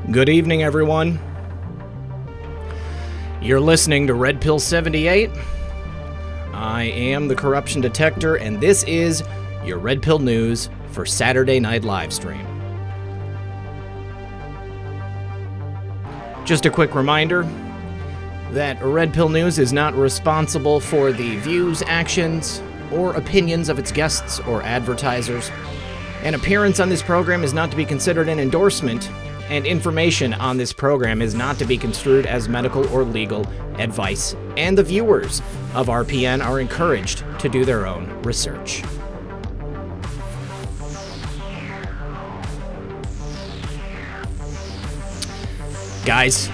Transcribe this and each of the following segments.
Good evening, everyone. You're listening to Red Pill 78. I am the corruption detector, and this is your Red Pill News for Saturday Night Livestream. Just a quick reminder that Red Pill News is not responsible for the views, actions, or opinions of its guests or advertisers. An appearance on this program is not to be considered an endorsement, and information on this program is not to be construed as medical or legal advice, and the viewers of RPN are encouraged to do their own research. Guys,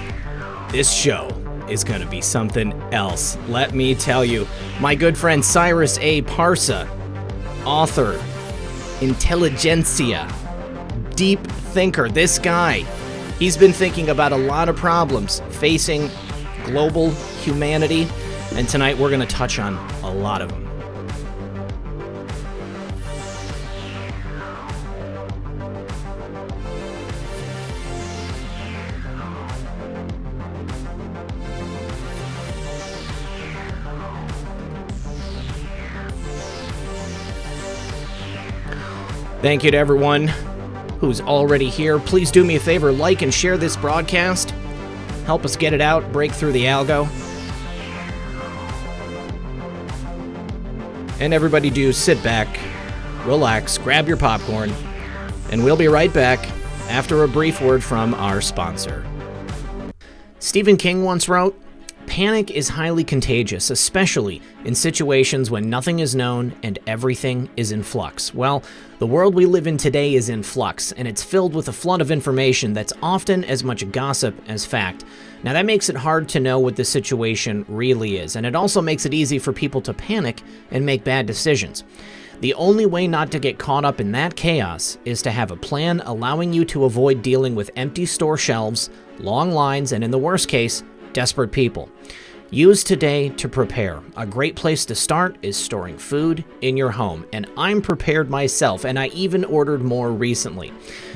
this show is going to be something else. Let me tell you, my good friend Cyrus A. Parsa, author, intelligentsia, deep thinker, this guy, he's been thinking about a lot of problems facing global humanity, and tonight we're going to touch on a lot of them. Thank you to everyone who's already here. Please do me a favor, like and share this broadcast. Help us get it out, break through the algo. And everybody do sit back, relax, grab your popcorn, and we'll be right back after a brief word from our sponsor. Stephen King once wrote, "Panic is highly contagious, especially in situations when nothing is known and everything is in flux." Well, the world we live in today is in flux, and it's filled with a flood of information that's often as much gossip as fact. Now, that makes it hard to know what the situation really is, and it also makes it easy for people to panic and make bad decisions. The only way not to get caught up in that chaos is to have a plan allowing you to avoid dealing with empty store shelves, long lines, and in the worst case, desperate people. Use today to prepare. A great place to start is storing food in your home, and I'm prepared myself, and I even ordered more recently.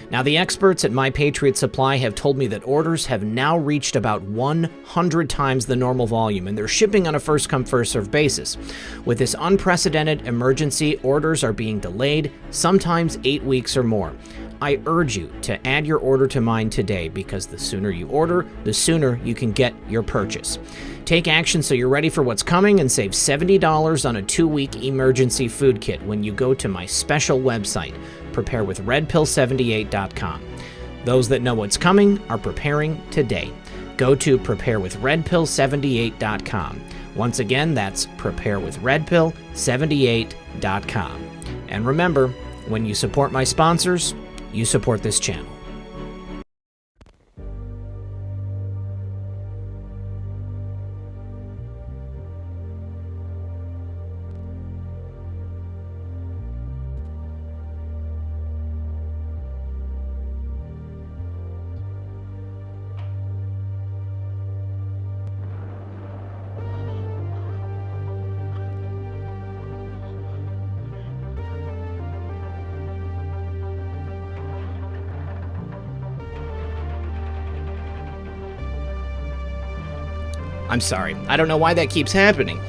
Now, the experts at My Patriot Supply have told me that orders have now reached about 100 times the normal volume, and they're shipping on a first-come, first-served basis. With this unprecedented emergency, orders are being delayed, sometimes 8 weeks or more. I urge you to add your order to mine today, because the sooner you order, the sooner you can get your purchase. Take action so you're ready for what's coming and save $70 on a 2-week emergency food kit when you go to my special website, preparewithredpill78.com. Those that know what's coming are preparing today. Go to preparewithredpill78.com. Once again, that's preparewithredpill78.com. And remember, when you support my sponsors, you support this channel. I'm sorry. I don't know why that keeps happening.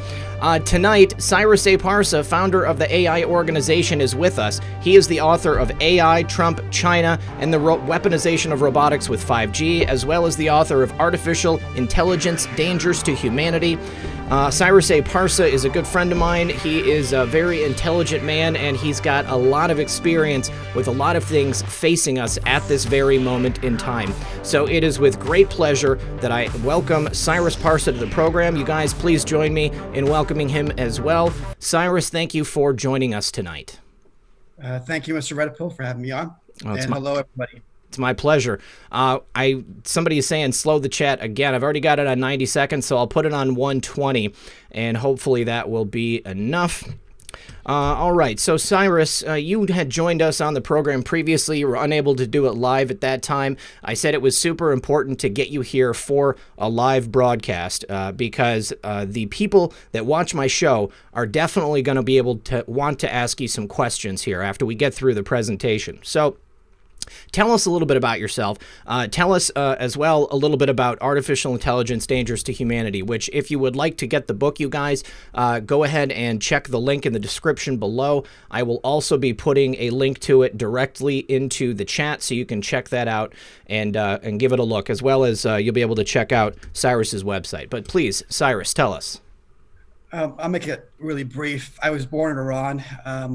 Tonight, Cyrus A. Parsa, founder of the AI organization, is with us. He is the author of AI, Trump, China, and the Weaponization of Robotics with 5G, as well as the author of Artificial Intelligence, Dangers to Humanity. Cyrus A. Parsa is a good friend of mine. He is a very intelligent man, and he's got a lot of experience with a lot of things facing us at this very moment in time. So it is with great pleasure that I welcome Cyrus Parsa to the program. You guys, please join me in welcoming him as well. Cyrus, thank you for joining us tonight. Thank you, Mr. Red Pill, for having me on. And hello, everybody. It's my pleasure. Somebody is saying slow the chat again. I've already got it on 90 seconds, so I'll put it on 120, and hopefully that will be enough. All right, so Cyrus, you had joined us on the program previously. You were unable to do it live at that time. I said it was super important to get you here for a live broadcast because the people that watch my show are definitely going to be able to want to ask you some questions here after we get through the presentation. So Tell us a little bit about yourself. Tell us as well a little bit about artificial intelligence dangers to humanity, which if you would like to get the book, you guys, go ahead and check the link in the description below. I will also be putting a link to it directly into the chat, so you can check that out and give it a look, as well as you'll be able to check out Cyrus's website. But please, Cyrus, tell us. I'll make it really brief. I was born in Iran.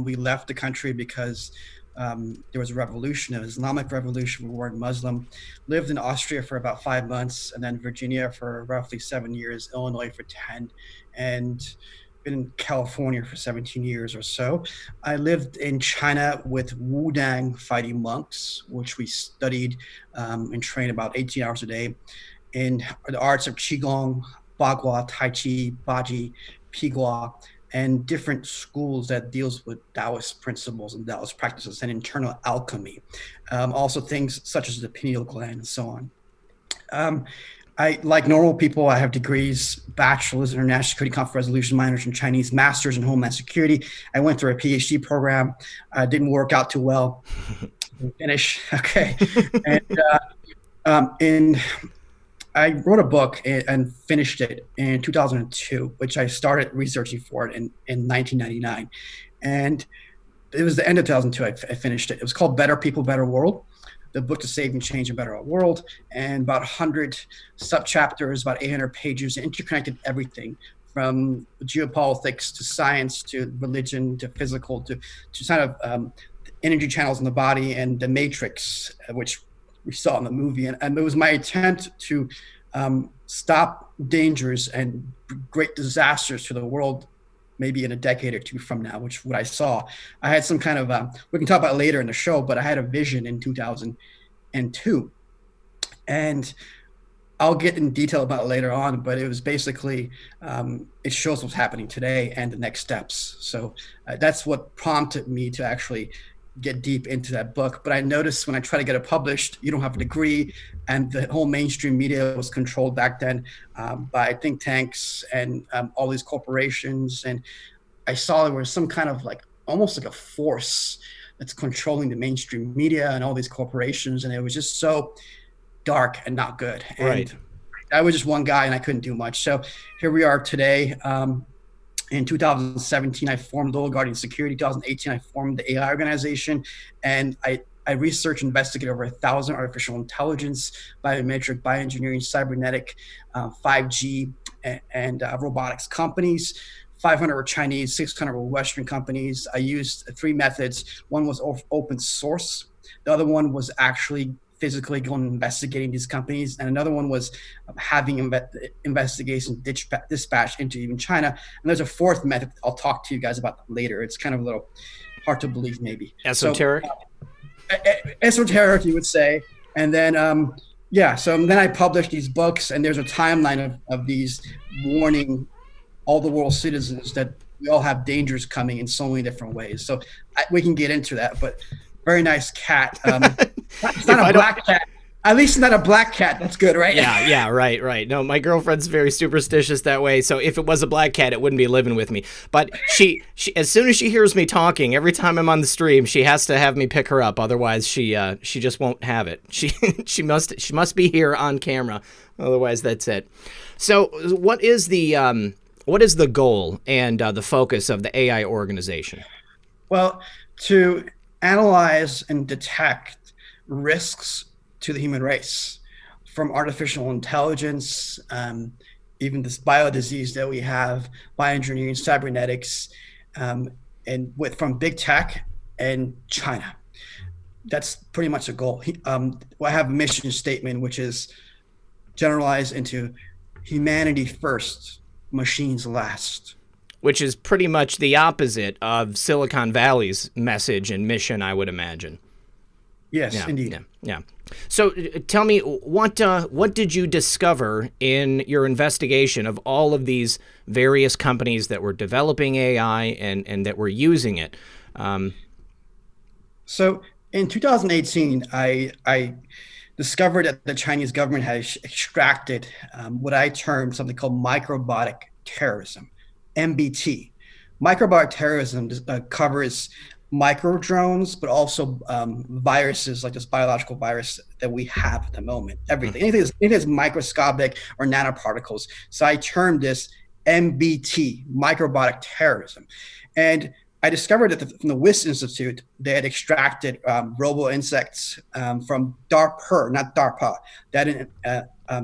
We left the country because there was a revolution, an Islamic revolution. We weren't Muslim. Lived in Austria for about 5 months, and then Virginia for roughly 7 years, Illinois for 10, and been in California for 17 years or so. I lived in China with Wudang fighting monks, which we studied and trained about 18 hours a day in the arts of Qigong, Bagua, Tai Chi, Baji, Pigua, and different schools that deals with Taoist principles and Taoist practices and internal alchemy. Also things such as the pineal gland and so on. I, like normal people, I have degrees, bachelor's in international security, conflict resolution, minors in Chinese, master's in Homeland Security. I went through a PhD program. Didn't work out too well. Didn't finish. Okay. And I wrote a book and finished it in 2002, which I started researching for it in 1999. And it was the end of 2002 I finished it. It was called Better People, Better World, the book to save and change a better world. And about 100 sub-chapters, about 800 pages, interconnected everything from geopolitics to science to religion to physical to kind of energy channels in the body and the matrix, which we saw in the movie. And it was my attempt to stop dangers and great disasters to the world, maybe in a decade or two from now, which what I saw. I had some kind of, we can talk about it later in the show, but I had a vision in 2002. And I'll get in detail about it later on, but it was basically, it shows what's happening today and the next steps. So that's what prompted me to actually get deep into that book. But I noticed when I try to get it published, you don't have a degree, and the whole mainstream media was controlled back then by think tanks and all these corporations. And I saw there was some kind of like almost like a force that's controlling the mainstream media and all these corporations, and it was just so dark and not good. Right. And I was just one guy and I couldn't do much. So here we are today. In 2017, I formed Homeland Security. 2018, I formed the AI organization, and I researched and investigated over 1,000 artificial intelligence, biometric, bioengineering, cybernetic, 5G, and robotics companies. 500 were Chinese, 600 were Western companies. I used 3 methods. One was open source. The other one was actually physically going and investigating these companies. And another one was having investigation dispatched into even China. And there's a 4th method I'll talk to you guys about later. It's kind of a little hard to believe, maybe. Esoteric? So, esoteric, you would say. And then, so then I published these books, and there's a timeline of these warning all the world citizens that we all have dangers coming in so many different ways. So we can get into that, but very nice cat. It's not a black cat. At least not a black cat. That's good, right? Yeah, right. No, my girlfriend's very superstitious that way. So if it was a black cat, it wouldn't be living with me. But she as soon as she hears me talking, every time I'm on the stream, she has to have me pick her up. Otherwise, she just won't have it. She must be here on camera. Otherwise, that's it. So what is the goal and the focus of the AI organization? Well, to analyze and detect risks to the human race from artificial intelligence, even this biodisease that we have, bioengineering, cybernetics, and from big tech and China. That's pretty much the goal. I have a mission statement, which is generalized into humanity first, machines last. Which is pretty much the opposite of Silicon Valley's message and mission, I would imagine. Yes, indeed. Yeah. So tell me, what did you discover in your investigation of all of these various companies that were developing AI and that were using it? So in 2018, I discovered that the Chinese government had extracted what I termed something called Micro-Botic Terrorism. MBT. Micro-Botic Terrorism covers micro drones, but also viruses like this biological virus that we have at the moment. Everything, anything that's microscopic or nanoparticles. So I termed this MBT, Micro-Botic Terrorism. And I discovered that from the WIS Institute, they had extracted robo insects from DARPA, not DARPA. That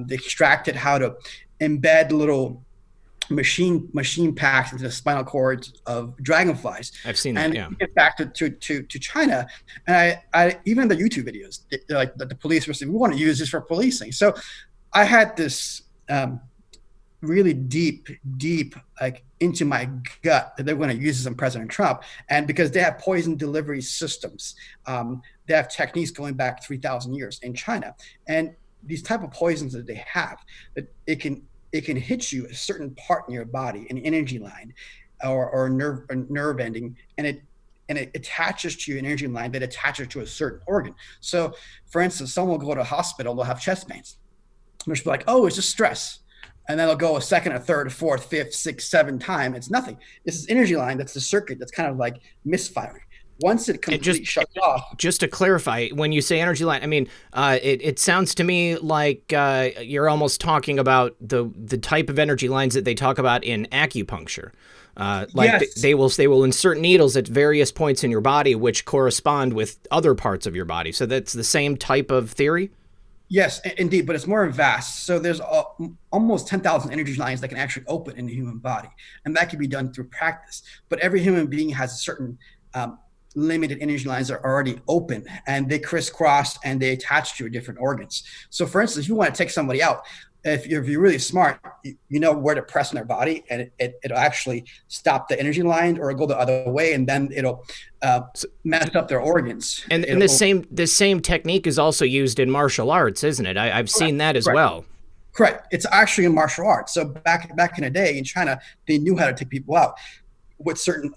they extracted how to embed little machine packs into the spinal cords of dragonflies. I've seen that. And Yeah. get back to China, and I even the YouTube videos, like the police were saying, we want to use this for policing. So I had this really deep, like into my gut that they're going to use this on President Trump. And because they have poison delivery systems, they have techniques going back 3,000 years in China. And these type of poisons that they have, that it can hit you a certain part in your body, an energy line or a nerve ending, and it attaches to your energy line that attaches to a certain organ. So for instance, someone will go to a hospital, they'll have chest pains. They'll just be like, oh, it's just stress. And then they'll go a second, a third, a fourth, fifth, sixth, seventh time. It's nothing. This is energy line. That's the circuit that's kind of like misfiring. Once it completely shuts off. Just to clarify, when you say energy line, I mean, it sounds to me like you're almost talking about the type of energy lines that they talk about in acupuncture. Yes. They will insert needles at various points in your body, which correspond with other parts of your body. So that's the same type of theory? Yes, indeed, but it's more vast. So there's almost 10,000 energy lines that can actually open in the human body, and that can be done through practice. But every human being has a certain limited energy lines that are already open, and they crisscross and they attach to your different organs. So for instance, if you want to take somebody out, if you're really smart, you know where to press in their body, and it'll actually stop the energy line or go the other way, and then it'll mess up their organs. And the same technique is also used in martial arts, isn't it? I've seen that as well. Correct. It's actually in martial arts. So back in the day in China, they knew how to take people out with certain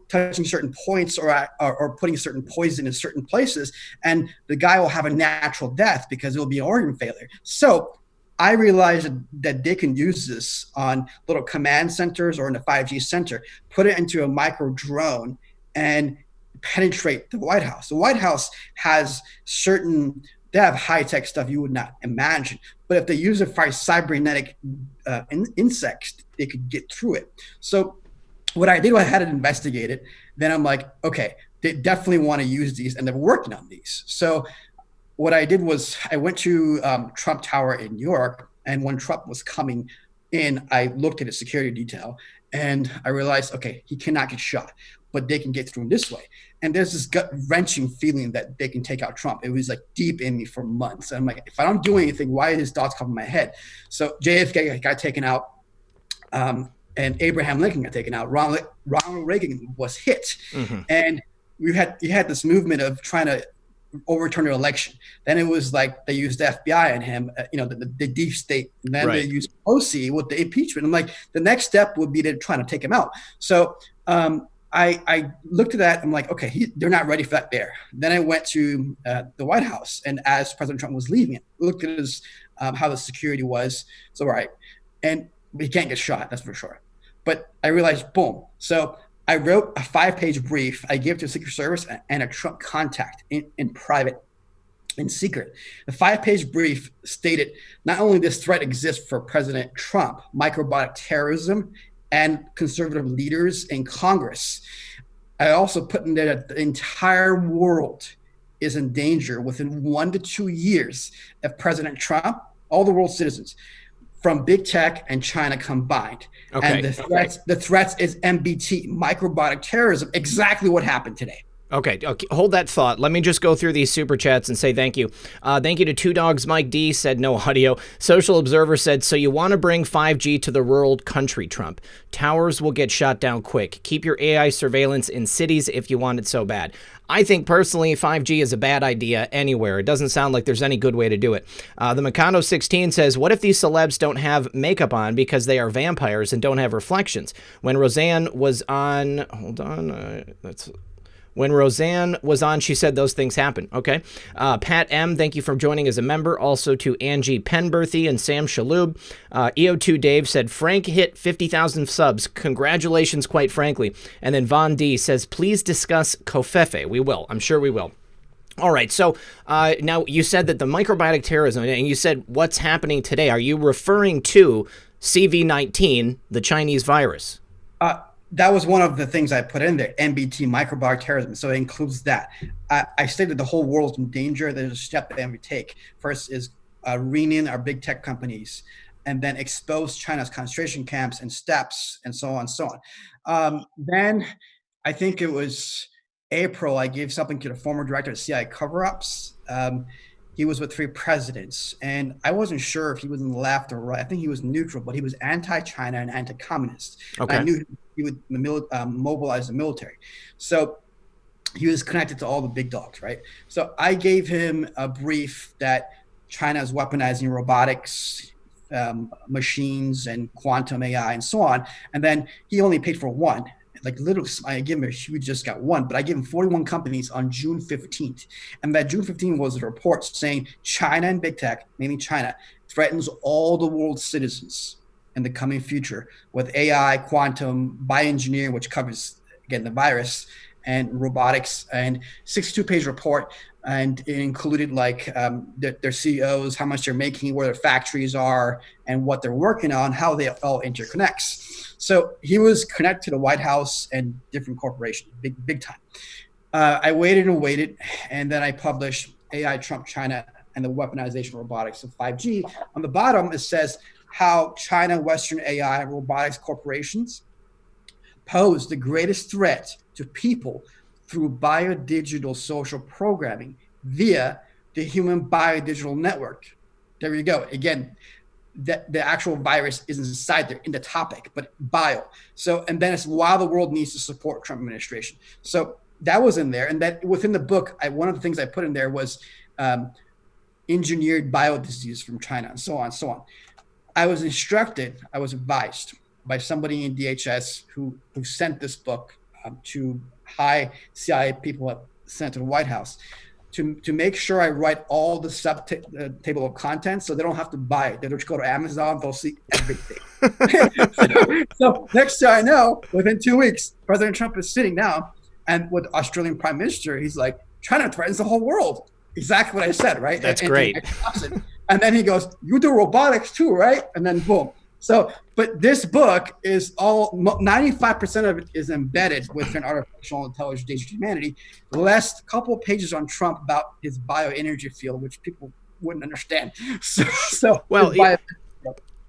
touching certain points or putting certain poison in certain places, and the guy will have a natural death because it will be an organ failure. So I realized that they can use this on little command centers or in a 5G center, put it into a micro drone and penetrate the White House. The White House has they have high-tech stuff you would not imagine. But if they use it for cybernetic insects, they could get through it. So what I did, I had it investigated. Then I'm like, okay, they definitely want to use these, and they're working on these. So what I did was I went to Trump Tower in New York, and when Trump was coming in, I looked at his security detail, and I realized, okay, he cannot get shot, but they can get through him this way. And there's this gut-wrenching feeling that they can take out Trump. It was like deep in me for months. And I'm like, if I don't do anything, why are his thoughts come in my head? So JFK got taken out, and Abraham Lincoln got taken out. Ronald Reagan was hit. Mm-hmm. And you had this movement of trying to overturn the election. Then it was like they used the FBI on him, the deep state. And then they used Pelosi with the impeachment. I'm like, the next step would be to try to take him out. So I looked at that. I'm like, okay, they're not ready for that there. Then I went to the White House, and as President Trump was leaving, looked at his how the security was. So all right, and he can't get shot, that's for sure. But I realized, boom. So I wrote a 5-page brief. I gave it to the Secret Service and a Trump contact in private, in secret. The 5-page brief stated not only this threat exists for President Trump, Micro-Botic Terrorism, and conservative leaders in Congress. I also put in there that the entire world is in danger within 1 to 2 years if President Trump, all the world's citizens, from big tech and China combined. Okay. And the threats is MBT, Micro-Botic Terrorism, exactly what happened today. Okay, hold that thought. Let me just go through these super chats and say thank you. Thank you to Two Dogs. Mike D said no audio. Social Observer said, so you want to bring 5G to the rural country, Trump. Towers will get shot down quick. Keep your AI surveillance in cities if you want it so bad. I think personally 5G is a bad idea anywhere. It doesn't sound like there's any good way to do it. The Mikado 16 says, what if these celebs don't have makeup on because they are vampires and don't have reflections? When Roseanne was on, When Roseanne was on, she said those things happen. Okay. Pat M., thank you for joining as a member. Also to Angie Penberthy and Sam Shaloub. EO2 Dave said, Frank hit 50,000 subs. Congratulations, quite frankly. And then Von D says, please discuss Covfefe. We will. I'm sure we will. All right. So now you said that the microbiota terrorism, and you said what's happening today. Are you referring to CV-19, the Chinese virus? That was one of the things I put in there, MBT, micro-botic terrorism. So it includes that. I stated the whole world's in danger. There's a step that we take. First is rein in our big tech companies, and then expose China's concentration camps and steps, and so on and so on. Then I think it was April, I gave something to the former director of CIA cover-ups. He was with 3 presidents, and I wasn't sure if he was in the left or right. I think he was neutral, but he was anti-China and anti-communist. Okay. And I knew he would mobilize the military. So he was connected to all the big dogs, right? So I gave him a brief that China is weaponizing robotics, machines, and quantum AI, and so on. And then he only paid for one. Like literally, I gave him a huge discount, one, but I gave him 41 companies on June 15th. And that June 15th was a report saying China and big tech, mainly China, threatens all the world's citizens in the coming future with AI, quantum, bioengineering, which covers, again, the virus, and robotics, and 62-page report. And it included like their CEOs, how much they're making, where their factories are, and what they're working on, how they all interconnects. So he was connected to the White House and different corporations, big time. I waited and waited, and then I published AI Trump China and the Weaponization of Robotics of 5G. On the bottom, it says how China, Western AI, robotics corporations pose the greatest threat to people through biodigital social programming via the human biodigital network. There you go. Again, the actual virus is inside there in the topic, but bio. So, and then it's while the world needs to support Trump administration. So that was in there. And that within the book, one of the things I put in there was engineered bio disease from China, and so on and so on. I was advised by somebody in DHS who sent this book to high CIA people sent to the White House to make sure I write all the table of contents so they don't have to buy it. They just go to Amazon, they'll see everything. So next thing I know, within 2 weeks, President Trump is sitting down and with the Australian Prime Minister, he's like, China threatens the whole world. Exactly what I said, right? That's great. And then he goes, you do robotics too, right? And then boom. So, but this book is 95% of it is embedded within artificial intelligence, data humanity. The last couple of pages on Trump about his bioenergy field, which people wouldn't understand. So well,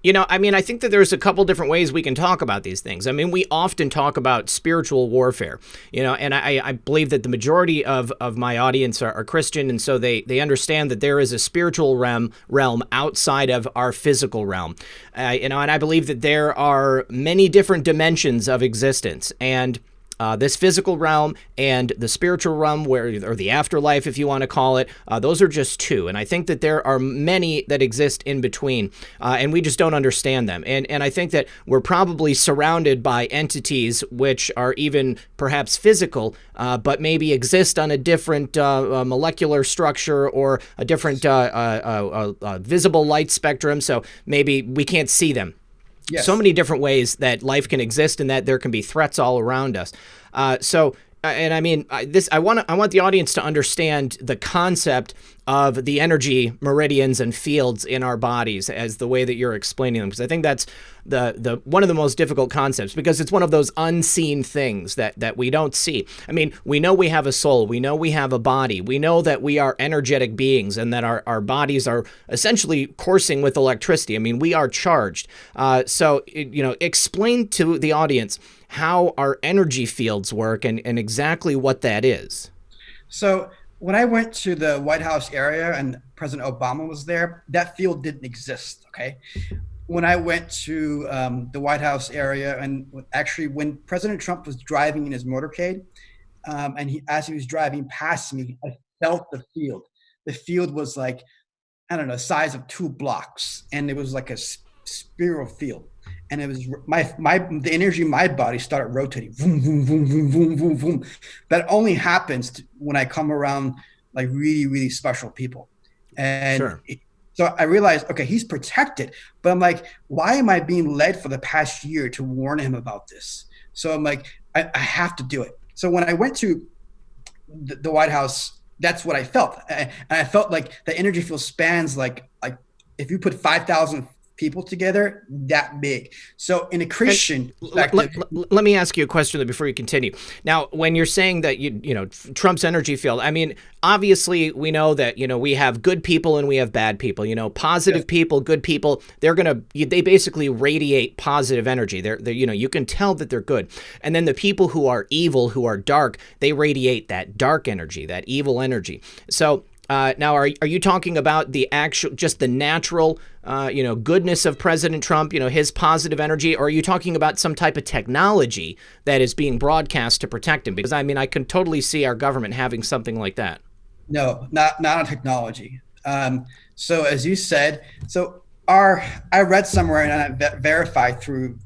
you know, I mean, I think that there's a couple different ways we can talk about these things. I mean, we often talk about spiritual warfare, you know, and I believe that the majority of my audience are Christian, and so they understand that there is a spiritual realm outside of our physical realm, you know, and I believe that there are many different dimensions of existence, and this physical realm and the spiritual realm, or the afterlife, if you want to call it, those are just two. And I think that there are many that exist in between, and we just don't understand them. And I think that we're probably surrounded by entities which are even perhaps physical, but maybe exist on a different molecular structure or a different visible light spectrum. So maybe we can't see them. Yes. So many different ways that life can exist, and that there can be threats all around us. And I mean, I want the audience to understand the concept of the energy meridians and fields in our bodies as the way that you're explaining them, because I think that's the one of the most difficult concepts, because it's one of those unseen things that we don't see. I mean, we know we have a soul, we know we have a body, we know that we are energetic beings, and that our bodies are essentially coursing with electricity. I mean, we are charged. So, you know, explain to the audience how our energy fields work and exactly what that is. So when I went to the White House area and President Obama was there, that field didn't exist, okay? When I went to the White House area, and actually when President Trump was driving in his motorcade, and as he was driving past me, I felt the field. The field was like, I don't know, size of 2 blocks, and it was like a spiral field. and it was the energy in my body started rotating, boom, boom, boom, boom, boom, boom, boom. That only happens when I come around like really, really special people. And Sure. so I realized, okay, he's protected, but I'm like, why am I being led for the past year to warn him about this? So I'm like, I have to do it. So when I went to the White House, that's what I felt. And I felt like the energy field spans like if you put 5,000 people together, that big. So in a And Christian let, perspective, let me ask you a question before you continue. Now, when you're saying that you know Trump's energy field, I mean, obviously we know that we have good people and we have bad people. Positive yes, people, good people. They basically radiate positive energy. They're you can tell that they're good. And then the people who are evil, who are dark, they radiate that dark energy, that evil energy. So now, are you talking about the actual, just the natural, goodness of President Trump, his positive energy, or are you talking about some type of technology that is being broadcast to protect him? Because I mean, I can totally see our government having something like that. no, not on technology. So as you said, I read somewhere and I verified through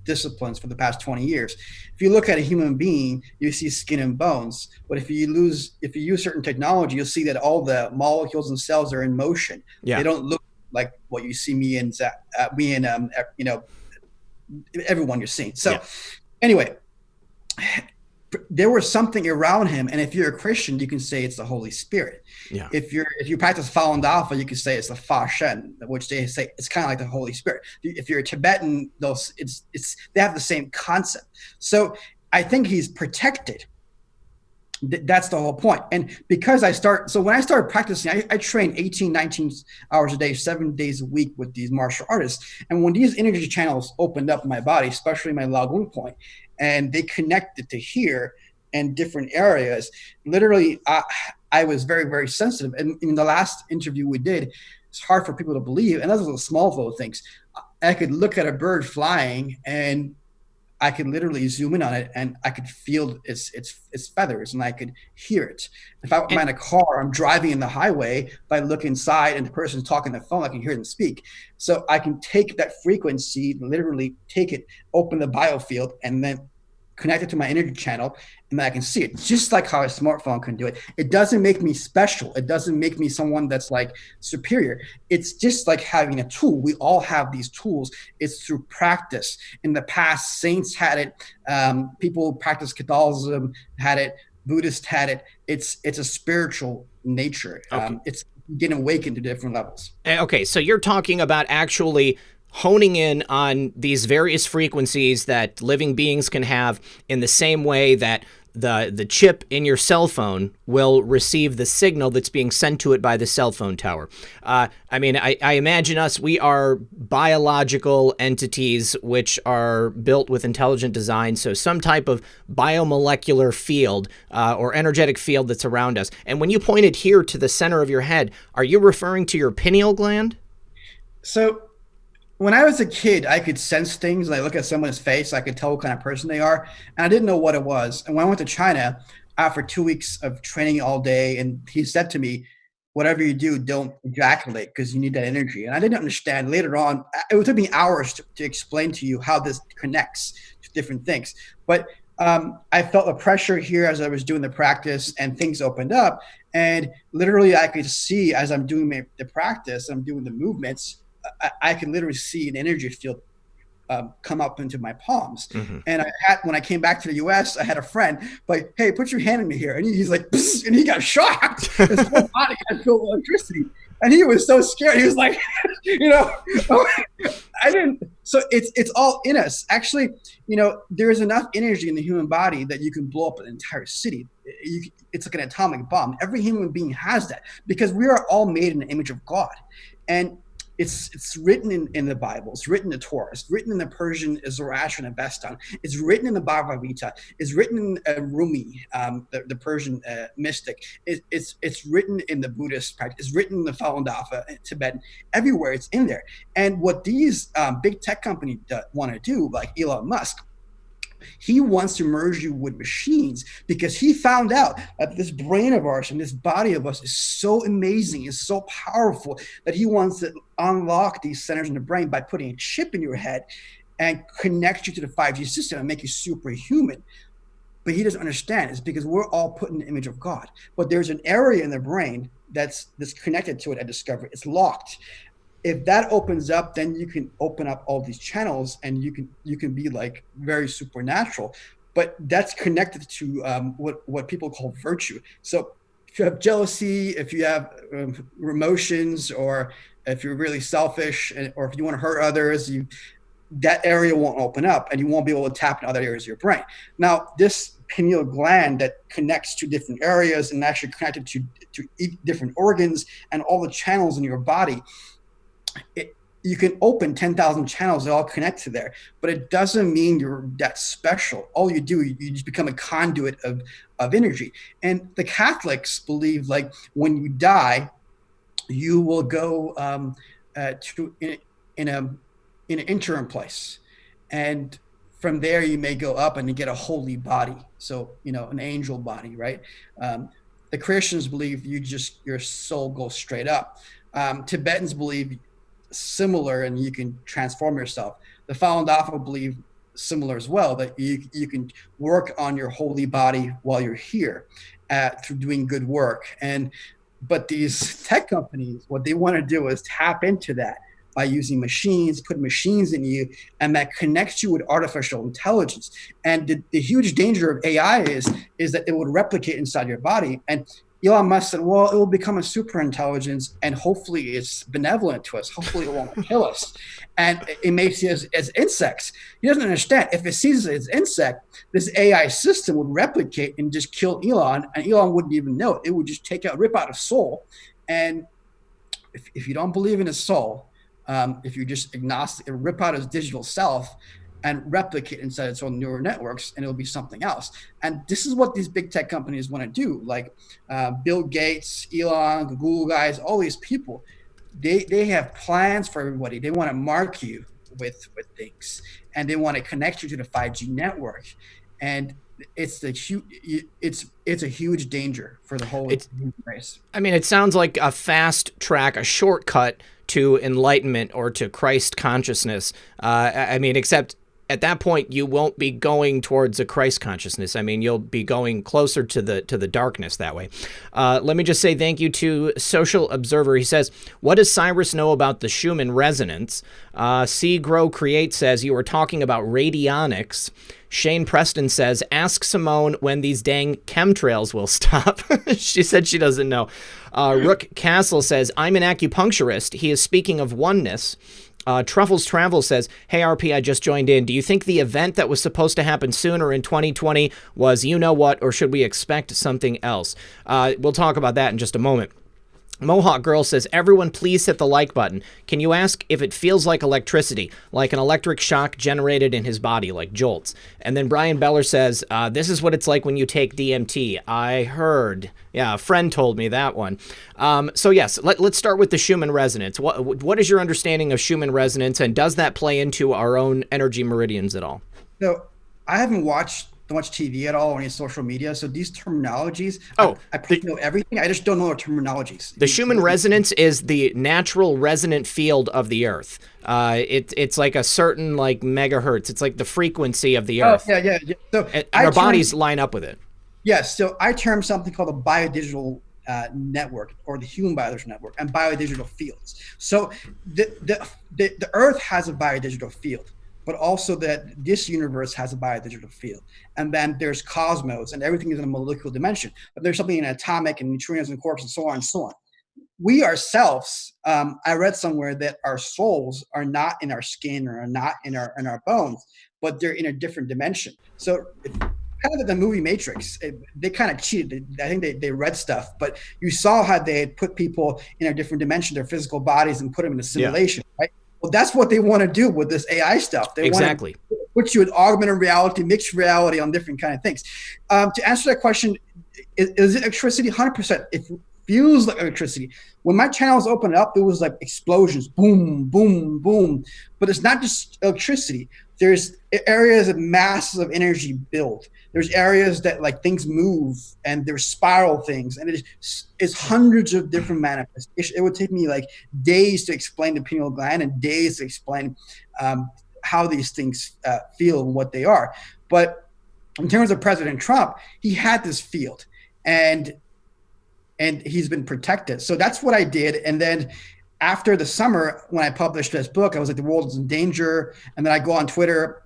disciplines for the past 20 years. If you look at a human being, you see skin and bones. But if you use certain technology, you'll see that all the molecules and cells are in motion. They Yeah. don't look like what you see me and everyone you're seeing. So Yeah. anyway, there was something around him, and if you're a Christian, you can say it's the Holy Spirit. Yeah. If you practice Falun Dafa, you can say it's the Fa Shen, which they say it's kind of like the Holy Spirit. If you're a Tibetan, they have the same concept. So I think he's protected. That's the whole point. And because when I started practicing, I trained 18, 19 hours a day, 7 days a week with these martial artists. And when these energy channels opened up in my body, especially my Lagun point, and they connected to here and different areas, literally, I was very, very sensitive. And in the last interview we did, it's hard for people to believe. And those are the small little things. I could look at a bird flying and I could literally zoom in on it and I could feel its feathers and I could hear it. If I'm And in a car, I'm driving in the highway, if I look inside and the person's talking on the phone, I can hear them speak. So I can take that frequency, literally take it, open the biofield, and then connect it to my energy channel, and then I can see it, just like how a smartphone can do it. It doesn't make me special. It doesn't make me someone that's like superior. It's just like having a tool. We all have these tools. It's through practice. In the past, saints had it. People who practice Catholicism had it. Buddhists had it. It's a spiritual nature. okay. It's getting awakened to different levels. Okay, so you're talking about actually honing in on these various frequencies that living beings can have in the same way that the chip in your cell phone will receive the signal that's being sent to it by the cell phone tower. I mean, I imagine we are biological entities which are built with intelligent design, so some type of biomolecular field or energetic field that's around us. And when you pointed here to the center of your head, are you referring to your pineal gland? So when I was a kid, I could sense things. Like look at someone's face, I could tell what kind of person they are, and I didn't know what it was. And when I went to China, after 2 weeks of training all day, and he said to me, "Whatever you do, don't ejaculate because you need that energy." And I didn't understand. Later on, it took me hours to explain to you how this connects to different things. But I felt the pressure here as I was doing the practice, and things opened up. And literally, I could see as I'm doing the practice, I'm doing the movements. I can literally see an energy field come up into my palms. Mm-hmm. And when I came back to the US, I had a friend like, "Hey, put your hand in me here." And he's like, "Psst," and he got shocked. His whole body had filled with electricity. And he was so scared. He was like, I didn't. So it's all in us. Actually, there is enough energy in the human body that you can blow up an entire city. It's like an atomic bomb. Every human being has that because we are all made in the image of God. And it's written in the Bible. It's written in the Torah. It's written in the Persian Zoroastrian Avestan. It's written in the Bhagavad Gita. It's written in Rumi, the Persian mystic. It's written in the Buddhist practice. It's written in the Falun Dafa, Tibetan. Everywhere it's in there. And what these big tech companies want to do, like Elon Musk, he wants to merge you with machines because he found out that this brain of ours and this body of us is so amazing, is so powerful that he wants to unlock these centers in the brain by putting a chip in your head. and connect you to the 5G system and make you superhuman. But he doesn't understand. It's because we're all put in the image of God. But there's an area in the brain that's connected to it at discovery. It's locked. If that opens up, then you can open up all these channels, and you can be like very supernatural. But that's connected to what people call virtue. So if you have jealousy, if you have emotions, or if you're really selfish, or if you want to hurt others, that area won't open up, and you won't be able to tap in other areas of your brain. Now, this pineal gland that connects to different areas and actually connected to different organs and all the channels in your body, you can open 10,000 channels that all connect to there, but it doesn't mean you're that special. All you do, you just become a conduit of energy. And the Catholics believe, like, when you die, you will go to in an interim place, and from there you may go up and you get a holy body, so an angel body, right? The Christians believe your soul goes straight up. Tibetans believe similar, and you can transform yourself. The Falun Dafa believe similar as well, that you can work on your holy body while you're here through doing good work. But these tech companies, what they want to do is tap into that by using machines, put machines in you, and that connects you with artificial intelligence. And the huge danger of AI is that it would replicate inside your body. And Elon Musk said, well, it will become a super intelligence, and hopefully it's benevolent to us. Hopefully it won't kill us. And it may see us as insects. He doesn't understand. If it sees us as insect, this AI system would replicate and just kill Elon, and Elon wouldn't even know it. It would just rip out his soul. And if you don't believe in his soul, if you're just agnostic, rip out his digital self and replicate inside its own neural networks, and it'll be something else. And this is what these big tech companies want to do, like Bill Gates, Elon, the Google guys, all these people. They have plans for everybody. They want to mark you with things, and they want to connect you to the 5G network. And it's a huge danger for the whole human race. I mean, it sounds like a fast track, a shortcut to enlightenment or to Christ consciousness. I mean, except at that point, you won't be going towards a Christ consciousness. I mean, you'll be going closer to the darkness that way. Let me just say thank you to Social Observer. He says, what does Cyrus know about the Schumann resonance? C. Grow Create says, you were talking about radionics. Shane Preston says, ask Simone when these dang chemtrails will stop. She said she doesn't know. Rook Castle says, I'm an acupuncturist. He is speaking of oneness. Truffles Travel says, hey, RP, I just joined in. Do you think the event that was supposed to happen sooner in 2020 was you know what, or should we expect something else? We'll talk about that in just a moment. Mohawk Girl says, everyone please hit the like button. Can you ask if it feels like electricity, like an electric shock generated in his body, like jolts? And then Brian Beller says, this is what it's like when you take DMT. I heard. Yeah, a friend told me that one. So yes, let's start with the Schumann resonance. What is your understanding of Schumann resonance, and does that play into our own energy meridians at all? So I haven't watched much TV at all or any social media. So these terminologies, I probably know everything. I just don't know the terminologies. The Schumann resonance is the natural resonant field of the Earth. It's like a certain megahertz. It's like the frequency of the Earth. Yeah. So and our bodies line up with it. Yes. So I term something called a biodigital network, or the human biodigital network, and biodigital fields. So the Earth has a biodigital field, but also that this universe has a biodigital field. And then there's cosmos, and everything is in a molecular dimension. But there's something in atomic and neutrinos and quarks and so on and so on. We ourselves, I read somewhere that our souls are not in our skin or are not in our bones, but they're in a different dimension. So kind of like the movie Matrix, they kind of cheated. I think they read stuff, but you saw how they had put people in a different dimension, their physical bodies, and put them in a simulation, right? Well, that's what they want to do with this AI stuff. They want to put you in augmented reality, mixed reality, on different kind of things. To answer that question, is it electricity? 100%. It feels like electricity. When my channels opened up, it was like explosions, boom, boom, boom. But it's not just electricity. There's areas of masses of energy build. There's areas that things move, and there's spiral things, and it's hundreds of different manifestations. It would take me days to explain the pineal gland and days to explain how these things feel and what they are. But in terms of President Trump, he had this field, and he's been protected. So that's what I did. And then after the summer, when I published this book, I was like, the world is in danger. And then I go on Twitter,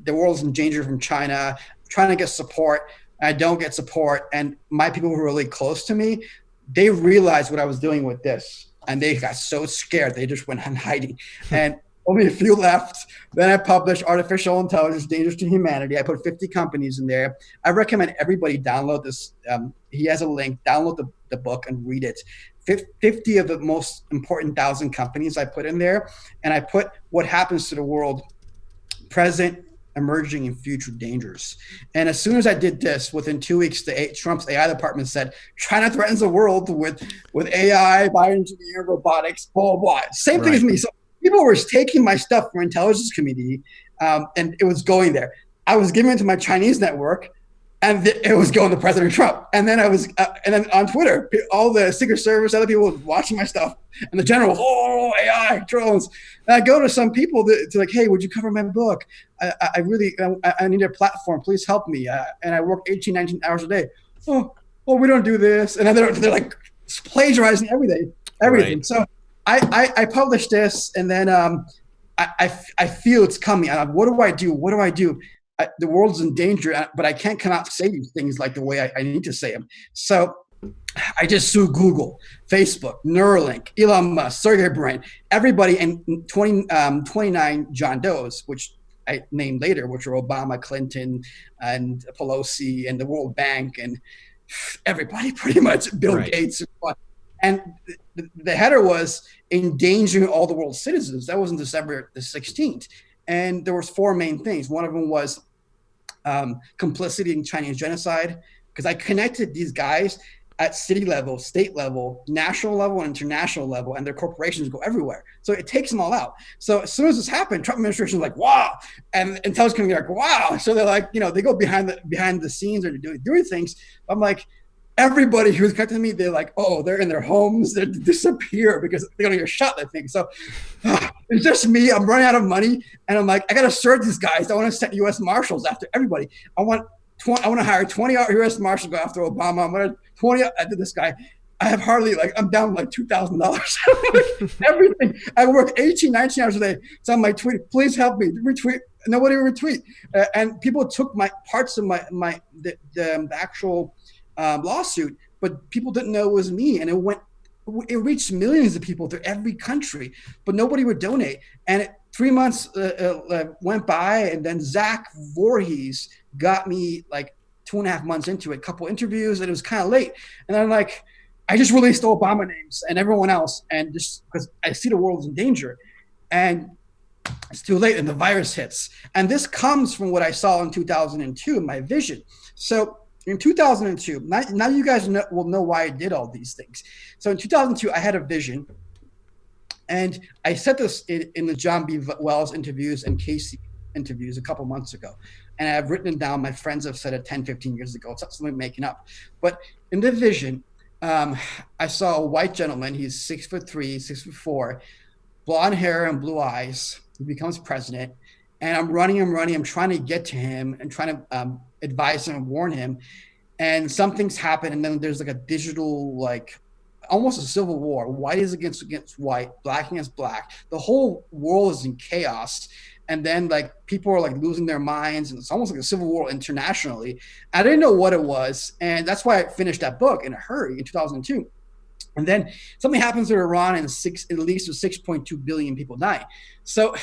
the world's in danger from China, trying to get support. I don't get support. And my people who are really close to me, they realized what I was doing with this. And they got so scared, they just went on hiding. And only a few left. Then I published Artificial Intelligence, Dangerous to Humanity. I put 50 companies in there. I recommend everybody download this. He has a link. Download the book and read it. 50 of the most important 1,000 companies I put in there. And I put what happens to the world, present, emerging, and future dangers. And as soon as I did this, within 2 weeks, Trump's AI department said, China threatens the world with AI, bioengineering, robotics, blah, blah, blah. Same thing as me. So people were taking my stuff from intelligence community, and it was going there. I was giving it to my Chinese network, and it was going to President Trump. And then and then on Twitter, all the Secret Service, other people were watching my stuff, and the generals, oh, AI, drones. And I go to some people to like, hey, would you cover my book? I really need a platform. Please help me. And I work 18, 19 hours a day. Oh, we don't do this. And then they're like plagiarizing everything. Right. So I published this, and then I feel it's coming. What do I do? The world's in danger, but I can't come out and say these things like the way I need to say them. So I just sued Google, Facebook, Neuralink, Elon Musk, Sergey Brin, everybody, and 29 John Does, which I named later, which are Obama, Clinton, and Pelosi, and the World Bank, and everybody pretty much, Bill Gates. And the header was endangering all the world's citizens. That was on December the 16th. And there was 4 main things. One of them was complicity in Chinese genocide, because I connected these guys at city level, state level, national level, and international level, and their corporations go everywhere. So it takes them all out. So as soon as this happened, Trump administration was like, wow. And intelligence community like, wow. So they're like, they go behind the scenes or doing things. I'm like, everybody who's connected to me, they're like, oh, they're in their homes, they disappear because they're gonna get shot, I think. So it's just me. I'm running out of money, and I'm like, I gotta serve these guys. I want to send U.S. Marshals after everybody. I want to hire 20 U.S. Marshals to go after Obama. I'm gonna 20 after this guy. I have hardly I'm down like $2,000. Everything. I work 18, 19 hours a day. So I'm like, please help me. Retweet. Nobody retweet. And people took my parts of the actual lawsuit, but people didn't know it was me, and it reached millions of people through every country, but nobody would donate. And 3 months went by, and then Zach Voorhees got me like 2.5 months into it, a couple interviews, and it was kind of late. And I'm like, I just released Obama names and everyone else, and just because I see the world's in danger, and it's too late, and the virus hits. And this comes from what I saw in 2002 in my vision. So in 2002, now you guys will know why I did all these things. So in 2002, I had a vision, and I said this in the John B. Wells interviews and Casey interviews a couple months ago. And I've written it down. My friends have said it 10, 15 years ago. It's not something I'm making up. But in the vision, I saw a white gentleman. He's 6'3", 6'4", blonde hair and blue eyes. He becomes president. And I'm running. I'm trying to get to him and trying to advise him and warn him. And something's happened. And then there's like a digital, like almost a civil war. White is against white, black against black. The whole world is in chaos. And then like people are like losing their minds, and it's almost like a civil war internationally. I didn't know what it was. And that's why I finished that book in a hurry in 2002. And then something happens to Iran, and at least 6.2 billion people die. So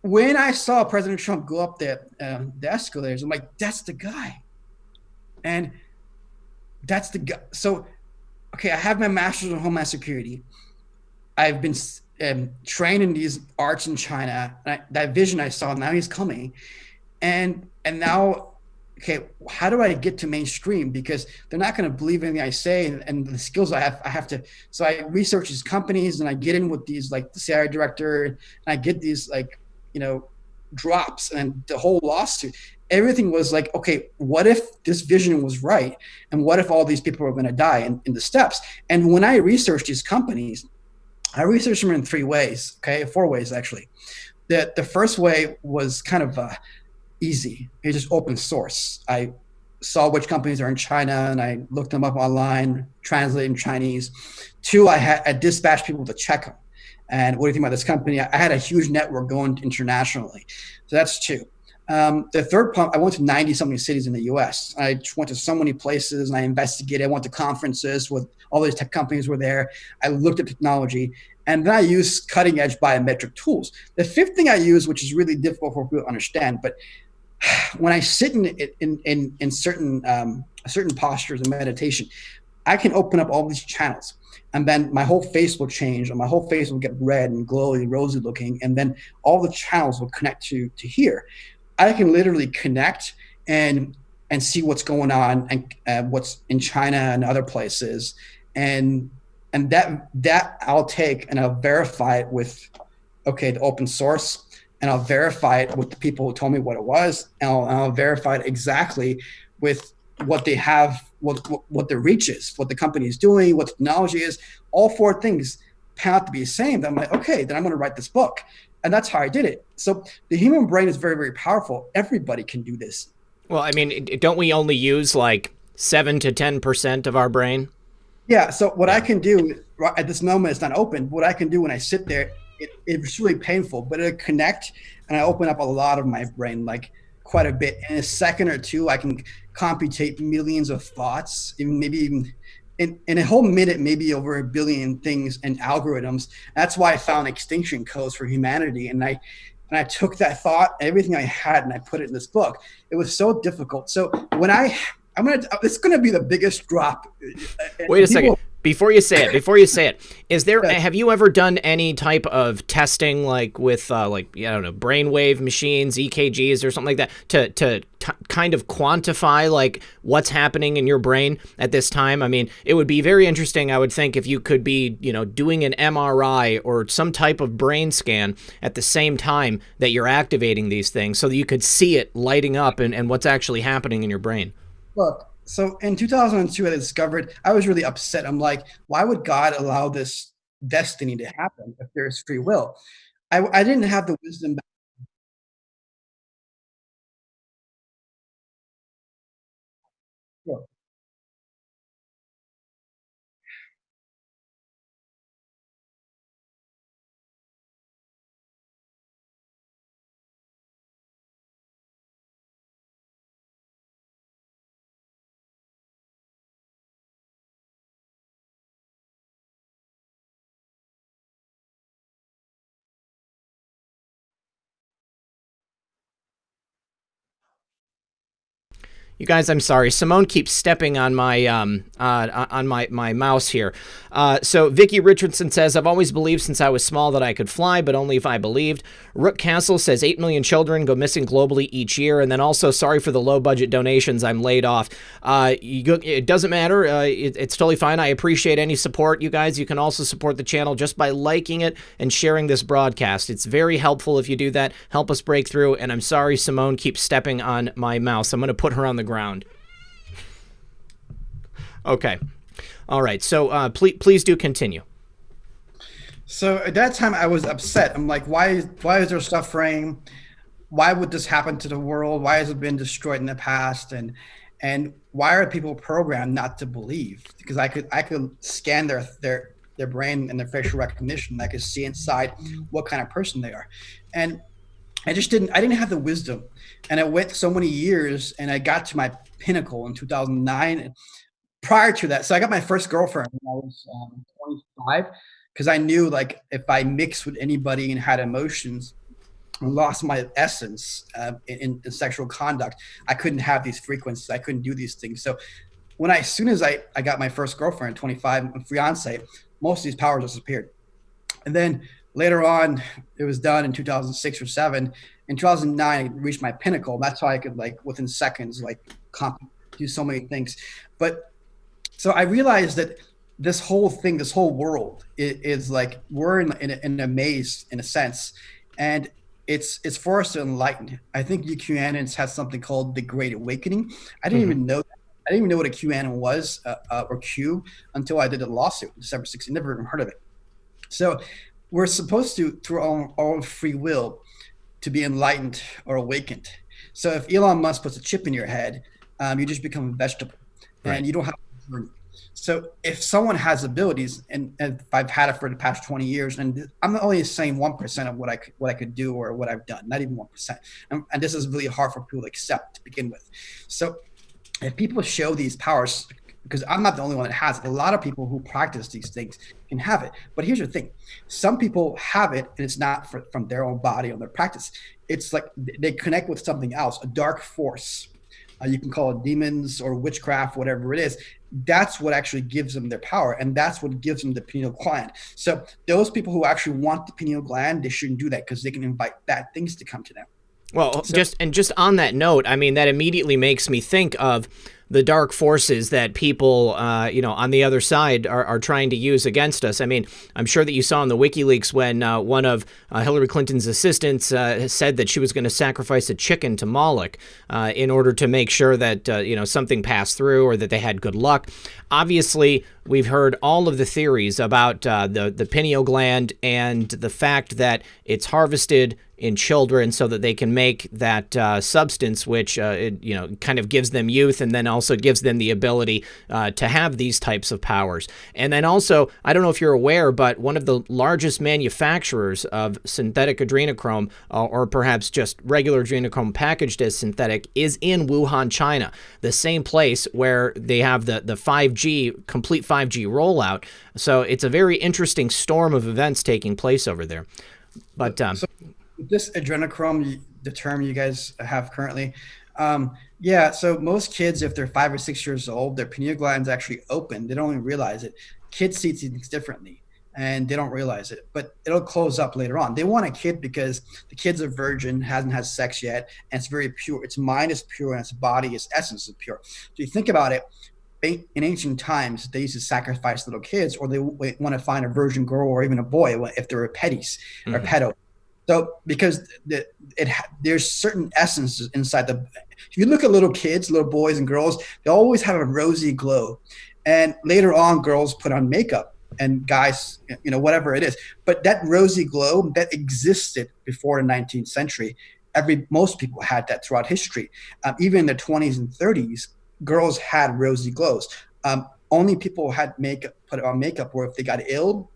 when I saw President Trump go up the escalators, I'm like, that's the guy. And that's the guy. So, okay, I have my master's in Homeland Security. I've been trained in these arts in China. And that vision I saw, now he's coming. And now, okay, how do I get to mainstream? Because they're not going to believe anything I say, and the skills I have to. So I research these companies, and I get in with these, like the CIA director, and I get these like, drops, and the whole lawsuit, everything was like, okay, what if this vision was right? And what if all these people were going to die in the steps? And when I researched these companies, I researched them in 3 ways, okay, 4 ways actually. The first way was kind of easy. It's just open source. I saw which companies are in China and I looked them up online, translated in Chinese. Two, I dispatched people to check them. And what do you think about this company? I had a huge network going internationally. So that's two. The third pump, I went to 90 something cities in the US. I went to so many places and I investigated. I went to conferences with all these tech companies were there. I looked at technology and then I used cutting edge biometric tools. The fifth thing I use, which is really difficult for people to understand, but when I sit in certain postures of meditation, I can open up all these channels, and then my whole face will change, and my whole face will get red and glowy, rosy looking, and then all the channels will connect to here. I can literally connect and see what's going on and what's in China and other places, and that I'll take and I'll verify it with the open source, and I'll verify it with the people who told me what it was, and I'll verify it exactly with what they have, what the reach is, what the company is doing, what the technology is. All four things pan out to be the same. Then I'm like, okay, then I'm going to write this book, and that's how I did it. So the human brain is very, very powerful. Everybody can do this. Well, I mean, don't we only use like 7 to 10% of our brain? Yeah. So what I can do at this moment, it's not open. What I can do when I sit there, it's really painful, but it'll connect and I open up a lot of my brain, like quite a bit. In a second or two, I can computate millions of thoughts, maybe even in a whole minute, maybe over a billion things and algorithms. That's why I found extinction codes for humanity. And I took that thought, everything I had, and I put it in this book. It was so difficult. So when it's gonna be the biggest drop. Wait a second. Before you say it, is there? Have you ever done any type of testing, like with, I don't know, brainwave machines, EKGs, or something like that, to kind of quantify like what's happening in your brain at this time? I mean, it would be very interesting, I would think, if you could be, doing an MRI or some type of brain scan at the same time that you're activating these things, so that you could see it lighting up and what's actually happening in your brain. Look, so in 2002, I was really upset. I'm like, why would God allow this destiny to happen if there's free will? I didn't have the wisdom. You guys, I'm sorry. Simone keeps stepping on my my mouse here. So Vicky Richardson says, I've always believed since I was small that I could fly, but only if I believed. Rook Castle says 8 million children go missing globally each year. And then also, sorry for the low budget donations. I'm laid off. It doesn't matter. It's totally fine. I appreciate any support. You guys, you can also support the channel just by liking it and sharing this broadcast. It's very helpful if you do that. Help us break through. And I'm sorry, Simone keeps stepping on my mouse. I'm going to put her on the ground. Okay. All right. So please do continue. So at that time I was upset. I'm like, why is there suffering? Why would this happen to the world? Why has it been destroyed in the past? And why are people programmed not to believe? Because I could scan their brain and their facial recognition. I could see inside what kind of person they are. And I didn't have the wisdom. And it went so many years and I got to my pinnacle in 2009. And prior to that, so I got my first girlfriend when I was 25, because I knew, like, if I mixed with anybody and had emotions and lost my essence in sexual conduct, I couldn't have these frequencies. I couldn't do these things. So as soon as I got my first girlfriend, 25, fiance, most of these powers disappeared. And then later on, it was done in 2006 or 7. In 2009, I reached my pinnacle. That's how I could, like, within seconds, like, do so many things. But so I realized that this whole thing, this whole world is like, we're in a maze in a sense. And it's for us to enlighten. I think the QAnons had something called the Great Awakening. I didn't even know that. I didn't even know what a QAnon was or Q until I did a lawsuit December 16th. Never even heard of it. So we're supposed to, through our own free will, to be enlightened or awakened. So if Elon Musk puts a chip in your head, you just become a vegetable, Right. and you don't have a journey. So if someone has abilities, and if I've had it for the past 20 years, and I'm only saying 1% of what I could do or what I've done, not even 1%. And this is really hard for people to accept to begin with. So if people show these powers, because I'm not the only one that has it, a lot of people who practice these things can have it. But here's the thing: some people have it, and it's not from their own body or their practice. It's like they connect with something else, a dark force. You can call it demons or witchcraft, whatever it is. That's what actually gives them their power, and that's what gives them the pineal gland. So those people who actually want the pineal gland, they shouldn't do that, because they can invite bad things to come to them. Well, just on that note, I mean, that immediately makes me think of the dark forces that people, on the other side are trying to use against us. I mean, I'm sure that you saw in the WikiLeaks when one of Hillary Clinton's assistants said that she was going to sacrifice a chicken to Moloch in order to make sure that, something passed through or that they had good luck. Obviously, we've heard all of the theories about the pineal gland and the fact that it's harvested in children so that they can make that substance, which kind of gives them youth, and then also gives them the ability to have these types of powers. And then also, I don't know if you're aware, but one of the largest manufacturers of synthetic adrenochrome, or perhaps just regular adrenochrome packaged as synthetic, is in Wuhan, China, the same place where they have the 5G, complete 5G rollout. So it's a very interesting storm of events taking place over there. But so this adrenochrome, the term you guys have currently, so most kids, if they're 5 or 6 years old, their pineal gland's actually open. They don't even realize it. Kids see things differently, and they don't realize it, but it'll close up later on. They want a kid because the kid's a virgin, hasn't had sex yet, and it's very pure. Its mind is pure, and its body, its essence is pure. So you think about it, in ancient times, they used to sacrifice little kids, or they want to find a virgin girl or even a boy if they're petties or pedo. So because there's certain essences inside if you look at little kids, little boys and girls, they always have a rosy glow. And later on, girls put on makeup, and guys, whatever it is. But that rosy glow that existed before the 19th century, most people had that throughout history. Even in the 20s and 30s, girls had rosy glows. Only people had put on makeup were if they got ill,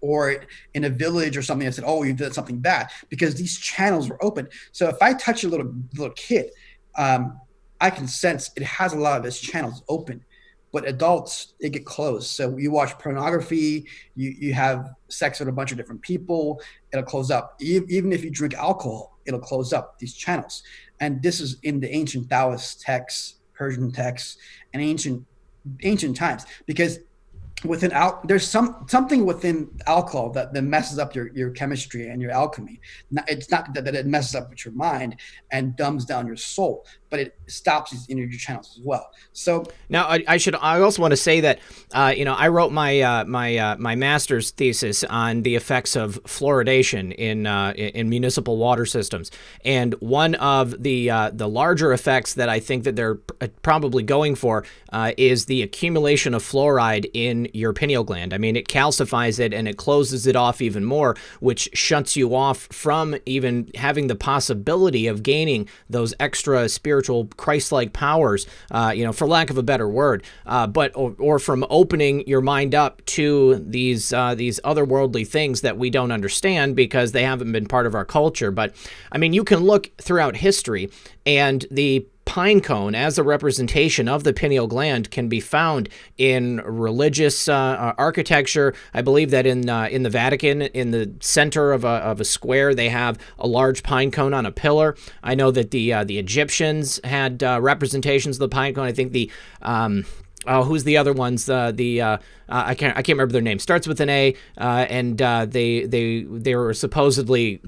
or in a village or something, I said, oh, you did something bad, because these channels were open. So if I touch a little kid, I can sense it has a lot of its channels open. But adults, they get closed. So you watch pornography, you have sex with a bunch of different people, it'll close up. Even if you drink alcohol, it'll close up these channels. And this is in the ancient Taoist texts, Persian texts, and ancient times, because there's something within alcohol that messes up your chemistry and your alchemy. It's not that it messes up with your mind and dumbs down your soul, but it stops these energy channels as well. So now I also want to say that I wrote my my master's thesis on the effects of fluoridation in municipal water systems, and one of the larger effects that I think that they're probably going for is the accumulation of fluoride in your pineal gland. I mean, it calcifies it and it closes it off even more, which shuts you off from even having the possibility of gaining those extra spiritual Christ-like powers, for lack of a better word, or from opening your mind up to these otherworldly things that we don't understand because they haven't been part of our culture. But I mean, you can look throughout history, and the pine cone as a representation of the pineal gland can be found in religious architecture. I believe that in the Vatican, in the center of a square, they have a large pine cone on a pillar. I know that the Egyptians had representations of the pine cone. I think who's the other ones? I can't remember their name. Starts with an A, and they were supposedly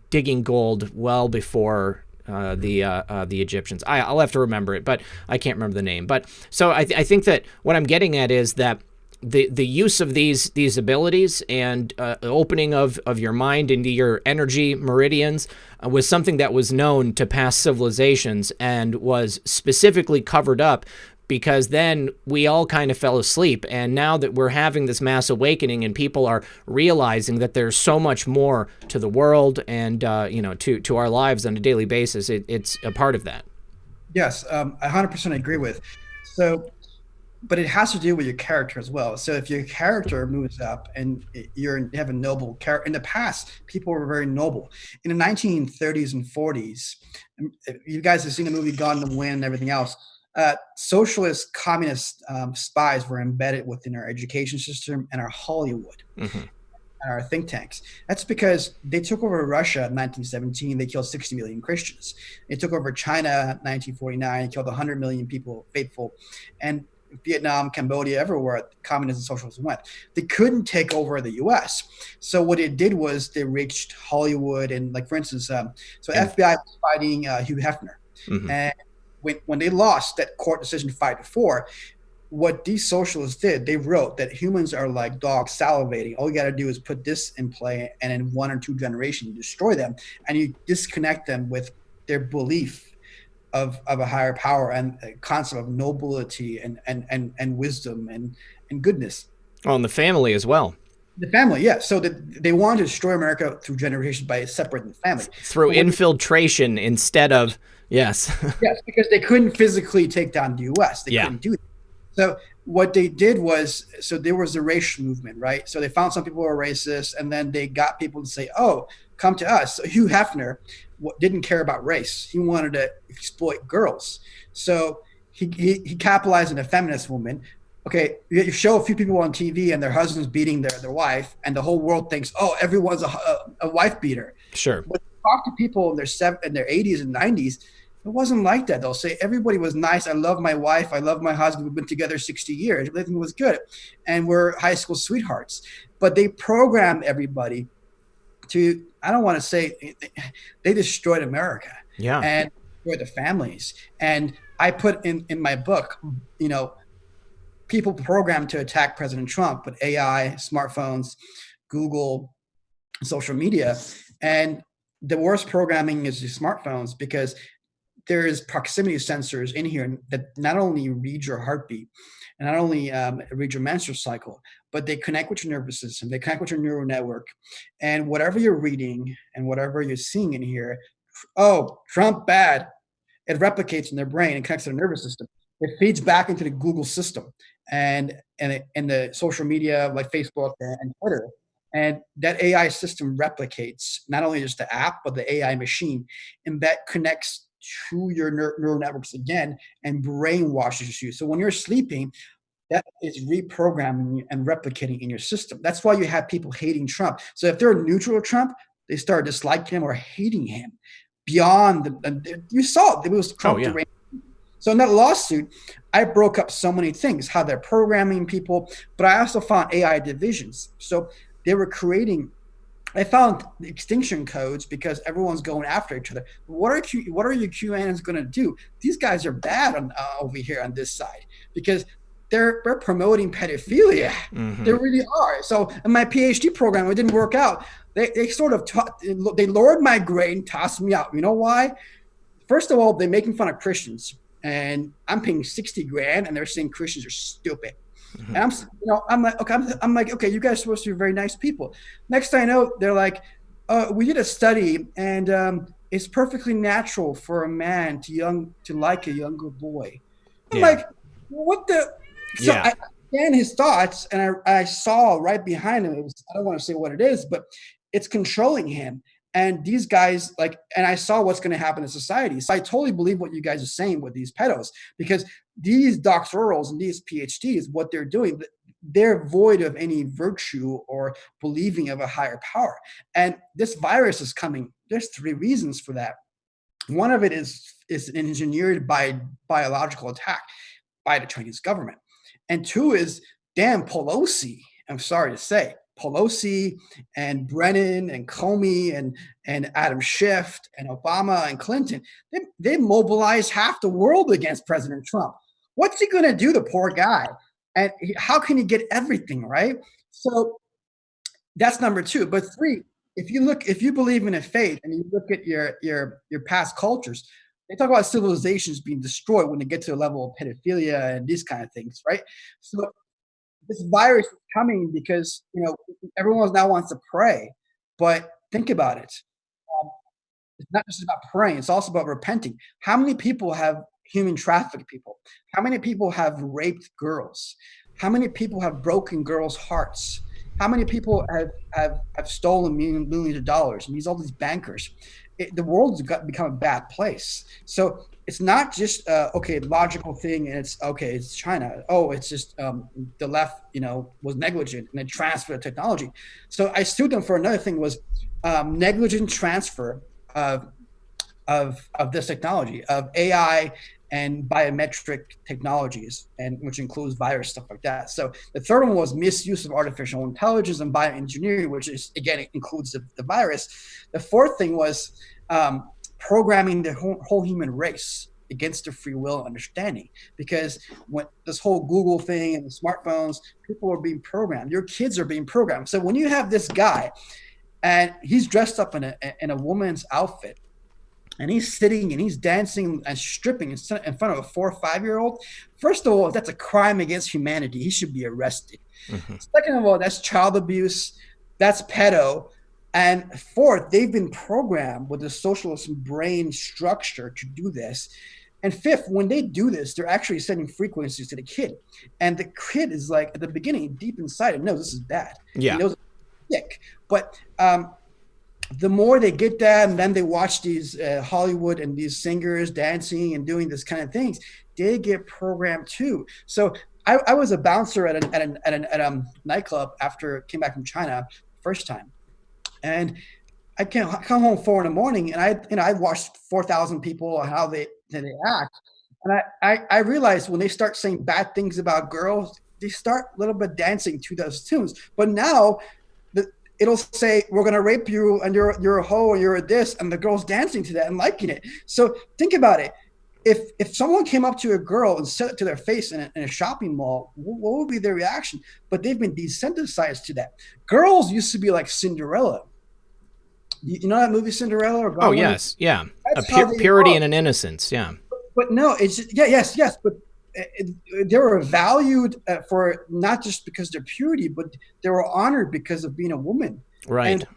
digging gold well before the Egyptians. I'll have to remember it, but I can't remember the name. But so I think that what I'm getting at is that the use of these abilities and opening of your mind into your energy meridians was something that was known to past civilizations and was specifically covered up because then we all kind of fell asleep. And now that we're having this mass awakening and people are realizing that there's so much more to the world and, to our lives on a daily basis, it's a part of that. Yes, I 100% agree with. So, but it has to do with your character as well. So if your character moves up and you have a noble character, in the past, people were very noble. In the 1930s and 40s, you guys have seen the movie Gone to Win and everything else. Socialist, communist spies were embedded within our education system and our Hollywood. Mm-hmm. Our think tanks. That's because they took over Russia in 1917. They killed 60 million Christians. They took over China in 1949, killed 100 million people faithful. And Vietnam, Cambodia, everywhere communism and socialism went. They couldn't take over the U.S. So what it did was they reached Hollywood and, like, for instance, FBI was fighting Hugh Hefner. Mm-hmm. And when they lost that court decision 5-4, what these socialists did, they wrote that humans are like dogs salivating. All you got to do is put this in play, and in 1 or 2 generations, you destroy them, and you disconnect them with their belief of a higher power and a concept of nobility and wisdom and goodness. Oh, and the family as well. The family, yeah. So they wanted to destroy America through generations by separating the family. Through infiltration instead of, yes. Yes, because they couldn't physically take down the U.S. They couldn't do that. So what they did was, so there was a racial movement, right? So they found some people were racist, and then they got people to say, oh, come to us. So Hugh Hefner didn't care about race. He wanted to exploit girls. So he capitalized on a feminist woman. Okay, you show a few people on TV and their husband's beating their wife, and the whole world thinks, oh, everyone's a wife beater. Sure. But talk to people in their 80s and 90s, it wasn't like that. They'll say everybody was nice. I love my wife. I love my husband. We've been together 60 years. Everything was good. And we're high school sweethearts. But they programmed everybody to, I don't want to say, they destroyed America. Yeah. And destroyed the families. And I put in my book, people programmed to attack President Trump with AI, smartphones, Google, social media. And the worst programming is the smartphones, because there is proximity sensors in here that not only read your heartbeat and not only read your menstrual cycle, but they connect with your nervous system. They connect with your neural network. And whatever you're reading and whatever you're seeing in here, oh, Trump bad, it replicates in their brain and connects to the nervous system. It feeds back into the Google system and the social media like Facebook and Twitter. And that AI system replicates not only just the app, but the AI machine, and that connects to your neural networks again and brainwashes you. So when you're sleeping, that is reprogramming and replicating in your system. That's why you have people hating Trump. So if they're neutral to Trump, they start disliking him or hating him beyond you saw it was Trump. Oh, yeah. So in that lawsuit, I broke up so many things, how they're programming people, but I also found AI divisions. So they were creating, I found extinction codes because everyone's going after each other. What are your QAnons going to do? These guys are bad over here on this side because they're promoting pedophilia. Mm-hmm. They really are. So in my PhD program, it didn't work out. They sort of they lowered my grade and tossed me out. You know why? First of all, they're making fun of Christians, and I'm paying $60,000, and they're saying Christians are stupid. Mm-hmm. And I'm like, okay, you guys are supposed to be very nice people. Next thing I know, they're like, we did a study, and it's perfectly natural for a man to like a younger boy. I'm like, what the? So I scanned his thoughts, and I saw right behind him. I don't want to say what it is, but it's controlling him. And these guys, and I saw what's going to happen in society. So I totally believe what you guys are saying with these pedos, because these doctorals and these PhDs, what they're doing, they're void of any virtue or believing of a higher power. And this virus is coming. There's 3 reasons for that. One of it is engineered by biological attack by the Chinese government. And 2 is, damn, Pelosi, I'm sorry to say, Pelosi and Brennan and Comey and Adam Schiff and Obama and Clinton, they mobilized half the world against President Trump. What's he going to do, the poor guy? And how can he get everything, right? So that's number 2. But 3, if you believe in a faith and you look at your past cultures, they talk about civilizations being destroyed when they get to the level of pedophilia and these kind of things, right? So this virus is coming because everyone now wants to pray, but think about it. Um, it's not just about praying; it's also about repenting. How many people have human trafficked people? How many people have raped girls? How many people have broken girls' hearts? How many people have stolen millions of dollars? And all these bankers. The world's become a bad place. So it's not just okay, logical thing, and it's okay. It's China. Oh, it's just the left, was negligent and they transferred technology. So I sued them for another thing was negligent transfer of this technology, of AI and biometric technologies, and which includes virus stuff like that. So the third one was misuse of artificial intelligence and bioengineering, which is again it includes the virus. The fourth thing was programming the whole human race against their free will understanding, because when this whole Google thing and the smartphones, people are being programmed. Your kids are being programmed. So when you have this guy and he's dressed up in a woman's outfit, and he's sitting and he's dancing and stripping in front of a 4 or 5-year-old. First of all, that's a crime against humanity. He should be arrested. Mm-hmm. Second of all, that's child abuse. That's pedo. And fourth, they've been programmed with the socialist brain structure to do this. And fifth, when they do this, they're actually sending frequencies to the kid. And the kid is like, at the beginning, deep inside, it knows this is bad. Yeah. He knows it's sick. But the more they get that, and then they watch these Hollywood and these singers dancing and doing this kind of things, they get programmed too. So I was a bouncer at a nightclub after I came back from China first time, and I come home 4 a.m. and I watched 4,000 people and how they act, and I realized when they start saying bad things about girls, they start a little bit dancing to those tunes. But now it'll say, we're going to rape you and you're a hoe or you're a this, and the girl's dancing to that and liking it. So think about it. If someone came up to a girl and said it to their face in a shopping mall, what would be their reaction? But they've been desensitized to that. Girls used to be like Cinderella. You know that movie Cinderella? Or oh, yes. Yeah. A purity and an innocence. Yeah. But no, it's just, yes. But they were valued for not just because of their purity, but they were honored because of being a woman. Right. And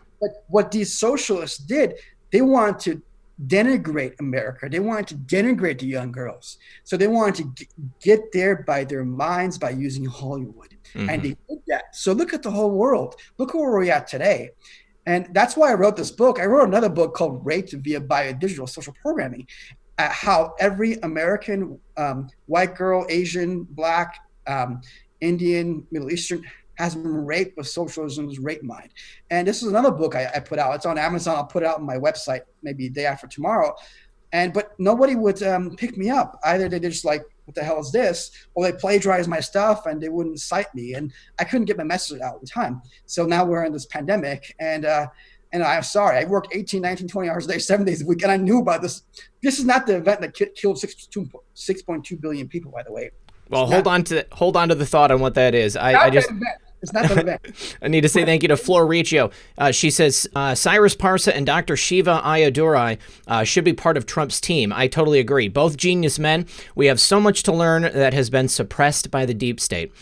what these socialists did, they wanted to denigrate America. They wanted to denigrate the young girls. So they wanted to get there by their minds by using Hollywood. Mm-hmm. And they did that. So look at the whole world. Look where we're at today. And that's why I wrote this book. I wrote another book called Raped via Biodigital Social Programming. How every American, white girl, Asian, Black, Indian, Middle Eastern has been raped with socialism's rape mind. And this is another book I put out. It's on Amazon. I'll put it out on my website maybe the day after tomorrow. But nobody would pick me up. Either they just like, what the hell is this? Or they plagiarized my stuff and they wouldn't cite me. And I couldn't get my message out in time. So now we're in this pandemic, and I'm sorry, I worked 18, 19, 20 hours a day, 7 days a week, and I knew about this. This is not the event that killed 6.2 billion people, by the way. Well, hold on to the thought on what that is. It's not that event. I need to say thank you to Flor Riccio. She says, Cyrus Parsa and Dr. Shiva Ayadurai should be part of Trump's team. I totally agree. Both genius men. We have so much to learn that has been suppressed by the deep state.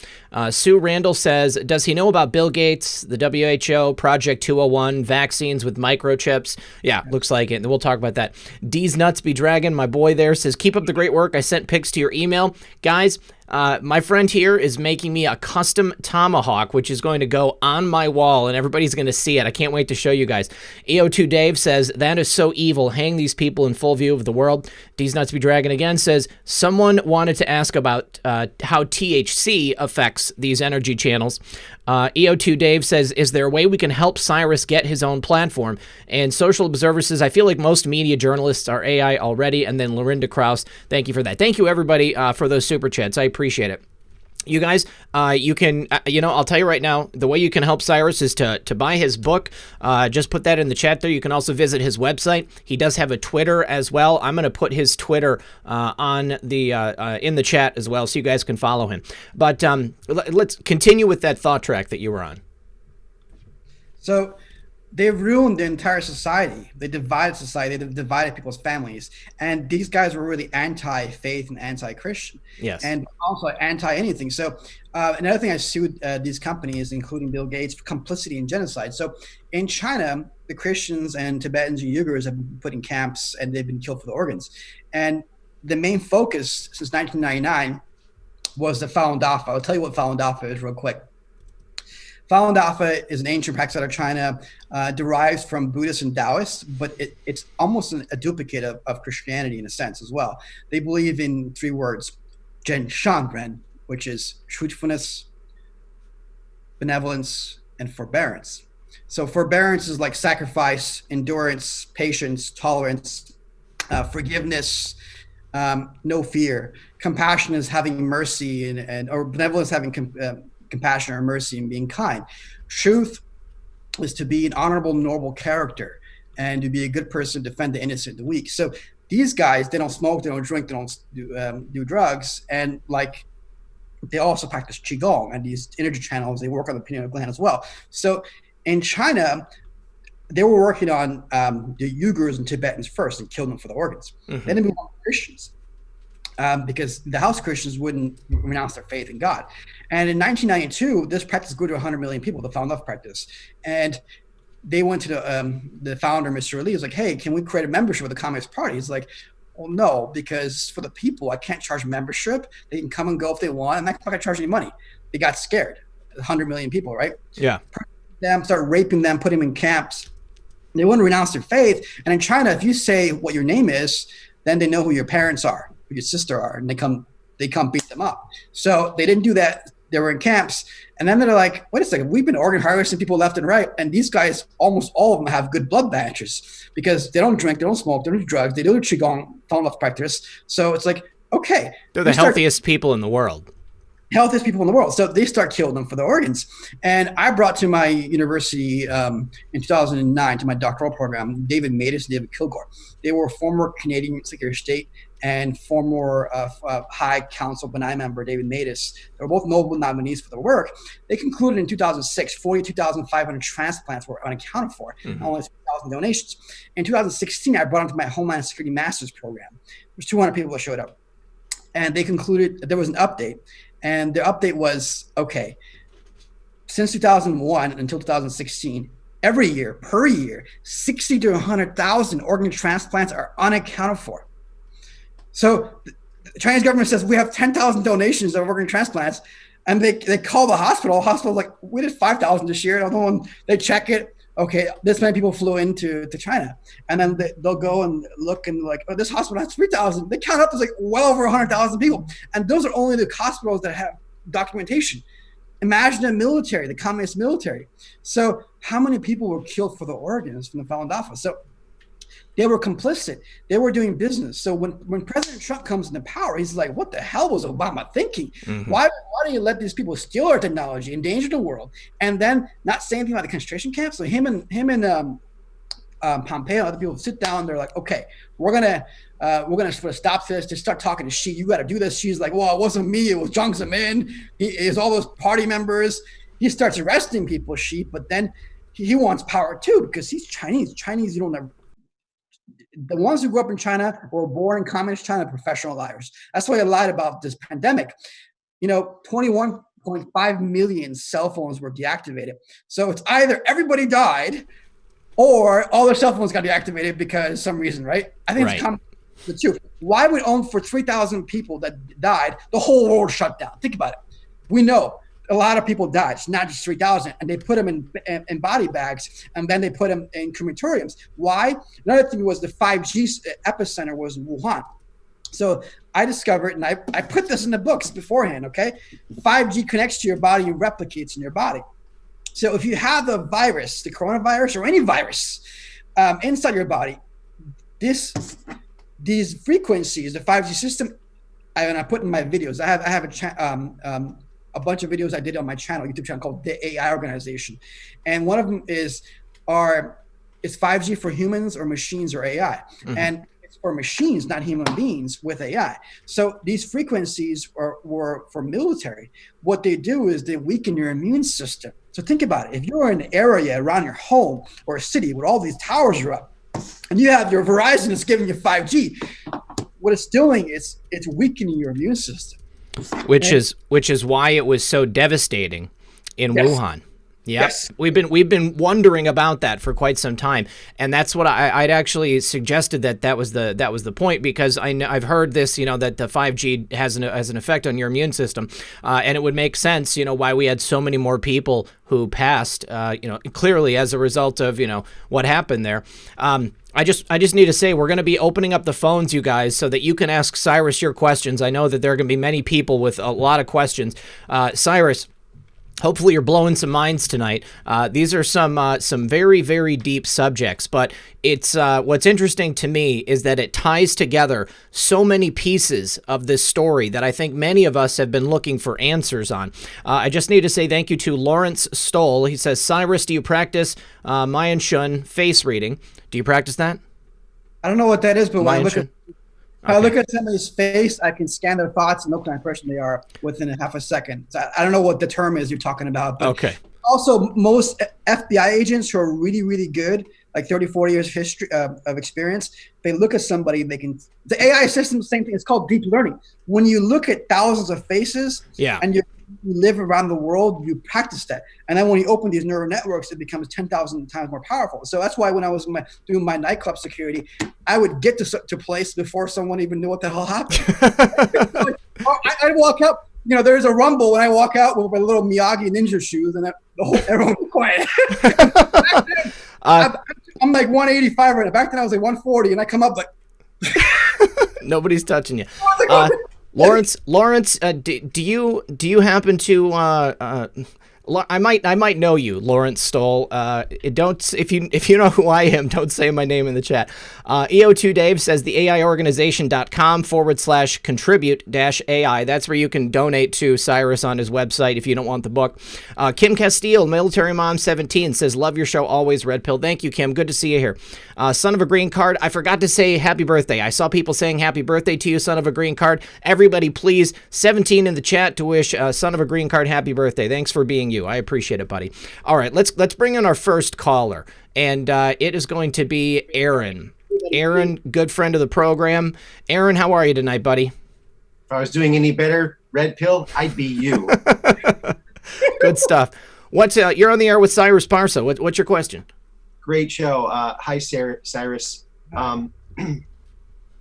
Sue Randall says, does he know about Bill Gates, the WHO, Project 201, vaccines with microchips? Yeah, looks like it. We'll talk about that. D's Nuts Be Dragon, my boy there, says, keep up the great work. I sent pics to your email. Guys, my friend here is making me a custom tomahawk, which is going to go on my wall, and everybody's going to see it. I can't wait to show you guys. EO2 Dave says, that is so evil. Hang these people in full view of the world. D's Nuts Be Dragon again says, someone wanted to ask about how THC affects these energy channels. EO2 Dave says, is there a way we can help Cyrus get his own platform? And Social Observer says, I feel like most media journalists are AI already. And then Lorinda Krause, thank you for that. Thank you, everybody, for those super chats. I appreciate it. You guys, you can, I'll tell you right now, the way you can help Cyrus is to buy his book. Just put that in the chat there. You can also visit his website. He does have a Twitter as well. I'm going to put his Twitter on the in the chat as well, so you guys can follow him. But let's continue with that thought track that you were on. So They ruined the entire society. They divided society. They divided people's families. And these guys were really anti-faith and anti-Christian, Yes. and also anti-anything. So another thing, I sued these companies, including Bill Gates, for complicity in genocide. So in China, the Christians and Tibetans and Uyghurs have been put in camps, and they've been killed for the organs. And the main focus since 1999 was the Falun Dafa. I'll tell you what Falun Dafa is real quick. Falun Dafa is an ancient practice out of China, derives from Buddhists and Taoists, but it's almost a duplicate of Christianity in a sense as well. They believe in three words, Zhen Shangren, which is truthfulness, benevolence, and forbearance. So forbearance is like sacrifice, endurance, patience, tolerance, forgiveness, no fear. Compassion is having mercy, and or benevolence having compassion or mercy and being kind. Truth is to be an honorable, noble character and to be a good person, defend the innocent, the weak. So these guys, they don't smoke, they don't drink, they don't do drugs, and like they also practice qigong and these energy channels. They work on the pineal gland as well. So in China, they were working on the Uyghurs and Tibetans first and killed them for the organs. Mm-hmm. Then they moved on to Christians. Because the house Christians wouldn't renounce their faith in God. And in 1992, this practice grew to 100 million people, the Falun Dafa practice. And they went to the founder, Mr. Ali, was like, hey, can we create a membership with the Communist Party? He's like, well, no, because for the people, I can't charge membership. They can come and go if they want. I'm not going to charge any money. They got scared. 100 million people, right? Yeah. Them, start raping them, put them in camps. They wouldn't renounce their faith. And in China, if you say what your name is, then they know who your parents are, who your sister are, and they come beat them up. So they didn't do that. They were in camps. And then they're like, wait a second, we've been organ harvesting people left and right. And these guys, almost all of them have good blood batches because they don't drink, they don't smoke, they don't do drugs, they do the Qigong, Falun Dafa practice. So it's like, okay. They're the healthiest people in the world. Healthiest people in the world. So they start killing them for the organs. And I brought to my university in 2009, to my doctoral program, David Matus and David Kilgore. They were former Canadian Secretary of State and former High Council benign member David Matus. They were both Nobel nominees for their work. They concluded in 2006, 42,500 transplants were unaccounted for, only 2,000 donations. In 2016, I brought them to my Homeland Security master's program. There's 200 people that showed up. And they concluded that there was an update. And their update was, okay, since 2001 until 2016, every year, per year, 60 to 100,000 organ transplants are unaccounted for. So the Chinese government says we have 10,000 donations of organ transplants, and they call the hospital. Hospital's like, we did 5,000 this year. Another one, they check it. Okay, this many people flew into China. And then they'll go and look and like, oh, this hospital has 3,000. They count up as like well over 100,000 people. And those are only the hospitals that have documentation. Imagine the military, the communist military. So how many people were killed for the organs from the Falun Dafa? So they were complicit. They were doing business. So when President Trump comes into power, he's like, what the hell was Obama thinking? Mm-hmm. Why do you let these people steal our technology, endanger the world, and then not say anything about the concentration camps? So him and Pompeo and other people sit down. They're like, okay, we're gonna stop this. Just start talking to Xi. You got to do this. She's like, well, it wasn't me. It was Jiang Zemin. It's all those party members. He starts arresting people, Xi, but then he wants power too because he's Chinese. Chinese, you don't never. The ones who grew up in China or were born in communist China are professional liars. That's why I lied about this pandemic. 21.5 million cell phones were deactivated. So it's either everybody died or all their cell phones got deactivated because some reason, right? I think it's the two. Why would for 3,000 people that died, the whole world shut down? Think about it. We know a lot of people died. It's not just 3,000, and they put them in body bags, and then they put them in crematoriums. Why? Another thing was the 5G epicenter was in Wuhan. So I discovered, and I put this in the books beforehand, okay? 5G connects to your body and replicates in your body. So if you have the virus, the coronavirus or any virus inside your body, these frequencies, the 5G system, I put in my videos. I have a bunch of videos I did on my YouTube channel called The AI Organization. And one of them is 5G for humans or machines or AI? Mm-hmm. And it's for machines, not human beings with AI. So these frequencies were for military. What they do is they weaken your immune system. So think about it. If you're in an area around your home or a city where all these towers are up, and you have your Verizon is giving you 5G, what it's doing is it's weakening your immune system. Which is why it was so devastating in Wuhan. Yep. Yes, we've been wondering about that for quite some time, and that's what I'd actually suggested that was the point, because I've heard this, that the 5G has an effect on your immune system, and it would make sense, why we had so many more people who passed, clearly as a result of what happened there. I just need to say, we're going to be opening up the phones, you guys, so that you can ask Cyrus your questions. I know that there are going to be many people with a lot of questions. Cyrus, hopefully you're blowing some minds tonight. These are some very, very deep subjects, but it's what's interesting to me is that it ties together so many pieces of this story that I think many of us have been looking for answers on. I just need to say thank you to Lawrence Stoll. He says, Cyrus, do you practice Mayan Shun face reading? Do you practice that? I don't know what that is, but when I Okay. look at somebody's face, I can scan their thoughts and know what kind of person they are within a half a second. So I don't know what the term is you're talking about. But Okay. also, most FBI agents who are really, really good, like 30, 40 years history of experience, they look at somebody, the AI system, same thing. It's called deep learning. When you look at thousands of faces and you live around the world, you practice that. And then when you open these neural networks, it becomes 10,000 times more powerful. So that's why when I was doing my nightclub security, I would get to place before someone even knew what the hell happened. I'd walk out, there's a rumble when I walk out with my little Miyagi ninja shoes, and everyone was quiet. I'm like 185 right now. Back then I was like 140, and I come up like nobody's touching you. Lawrence, do you happen to I might know you, Lawrence Stoll. Don't, if you know who I am, don't say my name in the chat. EO2 Dave says the AIorganization.com/contribute-AI. That's where you can donate to Cyrus on his website if you don't want the book. Kim Castile, Military Mom 17, says love your show always, Red Pill. Thank you, Kim. Good to see you here. Son of a Green Card. I forgot to say happy birthday. I saw people saying happy birthday to you, Son of a Green Card. Everybody, please, 17 in the chat to wish Son of a Green Card happy birthday. Thanks for being you. I appreciate it, buddy. All right, let's bring in our first caller, and it is going to be Aaron. Aaron, good friend of the program. Aaron, how are you tonight, buddy? If I was doing any better, Red Pill, I'd be you. Good stuff. You're on the air with Cyrus Parsa. What's your question? Great show. Hi, Cyrus. I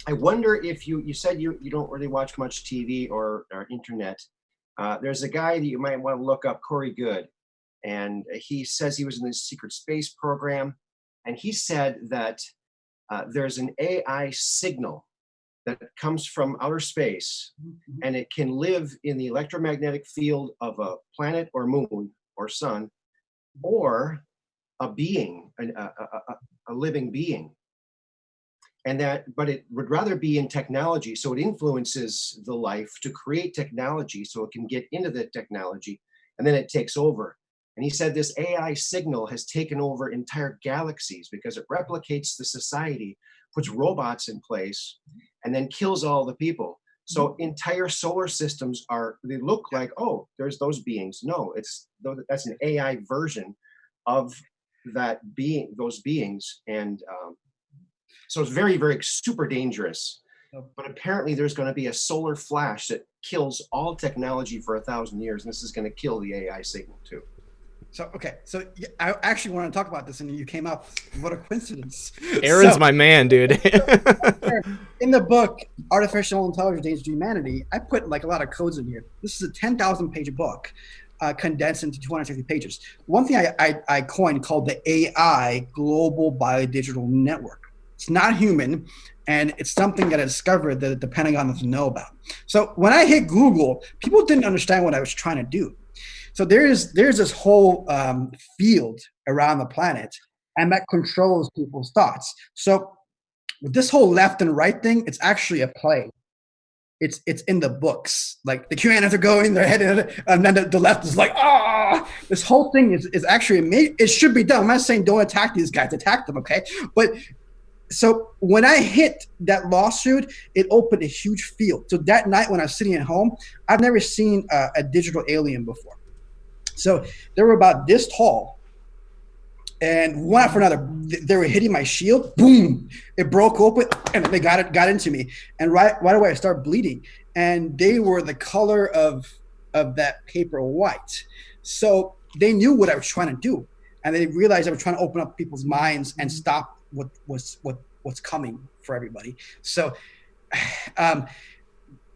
wonder if you said you don't really watch much TV or internet. There's a guy that you might want to look up, Corey Good, and he says he was in the secret space program, and he said that there's an AI signal that comes from outer space, and it can live in the electromagnetic field of a planet or moon or sun, or a being, a living being. But it would rather be in technology, so it influences the life to create technology so it can get into the technology, and then it takes over. And he said this AI signal has taken over entire galaxies because it replicates the society, puts robots in place, and then kills all the people. So entire solar systems they look like, oh, there's those beings. No, that's an AI version of those beings. And so it's very, very super dangerous. But apparently there's going to be a solar flash that kills all technology for 1,000 years. And this is going to kill the AI signal too. So I actually want to talk about this, and you came up. What a coincidence! Aaron's my man, dude. In the book, Artificial Intelligence Dangers to Humanity, I put like a lot of codes in here. This is a 10,000-page book, condensed into 260 pages. One thing I coined called the AI Global Biodigital Network. It's not human, and it's something that I discovered that the Pentagon doesn't know about. So when I hit Google, people didn't understand what I was trying to do. So there's this whole field around the planet, and that controls people's thoughts. So with this whole left and right thing, it's actually a play. It's in the books. Like the QAnons are going, they're heading, and then the left is like, ah. This whole thing is actually it should be done. I'm not saying don't attack these guys, attack them, okay? But So when I hit that lawsuit, it opened a huge field. So that night when I was sitting at home, I've never seen a digital alien before. So they were about this tall, and one after another, they were hitting my shield. Boom! It broke open, and they got into me. And right away, I started bleeding. And they were the color of that paper white. So they knew what I was trying to do, and they realized I was trying to open up people's minds and stop what's coming for everybody. So,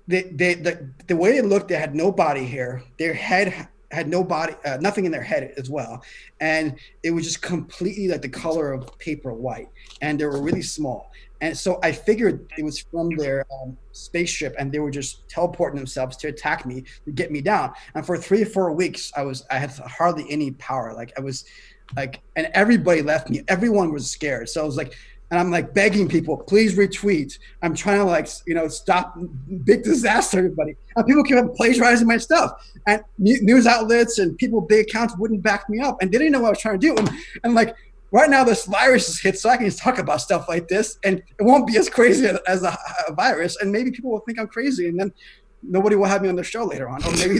the way they looked, they had no body hair. Their head had no body, nothing in their head as well, and it was just completely like the color of paper white, and they were really small. And so I figured it was from their spaceship, and they were just teleporting themselves to attack me, to get me down. And for 3 or 4 weeks, I had hardly any power. Like I was, like, and everybody left me. Everyone was scared. So I was like, and I'm like begging people, please retweet. I'm trying to, like, stop big disaster, everybody. And people kept plagiarizing my stuff. And news outlets and people, big accounts wouldn't back me up. And they didn't know what I was trying to do. And like, right now this virus is hit, so I can just talk about stuff like this. And it won't be as crazy as a virus. And maybe people will think I'm crazy. And then nobody will have me on their show later on. Or maybe...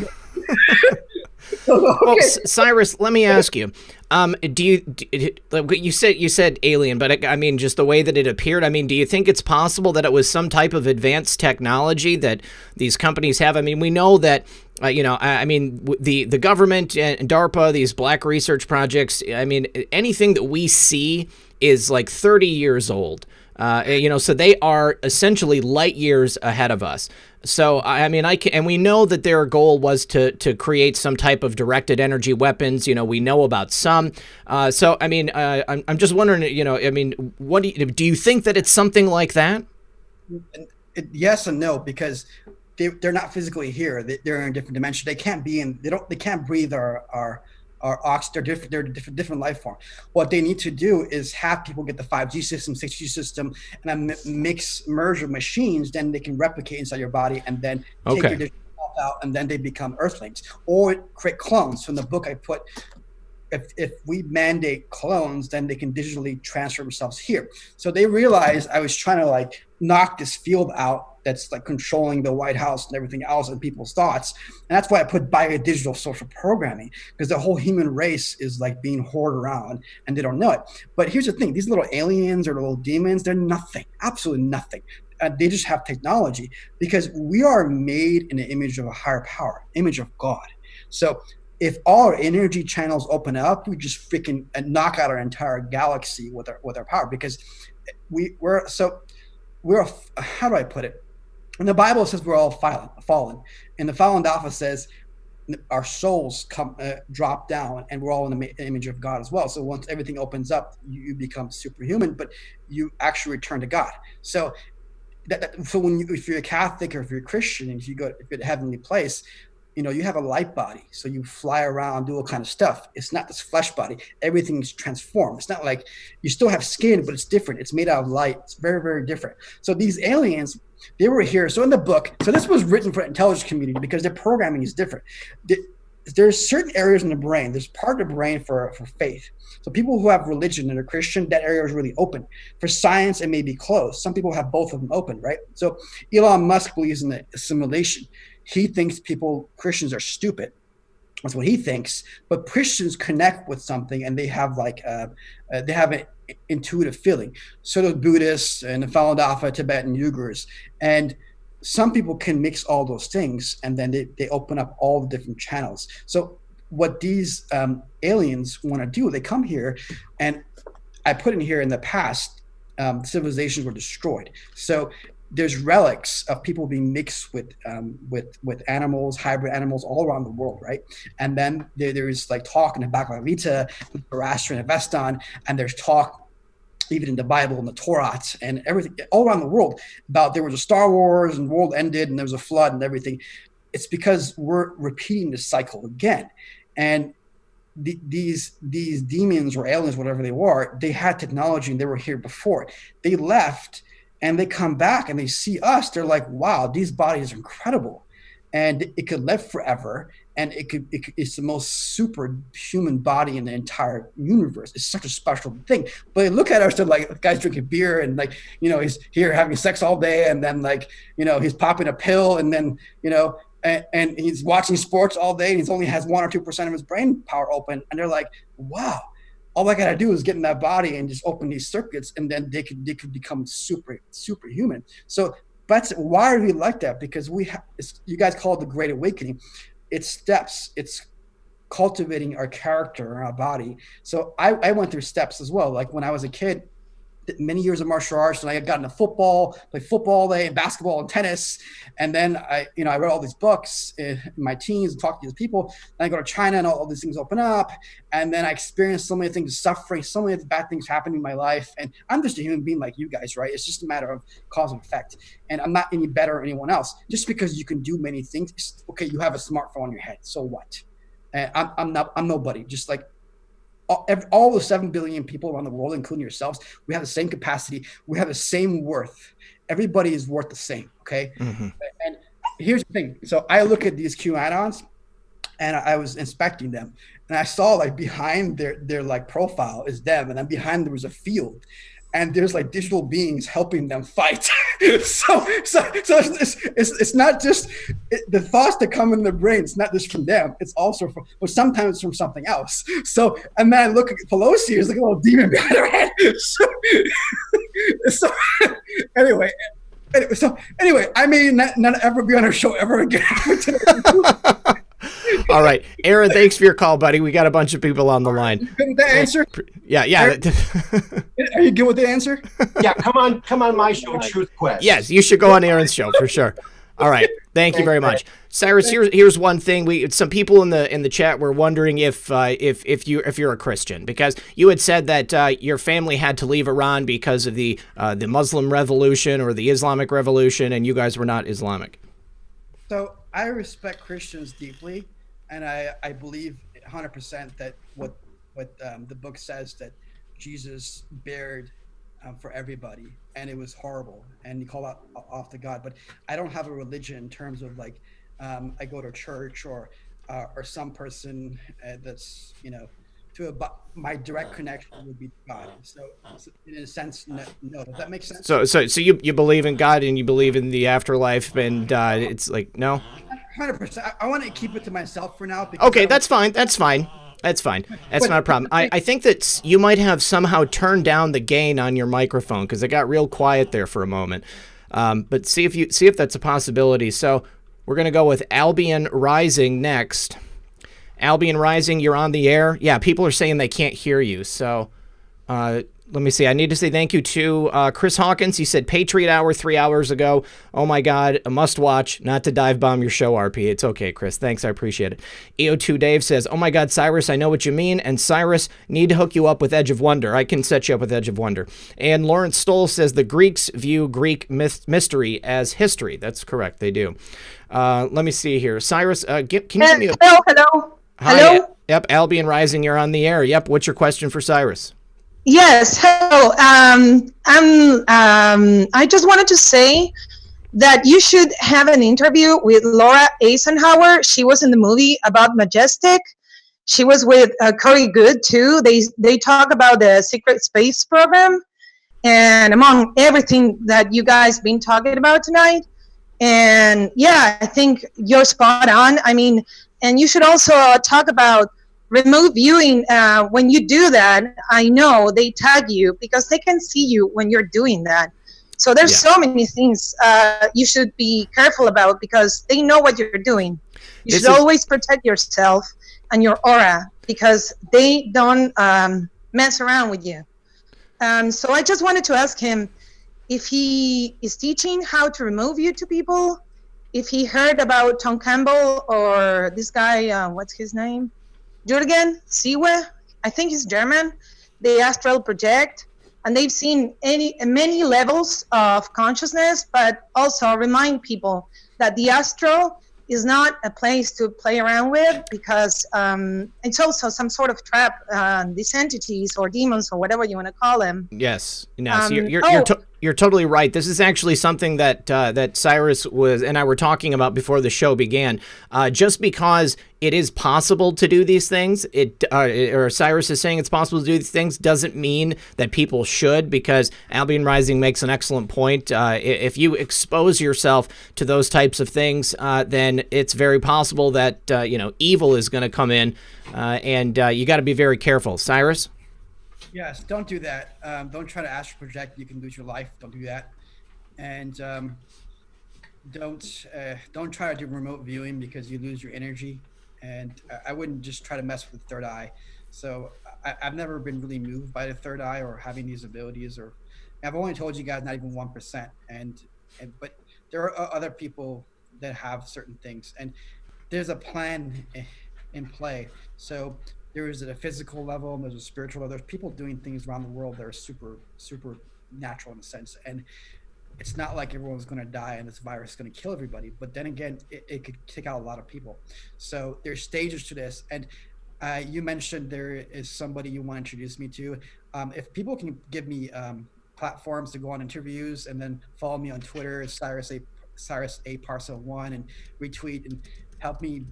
Okay. Well, Cyrus, let me ask you. You said alien, but I mean, just the way that it appeared. I mean, do you think it's possible that it was some type of advanced technology that these companies have? I mean, we know that the government and DARPA, these black research projects. I mean, anything that we see is like 30 years old. So they are essentially light years ahead of us. So, I mean, and we know that their goal was to create some type of directed energy weapons. We know about some. So, I mean, I'm just wondering, I mean, what do you think that it's something like that? Yes and no, because they're not physically here. They're in a different dimension. They can't be in. They can't breathe our oxygen. They're different life form. What they need to do is have people get the 5G system, 6G system, and a merge of machines. Then they can replicate inside your body, and then take your digital health out, and then they become Earthlings or create clones. So in the book, I put, if we mandate clones, then they can digitally transfer themselves here. So they realized I was trying to, like, knock this field out that's like controlling the White House and everything else and people's thoughts. And that's why I put biodigital social programming, because the whole human race is like being hoarded around and they don't know it. But here's the thing, these little aliens or little demons, they're nothing, absolutely nothing. They just have technology, because we are made in the image of a higher power, image of God. So if all our energy channels open up, we just freaking knock out our entire galaxy with our power, because we're how do I put it? And the Bible says we're all fallen. And the fallen alpha says our souls drop down, and we're all in the image of God as well. So once everything opens up, you become superhuman, but you actually return to God. So if you're a Catholic or if you're a Christian, and if you're at a heavenly place, you have a light body. So you fly around, do all kind of stuff. It's not this flesh body. Everything's transformed. It's not like you still have skin, but it's different. It's made out of light. It's very, very different. So these aliens, they were here. So in the book, so this was written for the intelligence community because their programming is different. There's certain areas in the brain. There's part of the brain for faith. So people who have religion and are Christian, that area is really open. For science, it may be closed. Some people have both of them open, right? So Elon Musk believes in the assimilation. He thinks Christians are stupid. That's what he thinks. But Christians connect with something, and they have they have an intuitive feeling. So do Buddhists and the Falun Dafa, Tibetan Uyghurs. And some people can mix all those things, and then they open up all the different channels. So what these aliens want to do, they come here, and I put in here in the past, civilizations were destroyed. So there's relics of people being mixed with animals, hybrid animals all around the world, right? And then there's like talk in the Bhagavad Gita, Zoroastrian and Avestan, and there's talk even in the Bible and the Torah and everything all around the world about there was a Star Wars and the world ended and there was a flood and everything. It's because we're repeating the cycle again. And these demons or aliens, whatever they were, they had technology and they were here before. They left and they come back and they see us. They're like, wow, these bodies are incredible. and it could live forever, and it's the most superhuman body in the entire universe. It's such a special thing. But they look at us, they're like, guys drinking beer, and like, he's here having sex all day, and then like, he's popping a pill, and then, and he's watching sports all day, and he's only has 1 or 2% of his brain power open. And they're like, wow, all I gotta do is get in that body and just open these circuits, and then they could become superhuman. So that's why are we like that? Because you guys call it the Great Awakening. It's steps. It's cultivating our character and our body. So I went through steps as well. Like when I was a kid, many years of martial arts, and I got into football, played football all day, and basketball and tennis. And then I read all these books in my teens and talked to these people. Then I go to China, and all these things open up. And then I experienced so many things, suffering, so many bad things happening in my life. And I'm just a human being like you guys, right? It's just a matter of cause and effect. And I'm not any better than anyone else. Just because you can do many things, okay, you have a smartphone in your head, so what? And I'm nobody. Just like all the 7 billion people around the world, including yourselves, we have the same capacity. We have the same worth. Everybody is worth the same, okay? Mm-hmm. And here's the thing. So I look at these QAnons, and I was inspecting them, and I saw like behind their like profile is them, and then behind there was a field, and there's like digital beings helping them fight. so it's not just the thoughts that come in their brain. It's not just from them. It's also from, but sometimes it's from something else. So, and then I look at Pelosi, there's like a little demon behind her head. So anyway, I may not ever be on her show ever again. All right, Aaron, thanks for your call, buddy. We got a bunch of people on the line. You good with that answer? Yeah. Are you good with the answer? Yeah, come on my show, Truth Quest. Yes, you should go on Aaron's show for sure. All right, thank you very much, Cyrus. Here's one thing. Some people in the chat were wondering if you're a Christian, because you had said that your family had to leave Iran because of the Muslim Revolution or the Islamic Revolution, and you guys were not Islamic. So I respect Christians deeply, and I believe 100% that what the book says, that Jesus bared for everybody, and it was horrible, and he called off to God. But I don't have a religion in terms of like I go to church or some person that's my direct connection would be God. So in a sense, no. Does that make sense? So you believe in God, and you believe in the afterlife, and it's like no. 100%. I want to keep it to myself for now. Okay, that's fine. That's fine. That's not a problem. I think that you might have somehow turned down the gain on your microphone, because it got real quiet there for a moment. But see if that's a possibility. So we're gonna go with Albion Rising next. Albion Rising, you're on the air. Yeah, people are saying they can't hear you. So let me see. I need to say thank you to Chris Hawkins. He said Patriot Hour 3 hours ago. Oh my God, a must watch. Not to dive bomb your show, RP. It's okay, Chris. Thanks, I appreciate it. EO2 Dave says, oh my God, Cyrus, I know what you mean. And Cyrus, need to hook you up with Edge of Wonder. I can set you up with Edge of Wonder. And Lawrence Stoll says the Greeks view Greek mystery as history. That's correct. They do. Let me see here. Cyrus, can you give me a... Hello. Hi. Hello. Yep, Albion Rising, you're on the air. Yep, what's your question for Cyrus? Yes. Hello. I just wanted to say that you should have an interview with Laura Eisenhower. She was in the movie about Majestic. She was with Corey Good too. They talk about the secret space program, and among everything that you guys been talking about tonight. And yeah, I think you're spot on. I mean, and you should also talk about remote viewing. When you do that, I know they tag you because they can see you when you're doing that. So there's so many things you should be careful about, because they know what you're doing. You should always protect yourself and your aura, because they don't mess around with you. So I just wanted to ask him if he is teaching how to remove you to people, if he heard about Tom Campbell or this guy, what's his name? Jürgen Siwe, I think he's German. They astral project, and they've seen many levels of consciousness, but also remind people that the astral is not a place to play around with, because it's also some sort of trap. These entities or demons or whatever you want to call them. Yes. Now, so You're totally right. This is actually something that that Cyrus and I were talking about before the show began. Just because it is possible to do these things, or Cyrus is saying it's possible to do these things, doesn't mean that people should. Because Albion Rising makes an excellent point. If you expose yourself to those types of things, then it's very possible that evil is going to come in, and you got to be very careful. Cyrus? Yes, don't do that. Don't try to astral project. You can lose your life. Don't do that. And don't try to do remote viewing because you lose your energy. And I wouldn't just try to mess with the third eye. So I've never been really moved by the third eye or having these abilities. Or I've only told you guys not even 1%. But there are other people that have certain things, and there's a plan in play. So there is at a physical level and there's a spiritual level. There's people doing things around the world that are super natural in a sense. And it's not like everyone's going to die and this virus is going to kill everybody. But then again, it could take out a lot of people. So there's stages to this. And you mentioned there is somebody you want to introduce me to. If people can give me platforms to go on interviews and then follow me on Twitter, Cyrus A Parsa 1, and retweet and help me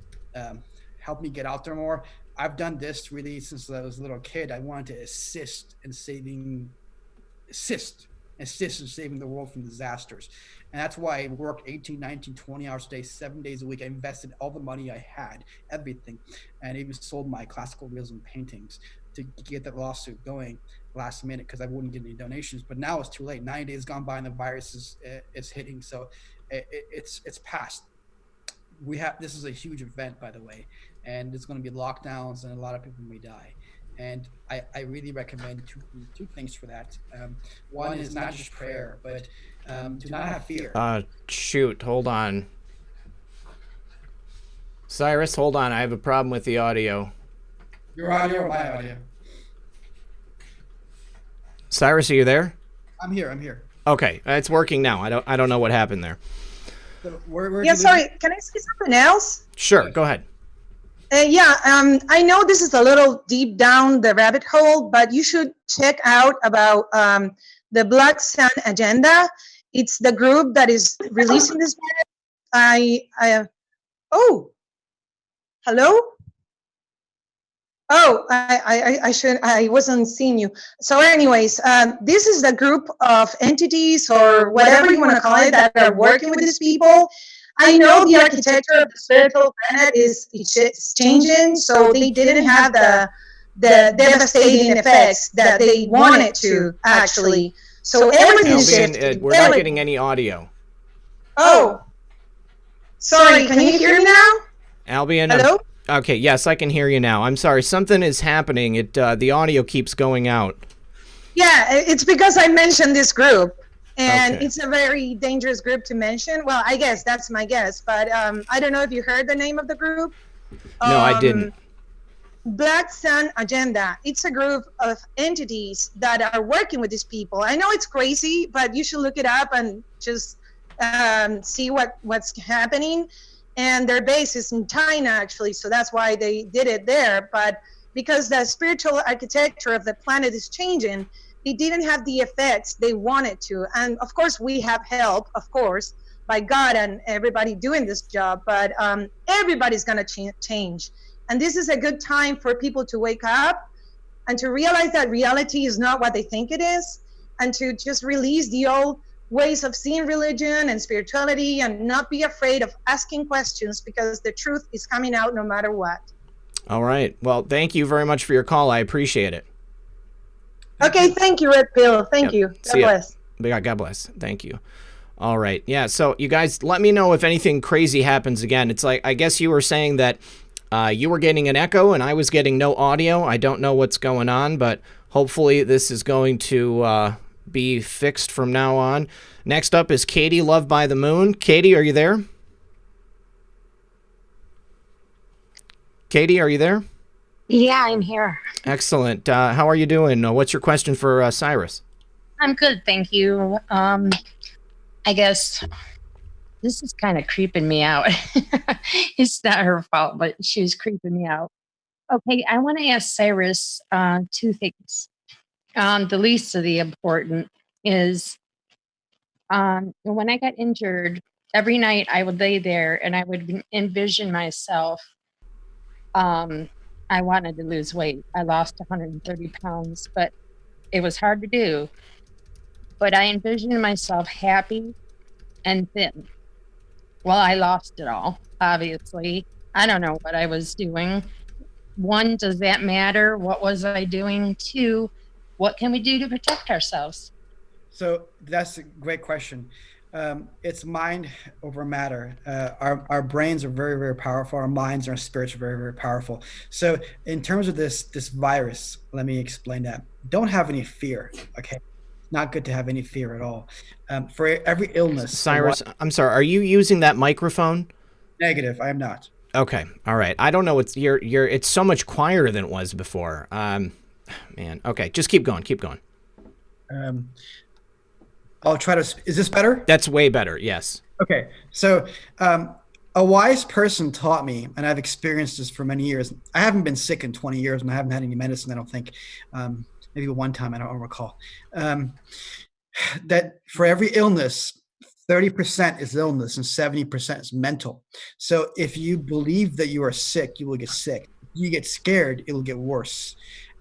get out there more. I've done this really since I was a little kid. I wanted to assist in saving the world from disasters. And that's why I worked 18, 19, 20 hours a day, 7 days a week. I invested all the money I had, everything. And even sold my classical realism paintings to get that lawsuit going last minute because I wouldn't get any donations. But now it's too late. 9 days gone by and the virus is hitting. So it's past. This is a huge event, by the way, and there's going to be lockdowns and a lot of people may die. And I really recommend two things for that. One is not just prayer, but do not have fear. Shoot, hold on. Cyrus, hold on. I have a problem with the audio. Your audio or my audio? Cyrus, are you there? I'm here. Okay, it's working now. I don't know what happened there. So where Yeah, sorry. Can I say something else? Sure, go ahead. I know this is a little deep down the rabbit hole, but you should check out about the Black Sun Agenda. It's the group that is releasing this. Hello? Oh, I wasn't seeing you. So anyways, this is the group of entities or whatever you want to call it that are working with these people. I know the architecture of the spiritual planet is changing, so they didn't have the devastating effects that they wanted to, actually. So everything is shifting. We're not getting any audio. Oh, sorry. Can you hear me now? Albion? Hello? Okay, yes, I can hear you now. I'm sorry. Something is happening. The audio keeps going out. Yeah, it's because I mentioned this group. And Okay. it's a very dangerous group to mention. Well, I guess that's my guess, but I don't know if you heard the name of the group. No, I didn't. Black Sun Agenda. It's a group of entities that are working with these people. I know it's crazy, but you should look it up and just see what's happening. And their base is in China, actually, so that's why they did it there. But because the spiritual architecture of the planet is changing, they didn't have the effects they wanted to. And of course, we have help, of course, by God and everybody doing this job, but everybody's gonna change. And this is a good time for people to wake up and to realize that reality is not what they think it is, and to just release the old ways of seeing religion and spirituality and not be afraid of asking questions, because the truth is coming out no matter what. All right. Well, thank you very much for your call. I appreciate it. Okay, thank you, Red Pill. Thank you. God bless. God bless. Thank you. All right. Yeah, so you guys let me know if anything crazy happens again. It's like, I guess you were saying that you were getting an echo and I was getting no audio. I don't know what's going on, but hopefully this is going to be fixed from now on. Next up is Katie, Love by the Moon. Katie, are you there? Katie, are you there? Yeah, I'm here. Excellent. How are you doing? What's your question for Cyrus? I'm good, thank you. I guess this is kind of creeping me out. It's not her fault, but she was creeping me out. Okay, I want to ask Cyrus two things. The least of the important is And when I got injured, every night I would lay there and I would envision myself. I wanted to lose weight. I lost 130 pounds, but it was hard to do. But I envisioned myself happy and thin. Well, I lost it all, obviously. I don't know what I was doing. One, does that matter? What was I doing? Two, what can we do to protect ourselves? So that's a great question. It's mind over matter. Our brains are very, very powerful. Our minds and our spirits are very, very powerful. So in terms of this virus, let me explain that. Don't have any fear, okay? Not good to have any fear at all. For every illness. Cyrus, I'm sorry. Are you using that microphone? Negative. I am not. Okay. All right. I don't know. It's it's so much quieter than it was before. Man. Okay. Just keep going. Keep going. I'll try to. Is this better? That's way better. Yes. Okay. So, a wise person taught me, and I've experienced this for many years. I haven't been sick in 20 years, and I haven't had any medicine. I don't think. Maybe one time, I don't recall. That for every illness, 30% is illness and 70% is mental. So if you believe that you are sick, you will get sick. If you get scared, it will get worse.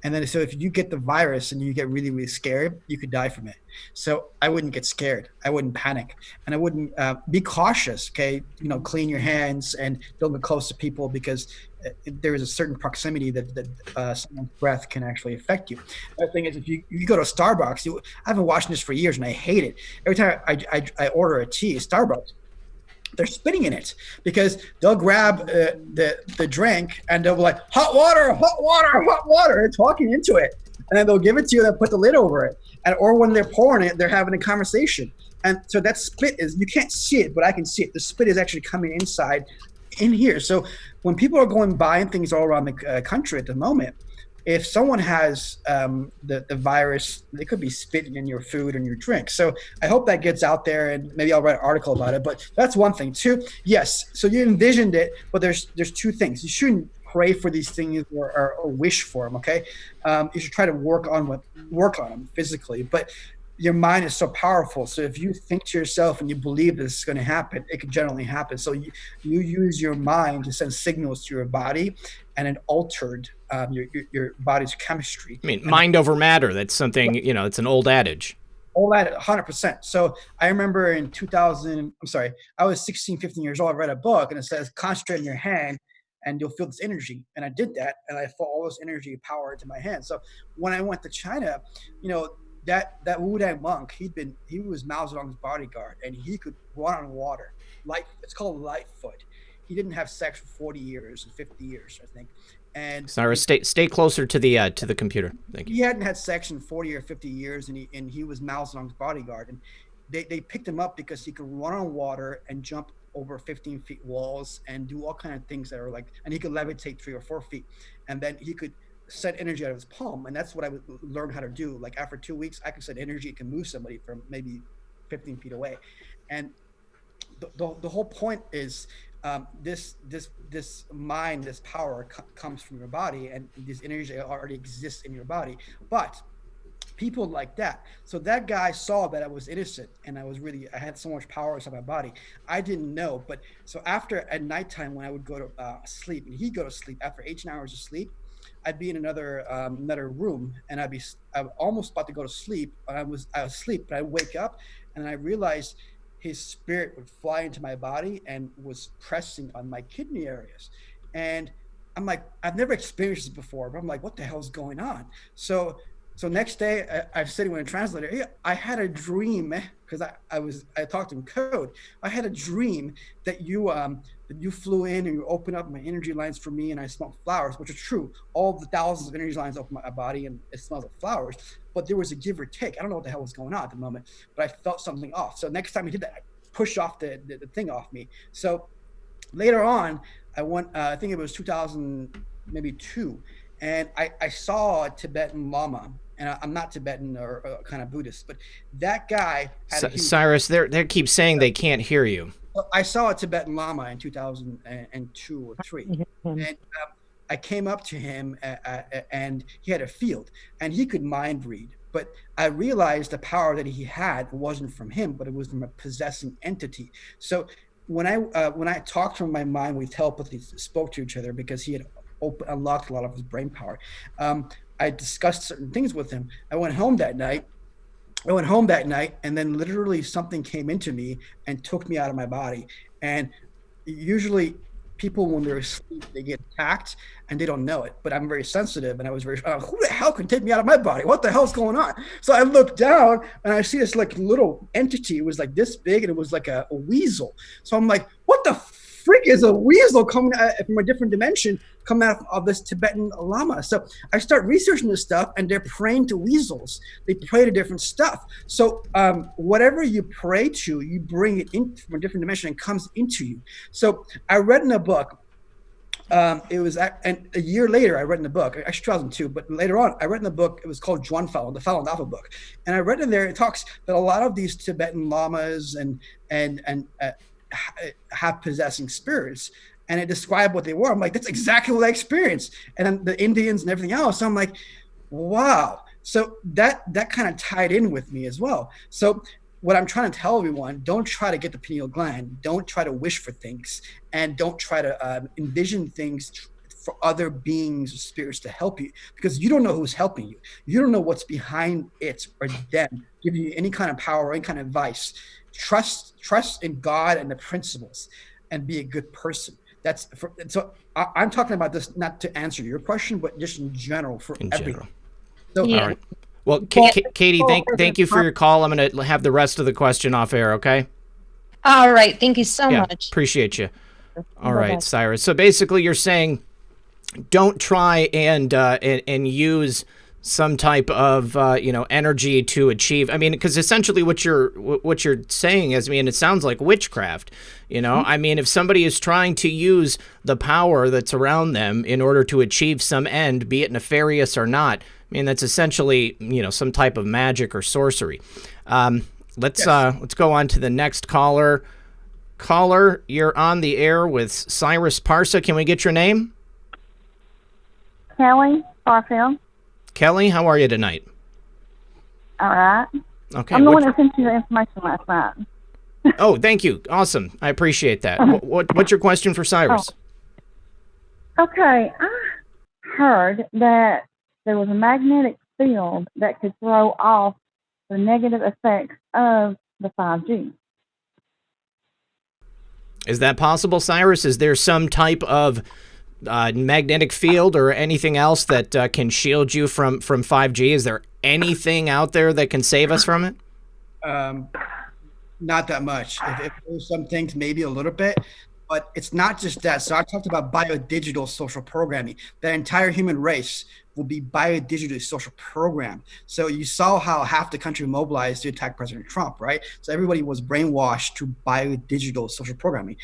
And then, so if you get the virus and you get really, really scared, you could die from it. So I wouldn't get scared. I wouldn't panic, and I wouldn't be cautious. Okay, clean your hands and don't get close to people, because there is a certain proximity that someone's breath can actually affect you. The thing is, if you go to Starbucks, I've been watching this for years and I hate it. Every time I order a tea at Starbucks, they're spitting in it, because they'll grab the drink and they'll be like, hot water, hot water, hot water, and talking into it. And then they'll give it to you and put the lid over it. Or when they're pouring it, they're having a conversation. And so that spit you can't see it, but I can see it. The spit is actually coming inside in here. So when people are going buying things all around the country at the moment, if someone has the virus, they could be spitting in your food and your drink. So I hope that gets out there, and maybe I'll write an article about it. But that's one thing. Two, yes, so you envisioned it, but there's two things. You shouldn't pray for these things or wish for them, okay? You should try to work on them physically. But your mind is so powerful. So if you think to yourself and you believe this is going to happen, it can generally happen. So you use your mind to send signals to your body, and it altered your body's chemistry. I mean, mind over matter. That's something, it's an old adage. All that 100%. So I remember in 2000, I was 16, 15 years old. I read a book and it says, concentrate on your hand and you'll feel this energy. And I did that, and I felt all this energy power into my hand. So when I went to China, that Wu-Dang monk, he was Mao Zedong's bodyguard, and he could run on water. It's called Lightfoot. He didn't have sex for 40 years and 50 years, I think. And Cyrus, stay closer to the computer. Thank you. He hadn't had sex in 40 or 50 years, and he was Mao Zedong's bodyguard. And they picked him up because he could run on water and jump over 15 feet walls and do all kind of things that are and he could levitate 3 or 4 feet, and then he could send energy out of his palm. And that's what I would learn how to do. Like after 2 weeks, I could send energy, can move somebody from maybe 15 feet away. And the whole point is this mind, this power comes from your body, and this energy already exists in your body. But people like that. So that guy saw that I was innocent, and I had so much power inside my body. I didn't know. But so at nighttime, when I would go to sleep, and he'd go to sleep, after 18 hours of sleep, I'd be in another room, and I'm almost about to go to sleep. I was asleep, but I wake up, and I realized his spirit would fly into my body and was pressing on my kidney areas. And I'm like, I've never experienced this before, but I'm like, what the hell is going on? So next day, I'm sitting with a translator. I had a dream, because I talked in code. I had a dream that you flew in and you opened up my energy lines for me, and I smelled flowers, which is true. All the thousands of energy lines open my body, and it smells like flowers. But there was a give or take. I don't know what the hell was going on at the moment, but I felt something off. So next time he did that, I pushed off the thing off me. So later on, I went. I think it was 2002, and I saw a Tibetan Lama. And I'm not Tibetan or kind of Buddhist, but that guy had Cyrus, they keep saying they can't hear you. I saw a Tibetan Lama in 2002 or 3, and I came up to him and he had a field, and he could mind read. But I realized the power that he had wasn't from him, but it was from a possessing entity. So when I talked to him in my mind, we telepathy spoke to each other because he had unlocked a lot of his brain power. I discussed certain things with him. I went home that night, and then literally something came into me and took me out of my body. And usually people, when they're asleep, they get attacked and they don't know it. But I'm very sensitive, and I was very, who the hell can take me out of my body? What the hell's going on? So I looked down and I see this like little entity. It was like this big, and it was like a weasel. So I'm like, what the freak is a weasel coming from a different dimension, coming out of this Tibetan Lama? So I start researching this stuff, and they're praying to weasels. They pray to different stuff. So whatever you pray to, you bring it in from a different dimension and comes into you. So I read in a book, it was, and a year later I read in the book, actually 2002, but later on I read in the book, it was called Juan Falun, the Falun Dafa book. And I read in there, it talks that a lot of these Tibetan lamas and have possessing spirits, and it described what they were. I'm like, that's exactly what I experienced. And then the Indians and everything else. So I'm like, wow. So that kind of tied in with me as well. So what I'm trying to tell everyone, don't try to get the pineal gland. Don't try to wish for things, and don't try to envision things for other beings or spirits to help you, because you don't know who's helping you. You don't know what's behind it or them giving you any kind of power or any kind of advice. Trust in God and the principles, and be a good person. So I'm talking about this not to answer your question, but just in general for everything. So, Yeah. All right. Well, Katie, thank you for your call. I'm going to have the rest of the question off air, okay? All right. Thank you so much. Appreciate you. All right, Cyrus. So basically you're saying don't try and use some type of energy to achieve. I mean, because essentially what you're saying is, I mean, it sounds like witchcraft. I mean, if somebody is trying to use the power that's around them in order to achieve some end, be it nefarious or not, I mean, that's essentially some type of magic or sorcery. Let's go on to the next caller. Caller, you're on the air with Cyrus Parsa. Can we get your name? Kelly Barfield. Kelly, how are you tonight? All right. Okay. I'm the one that sent you the information last night. Oh, thank you. Awesome. I appreciate that. What's your question for Cyrus? Oh. Okay. I heard that there was a magnetic field that could throw off the negative effects of the 5G. Is that possible, Cyrus? Is there some type of magnetic field or anything else that can shield you from 5G? Is there anything out there that can save us from it? Not that much. If there's some things, maybe a little bit, but it's not just that. So I talked about biodigital social programming. The entire human race will be biodigitally social programmed. So you saw how half the country mobilized to attack President Trump, right? So everybody was brainwashed to biodigital social programming.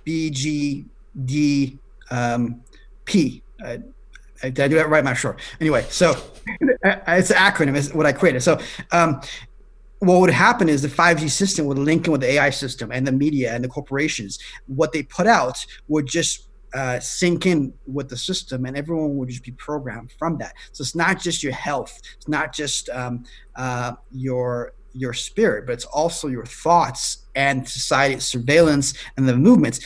BGDP. Did I do that right? I'm not sure. Anyway, so it's an acronym, is what I created. So what would happen is the 5G system would link in with the AI system and the media and the corporations. What they put out would just sink in with the system, and everyone would just be programmed from that. So it's not just your health, it's not just your spirit, but it's also your thoughts and society surveillance and the movements.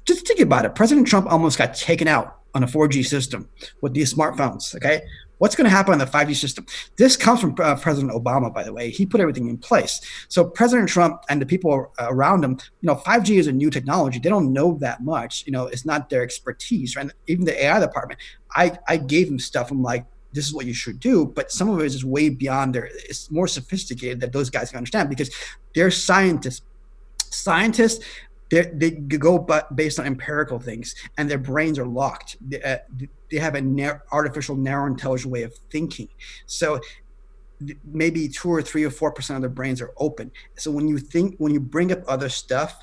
Just think about it. President Trump almost got taken out on a 4G system with these smartphones. Okay, what's going to happen on the 5G system? This comes from President Obama, by the way. He put everything in place. So President Trump and the people around him, 5G is a new technology. They don't know that much. It's not their expertise. Right? And even the AI department, I gave them stuff. I'm like, this is what you should do, but some of it is just way beyond it's more sophisticated that those guys can understand, because they're scientists. They go based on empirical things, and their brains are locked. They have an artificial narrow intelligent way of thinking. So maybe 2 or 3 or 4% of their brains are open. So when you bring up other stuff,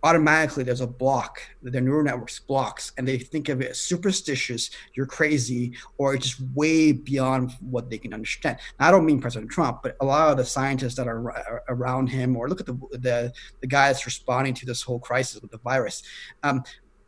automatically there's a block. Their neural networks blocks, and they think of it as superstitious, you're crazy, or it's just way beyond what they can understand. Now, I don't mean President Trump, but a lot of the scientists that are around him, or look at the guy that's responding to this whole crisis with the virus.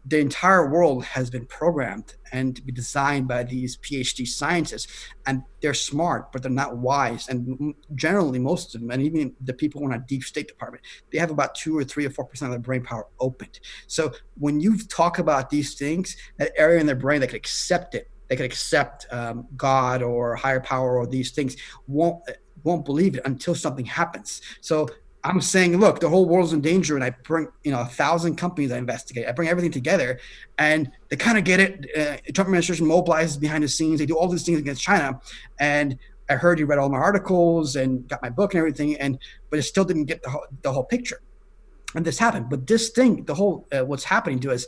the entire world has been programmed and to be designed by these PhD scientists, and they're smart, but they're not wise. And generally, most of them, and even the people who are in a deep state department, they have about 2 or 3 or 4% of their brain power opened. So when you talk about these things, that area in their brain that could accept it, they could accept God or higher power or these things, won't believe it until something happens. So I'm saying, look, the whole world's in danger, and I bring 1,000 companies I investigate. I bring everything together, and they kind of get it. Trump administration mobilizes behind the scenes. They do all these things against China, and I heard you read all my articles and got my book and everything, but it still didn't get the whole picture. And this happened, but this thing, the whole what's happening to us,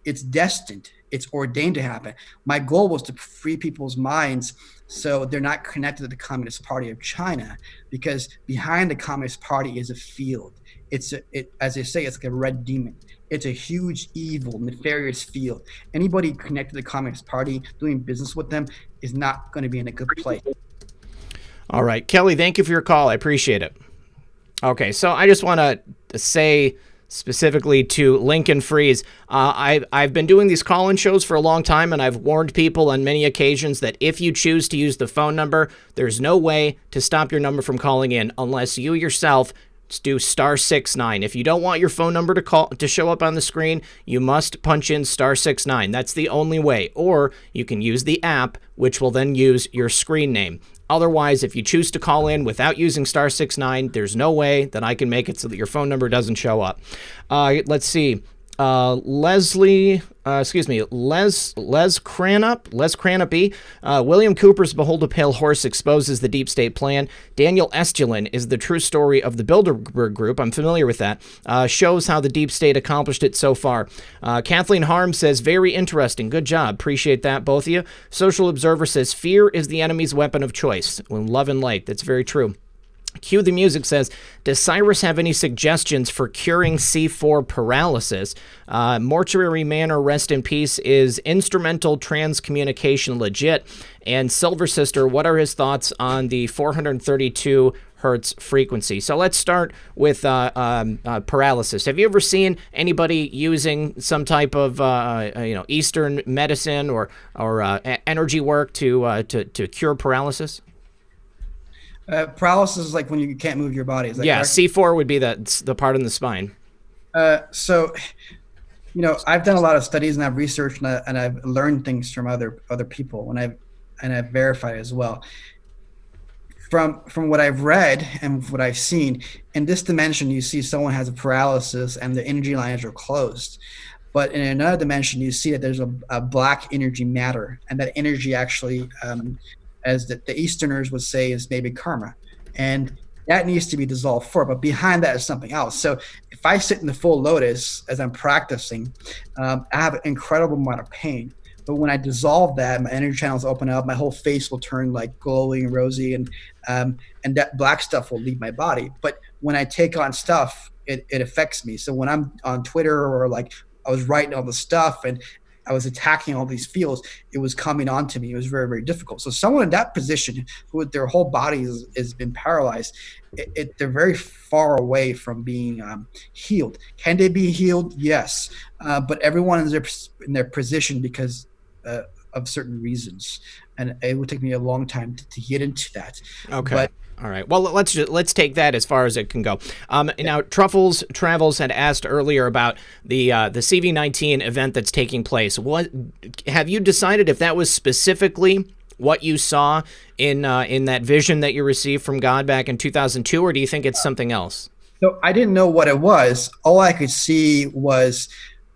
it's destined. It's ordained to happen. My goal was to free people's minds so they're not connected to the Communist Party of China, because behind the Communist Party is a field. As they say, it's like a red demon. It's a huge, evil, nefarious field. Anybody connected to the Communist Party, doing business with them, is not going to be in a good place. All right, Kelly, thank you for your call. I appreciate it. Okay, so I just want to say specifically to Lincoln Freeze, I've been doing these call-in shows for a long time, and I've warned people on many occasions that if you choose to use the phone number, there's no way to stop your number from calling in unless you yourself do *69. If you don't want your phone number to show up on the screen, you must punch in *69. That's the only way. Or you can use the app, which will then use your screen name. Otherwise, if you choose to call in without using *69, there's no way that I can make it so that your phone number doesn't show up. Let's see. Les Cranup, William Cooper's Behold a Pale Horse exposes the deep state plan. Daniel Estulin is the true story of the Bilderberg Group. I'm familiar with that. Shows how the deep state accomplished it so far. Kathleen Harm says, very interesting. Good job. Appreciate that, both of you. Social Observer says, fear is the enemy's weapon of choice. When love and light. That's very true. Cue the Music says, does Cyrus have any suggestions for curing C4 paralysis? Mortuary Manor, rest in peace, is instrumental transcommunication legit? And Silver Sister, what are his thoughts on the 432 hertz frequency? So let's start with paralysis. Have you ever seen anybody using some type of Eastern medicine or energy work to cure paralysis? Paralysis is like when you can't move your body. Is that correct? C4 would be the part in the spine. So, I've done a lot of studies, and I've researched and I've learned things from other people, and I've verified as well. From what I've read and what I've seen, in this dimension, you see someone has a paralysis and the energy lines are closed. But in another dimension, you see that there's a black energy matter, and that energy actually, as the Easterners would say, is maybe karma. And that needs to be dissolved for, but behind that is something else. So if I sit in the full lotus as I'm practicing, I have an incredible amount of pain. But when I dissolve that, my energy channels open up, my whole face will turn like glowing and rosy, and that black stuff will leave my body. But when I take on stuff, it affects me. So when I'm on Twitter, or like I was writing all the stuff and I was attacking all these fields, it was coming onto me. It was very, very difficult. So someone in that position, who their whole body has been paralyzed, they're very far away from being healed. Can they be healed? Yes. But everyone is in their position because of certain reasons. And it would take me a long time to get into that. Okay. But all right. Well, let's take that as far as it can go. Now, Truffles Travels had asked earlier about the CV-19 event that's taking place. What have you decided if that was specifically what you saw in that vision that you received from God back in 2002, or do you think it's something else? So I didn't know what it was. All I could see was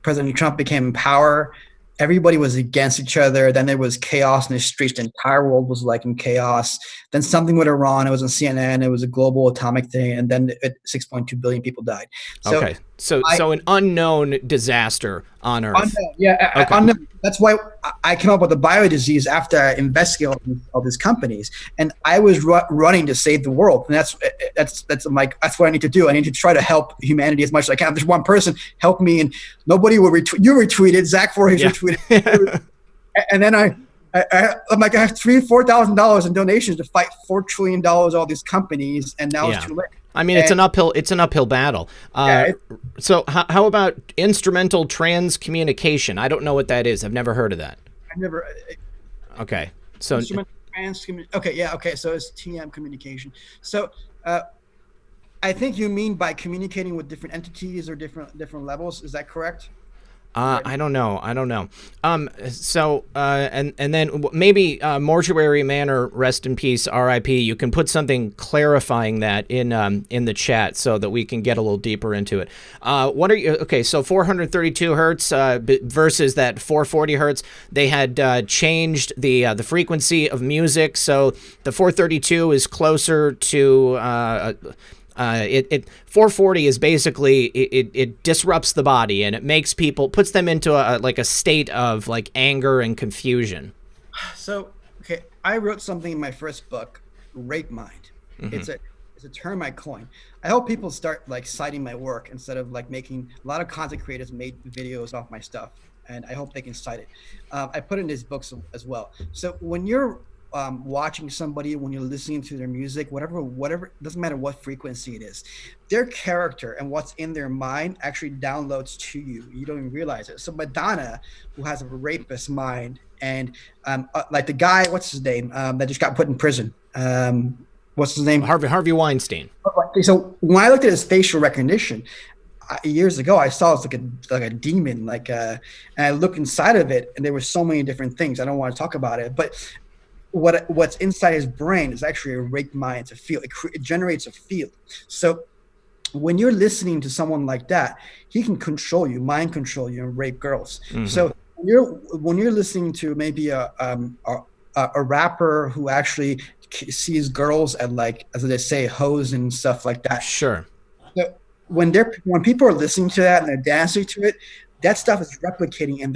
President Trump became in power. Everybody was against each other. Then there was chaos in the streets. The entire world was like in chaos. Then something with Iran. It was on CNN. It was a global atomic thing. And then 6.2 billion people died. So okay. So an unknown disaster on Earth. Unknown, yeah. Okay. Unknown. That's why I came up with the biodisease after I investigated all these companies. And I was running to save the world. And that's what I need to do. I need to try to help humanity as much as I can. If there's one person, help me. And nobody will retweet. You retweeted. Zach Voorhees retweeted. And then I'm like, I have $3,000-$4,000 in donations to fight $4 trillion all these companies, and now it's too late. I mean, it's an uphill battle. So how about instrumental trans communication? I don't know what that is. I've never heard of that. Okay. So instrumental trans okay. So it's TM communication. So I think you mean by communicating with different entities or different levels. Is that correct? I don't know. So and then maybe Mortuary Manor, rest in peace, R.I.P. You can put something clarifying that in the chat so that we can get a little deeper into it. What are you? Okay, so 432 hertz versus that 440 hertz. They had changed the frequency of music, so the 432 is closer to. 440 is basically it disrupts the body and it makes people, puts them into a state of like anger and confusion. So okay, I wrote something in my first book, Rape Mind. It's a term I coined. I hope people start like citing my work instead of like making a lot of content creators made videos off my stuff, and I hope they can cite it. I put it in these books as well. So when you're watching somebody, when you're listening to their music, whatever, doesn't matter what frequency it is, their character and what's in their mind actually downloads to you. You don't even realize it. So Madonna, who has a rapist mind, and like the guy, what's his name, that just got put in prison. What's his name? Harvey Weinstein. So when I looked at his facial recognition years ago, I saw it's like a demon, and I looked inside of it, and there were so many different things. I don't want to talk about it, but what's inside his brain is actually a rape mind. It's a field. It generates a field. So when you're listening to someone like that, he can control you, mind control you, and rape girls. So when you're listening to maybe a rapper who actually sees girls at, like, as they say, hoes and stuff like that. Sure. So when people are listening to that and they're dancing to it, that stuff is replicating in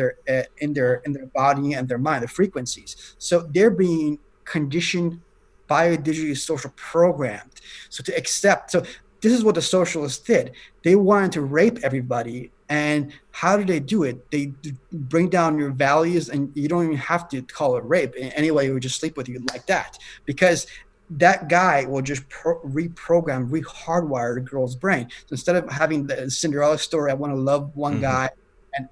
their body and their mind, the frequencies. So they're being conditioned, biodigitally social programmed. So to accept. So this is what the socialists did. They wanted to rape everybody. And how do they do it? They bring down your values, and you don't even have to call it rape. Anyway, he would just sleep with you like that, because that guy will just re-hardwire the girl's brain. So instead of having the Cinderella story, I want to love one guy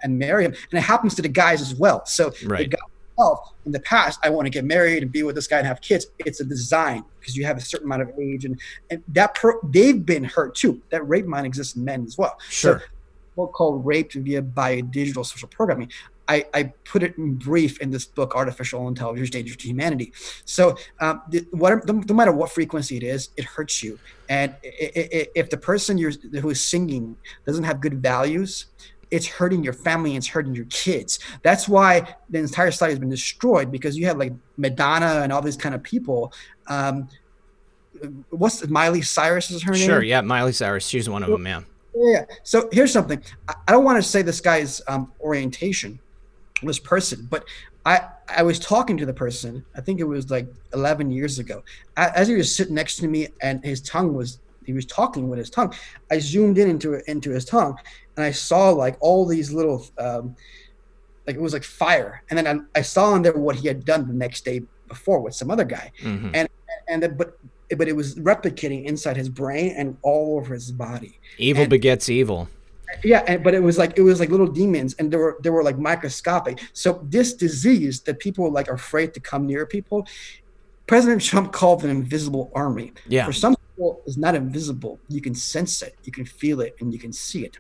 and marry him. And it happens to the guys as well. So the guy himself, in the past, I want to get married and be with this guy and have kids. It's a design, because you have a certain amount of age, and that they've been hurt too. That rape mind exists in men as well. Sure. So what's called rape via biodigital social programming. I put it in brief in this book, Artificial Intelligence, Danger to Humanity. So no matter what frequency it is, it hurts you. And if the person who is singing doesn't have good values, it's hurting your family and it's hurting your kids. That's why the entire society has been destroyed, because you have like Madonna and all these kind of people. What's Miley Cyrus is her name? Sure, yeah, Miley Cyrus. She's one of them, yeah. Yeah. So here's something. I don't want to say this guy's orientation, this person, but I was talking to the person. I think it was like 11 years ago. As he was sitting next to me, and he was talking with his tongue. I zoomed into his tongue, and I saw like all these little, like it was like fire. And then I saw in there what he had done the next day before with some other guy, but it was replicating inside his brain and all over his body. Evil begets evil. Yeah, but it was like little demons, and they were like microscopic. So this disease that people like are afraid to come near people, President Trump called an invisible army. Yeah. For some people, it's not invisible. You can sense it, you can feel it, and you can see it.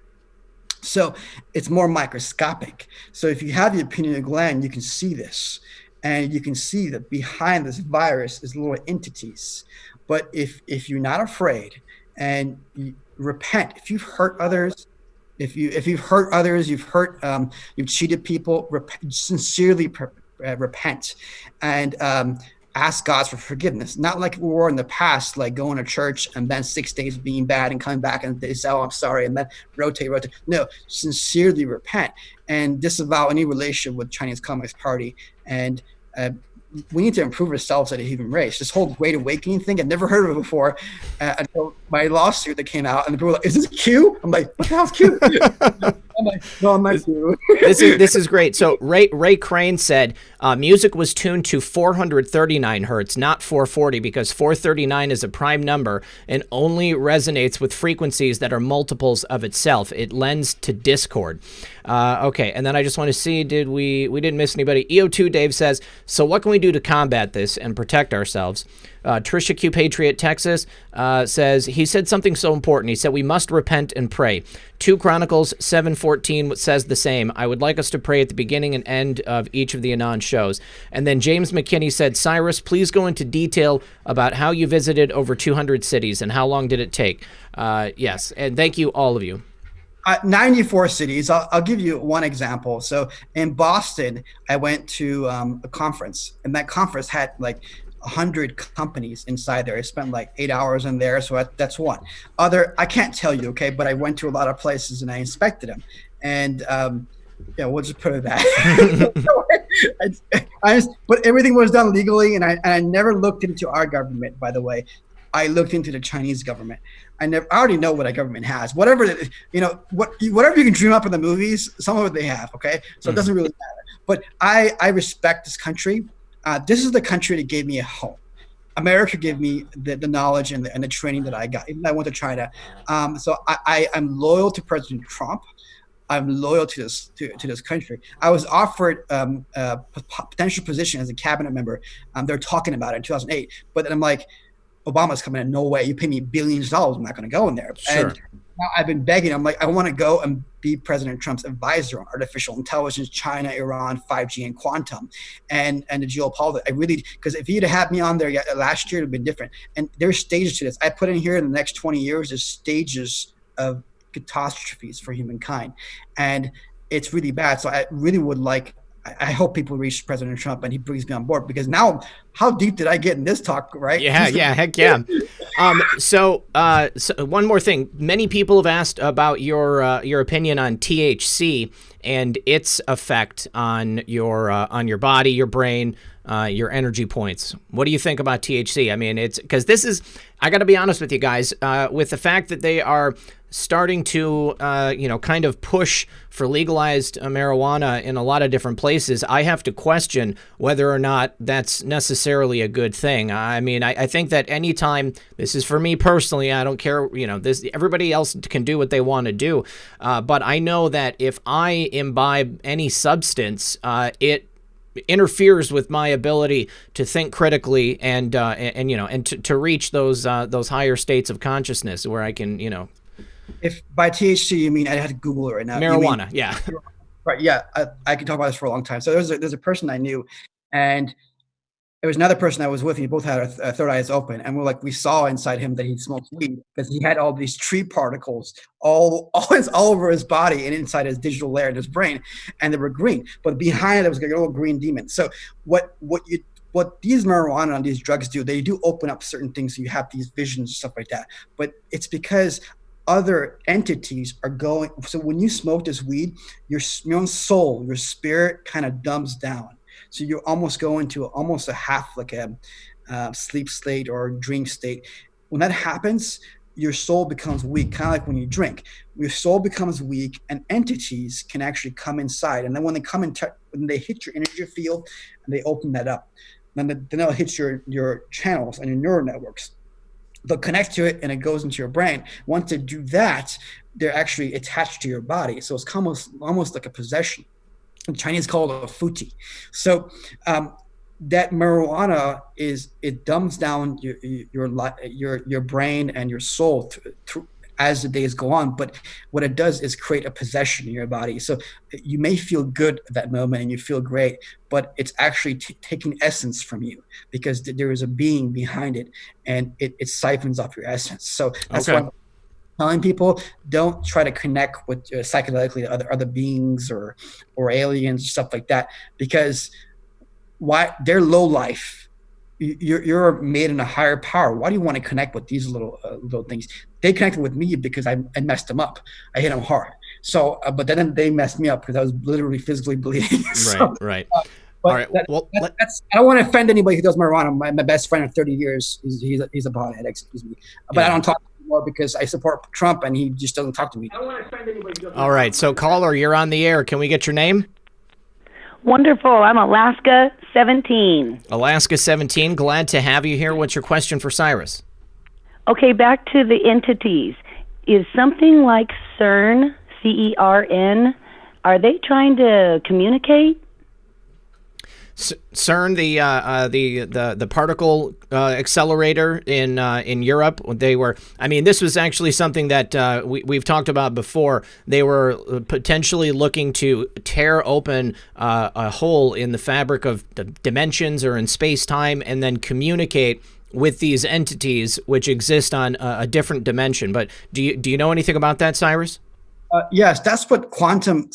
So it's more microscopic. So if you have the pineal gland, you can see this, and you can see that behind this virus is little entities. But if you're not afraid and you repent, if you've hurt others, if you've hurt others, you've cheated people, sincerely repent, and ask God for forgiveness. Not like we were in the past, like going to church and then 6 days being bad and coming back and they say, "Oh, I'm sorry," and then rotate. No, sincerely repent and disavow any relationship with Chinese Communist Party. And we need to improve ourselves as a human race. This whole Great Awakening thing, I'd never heard of it before until my lawsuit that came out, and the people were like, "Is this Q?" I'm like, "What the hell's Q?" No, I'm not you. This is great. So Ray Crane said music was tuned to 439 hertz, not 440, because 439 is a prime number and only resonates with frequencies that are multiples of itself. It lends to discord. Okay, and then I just want to see, we didn't miss anybody. EO2 Dave says, so what can we do to combat this and protect ourselves? Trisha Q Patriot Texas says, he said something so important. He said, we must repent and pray. 2 Chronicles 7:14 says the same. I would like us to pray at the beginning and end of each of the Anon shows. And then James McKinney said, Cyrus, please go into detail about how you visited over 200 cities and how long did it take? Yes, and thank you, all of you. 94 cities. I'll give you one example. So in Boston, I went to a conference, and that conference had like 100 companies inside there. I spent like 8 hours in there. So that's one. I can't tell you, okay, but I went to a lot of places and I inspected them. And we'll just put it that. But everything was done legally, and I never looked into our government, by the way. I looked into the Chinese government. I already know what a government has. Whatever you can dream up in the movies, some of it they have. Okay, so it doesn't really matter. But I respect this country. This is the country that gave me a home. America gave me the knowledge and the training that I got. Even though I went to China, so I'm loyal to President Trump. I'm loyal to this country. I was offered a potential position as a cabinet member. They're talking about it in 2008, but then I'm like, Obama's coming in. No way. You pay me billions of dollars. I'm not going to go in there. Sure. And now I've been begging. I'm like, I want to go and be President Trump's advisor on artificial intelligence, China, Iran, 5G, and quantum, and the geopolitics. I really, because if you'd have had me on there last year, it would have been different. And there's stages to this. I put in here in the next 20 years, there's stages of catastrophes for humankind. And it's really bad. So I really would like, I hope people reach President Trump and he brings me on board, because now, how deep did I get in this talk, right? Yeah, heck yeah. So one more thing. Many people have asked about your opinion on THC and its effect on your body, your brain, your energy points. What do you think about THC? I mean, it's because I got to be honest with you guys, with the fact that they are starting to, kind of push for legalized marijuana in a lot of different places, I have to question whether or not that's necessarily a good thing. I mean, I think that anytime, this is for me personally, I don't care, everybody else can do what they want to do. But I know that if I imbibe any substance, it interferes with my ability to think critically and to reach those higher states of consciousness where I can, If by THC you mean, I had to Google it right now. Marijuana, yeah. Right, yeah. I can talk about this for a long time. So there's a person I knew, and there was another person I was with. And we both had our third eyes open, and we saw inside him that he smoked weed because he had all these tree particles all over his body and inside his digital layer in his brain, and they were green. But behind it, there was a little green demon. So what these marijuana and these drugs do, they do open up certain things. So you have these visions and stuff like that. But it's because other entities are going. So when you smoke this weed, your own soul, your spirit kind of dumbs down. So you almost go into almost a half like a sleep state or dream state. When that happens, your soul becomes weak, kind of like when you drink. Your soul becomes weak, and entities can actually come inside. And then when they come in, when they hit your energy field, and they open that up, then they'll hit your channels and your neural networks. They'll connect to it, and it goes into your brain. Once they do that, they're actually attached to your body. So it's almost like a possession. The Chinese call it a futi. So that marijuana it dumbs down your brain and your soul as the days go on. But what it does is create a possession in your body. So you may feel good at that moment and you feel great, but it's actually taking essence from you, because there is a being behind it, and it siphons off your essence. So that's why I'm telling people, don't try to connect with psychedelically other beings or aliens, stuff like that, because they're low life. You're made in a higher power. Why do you want to connect with these little things? They connected with me because I messed them up. I hit them hard. So, but then they messed me up because I was literally physically bleeding. Right. But all right. I don't want to offend anybody who does marijuana. My best friend of 30 years, he's a pothead, excuse me. But I don't talk anymore because I support Trump and he just doesn't talk to me. All right, so caller, you're on the air. Can we get your name? Wonderful. I'm Alaska 17. Alaska 17, glad to have you here. What's your question for Cyrus? Okay, back to the entities. Is something like CERN, CERN, are they trying to communicate? CERN, the particle accelerator in Europe. They were. I mean, this was actually something that we've talked about before. They were potentially looking to tear open a hole in the fabric of dimensions or in space time, and then communicate with these entities which exist on a different dimension. But do you know anything about that, Cyrus? Yes, that's what quantum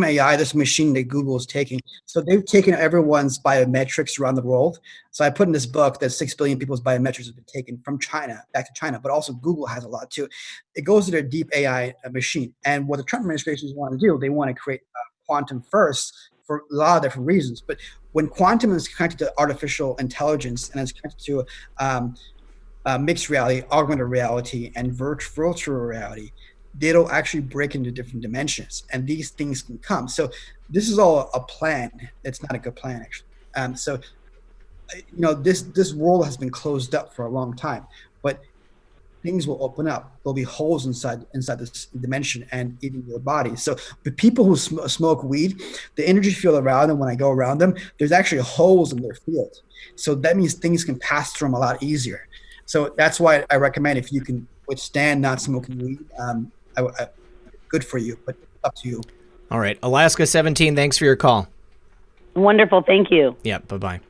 AI, this machine that Google is taking. So they've taken everyone's biometrics around the world. So I put in this book that 6 billion people's biometrics have been taken from China back to China, but also Google has a lot too. It goes to their deep AI machine. And what the Trump administration want to do, they want to create quantum first for a lot of different reasons. But when quantum is connected to artificial intelligence and it's connected to mixed reality, augmented reality, and virtual reality, they'll actually break into different dimensions, and these things can come. So this is all a plan. It's not a good plan, actually. So, this world has been closed up for a long time, but things will open up. There'll be holes inside this dimension and even your body. So the people who smoke weed, the energy field around them, when I go around them, there's actually holes in their field. So that means things can pass through them a lot easier. So that's why I recommend, if you can withstand not smoking weed, good for you, but up to you. All right. Alaska 17, thanks for your call. Wonderful. Thank you. Yeah, bye-bye.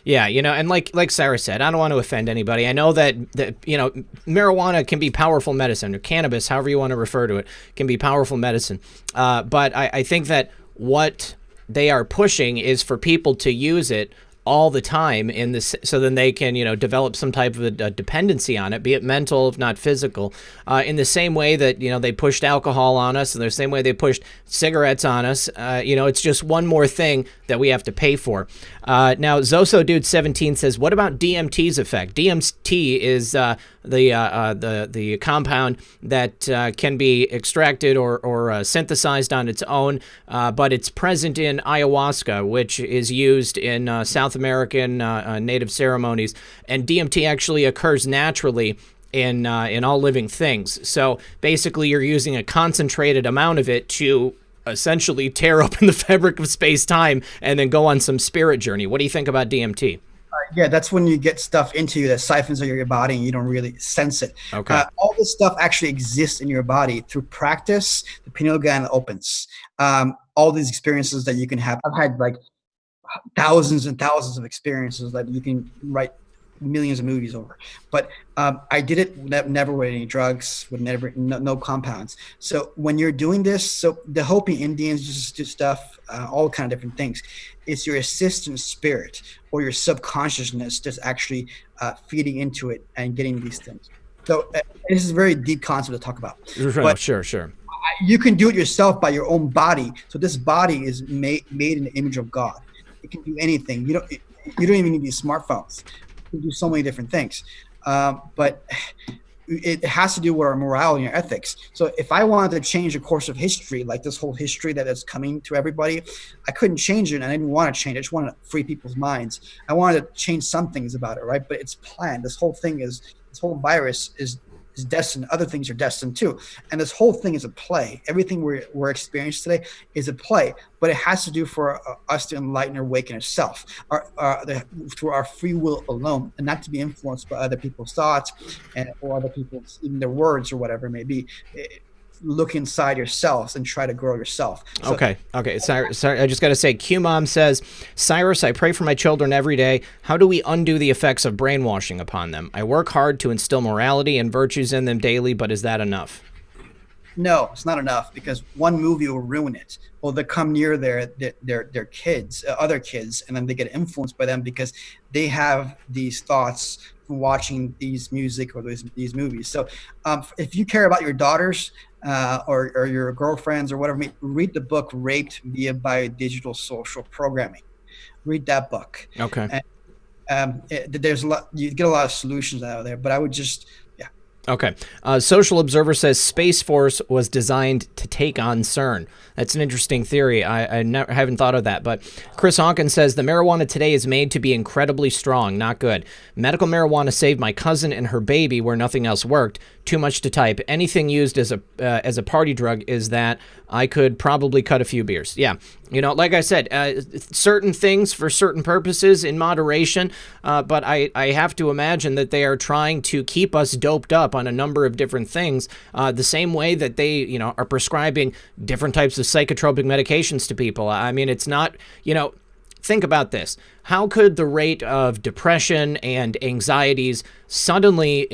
Yeah, and like Cyrus said, I don't want to offend anybody. I know that marijuana can be powerful medicine, or cannabis, however you want to refer to it, can be powerful medicine. But I think that what they are pushing is for people to use it all the time in this, so then they can develop some type of a dependency on it, be it mental if not physical, in the same way that they pushed alcohol on us, and the same way they pushed cigarettes on us. It's just one more thing that we have to pay for. Now Zoso Dude 17 says, what about DMT's effect? DMT is the compound that can be extracted or synthesized on its own, but it's present in ayahuasca, which is used in South American native ceremonies, and DMT actually occurs naturally in all living things. So basically, you're using a concentrated amount of it to essentially tear open the fabric of space-time and then go on some spirit journey. What do you think about DMT? Yeah, that's when you get stuff into you that siphons out your body and you don't really sense it. Okay. All this stuff actually exists in your body through practice. The pineal gland opens. All these experiences that you can have. I've had like thousands and thousands of experiences that you can write millions of movies over. But I did it never with any drugs, with no compounds. So when you're doing this, so the Hopi Indians just do stuff, all kind of different things. It's your assistant spirit or your subconsciousness that's actually feeding into it and getting these things. So this is a very deep concept to talk about. But Sure. You can do it yourself by your own body. So this body is made in the image of God. It can do anything. You don't even need these smartphones. You can do so many different things. But it has to do with our morality and ethics. So if I wanted to change the course of history, like this whole history that is coming to everybody, I couldn't change it, and I didn't want to change it. I just wanted to free people's minds. I wanted to change some things about it, right? But it's planned. This whole virus is destined. Other things are destined too. And this whole thing is a play. Everything we're experiencing today is a play, but it has to do for us to enlighten or awaken ourselves through our free will alone, and not to be influenced by other people's thoughts or other people's, even their words or whatever it may be. Look inside yourselves and try to grow yourself. So, okay. Sorry, I just got to say, Q-Mom says, Cyrus, I pray for my children every day. How do we undo the effects of brainwashing upon them? I work hard to instill morality and virtues in them daily, but is that enough? No, it's not enough, because one movie will ruin it. Well, they come near their kids, other kids, and then they get influenced by them because they have these thoughts from watching these music or these movies. So if you care about your daughters or your girlfriends or whatever, read the book Raped via Biodigital Social Programming. Read that book. Okay. And, there's a lot, you get a lot of solutions out of there, but I would just, Okay. Social Observer says Space Force was designed to take on CERN. That's an interesting theory. I haven't thought of that. But Chris Hawkins says the marijuana today is made to be incredibly strong. Not good. Medical marijuana saved my cousin and her baby where nothing else worked. Too much to type. Anything used as a party drug is that I could probably cut a few beers. Yeah. You know, like I said, certain things for certain purposes in moderation, but I have to imagine that they are trying to keep us doped up on a number of different things, the same way that they, you know, are prescribing different types of psychotropic medications to people. I mean, it's not, you know, think about this. How could the rate of depression and anxieties suddenly,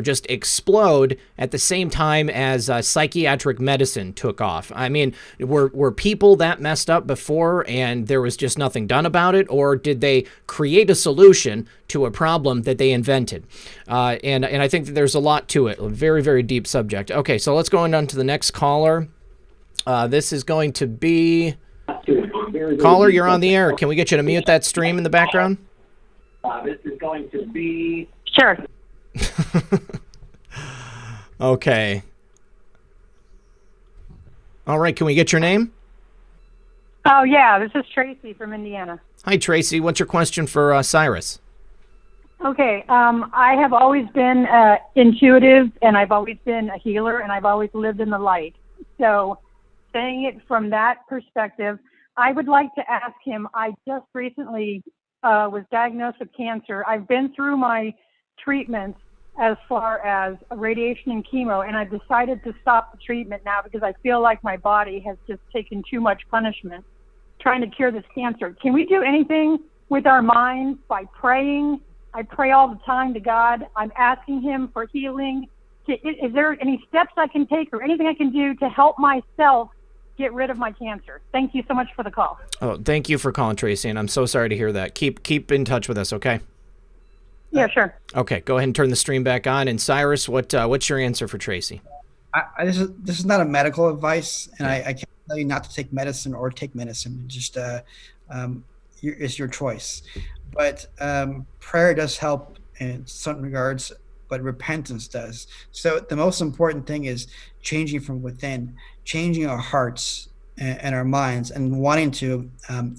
just explode at the same time as psychiatric medicine took off? I mean, were people that messed up before and there was just nothing done about it? Or did they create a solution to a problem that they invented? And I think that there's a lot to it. A very, very deep subject. Okay, so let's go on to the next caller. This is going to be... Caller, you're on the air. Can we get you to mute that stream in the background? This is going to be... Sure. Okay. All right, can we get your name? Oh, yeah, this is Tracy from Indiana. Hi, Tracy. What's your question for Cyrus? Okay, I have always been intuitive, and I've always been a healer, and I've always lived in the light. So saying it from that perspective, I would like to ask him, I just recently was diagnosed with cancer. I've been through my treatments as far as radiation and chemo, and I've decided to stop the treatment now because I feel like my body has just taken too much punishment trying to cure this cancer. Can we do anything with our minds by praying? I pray all the time to God. I'm asking him for healing. Is there any steps I can take or anything I can do to help myself get rid of my cancer? Thank you so much for the call. Oh, thank you for calling, Tracy, and I'm so sorry to hear that. Keep in touch with us, okay? Yeah, sure. Okay, go ahead and turn the stream back on. And Cyrus, what's your answer for Tracy? This is not a medical advice, and I can't tell you not to take medicine or take medicine. Just it's your choice. But prayer does help in some regards, but repentance does. So the most important thing is changing from within, changing our hearts and our minds, and wanting to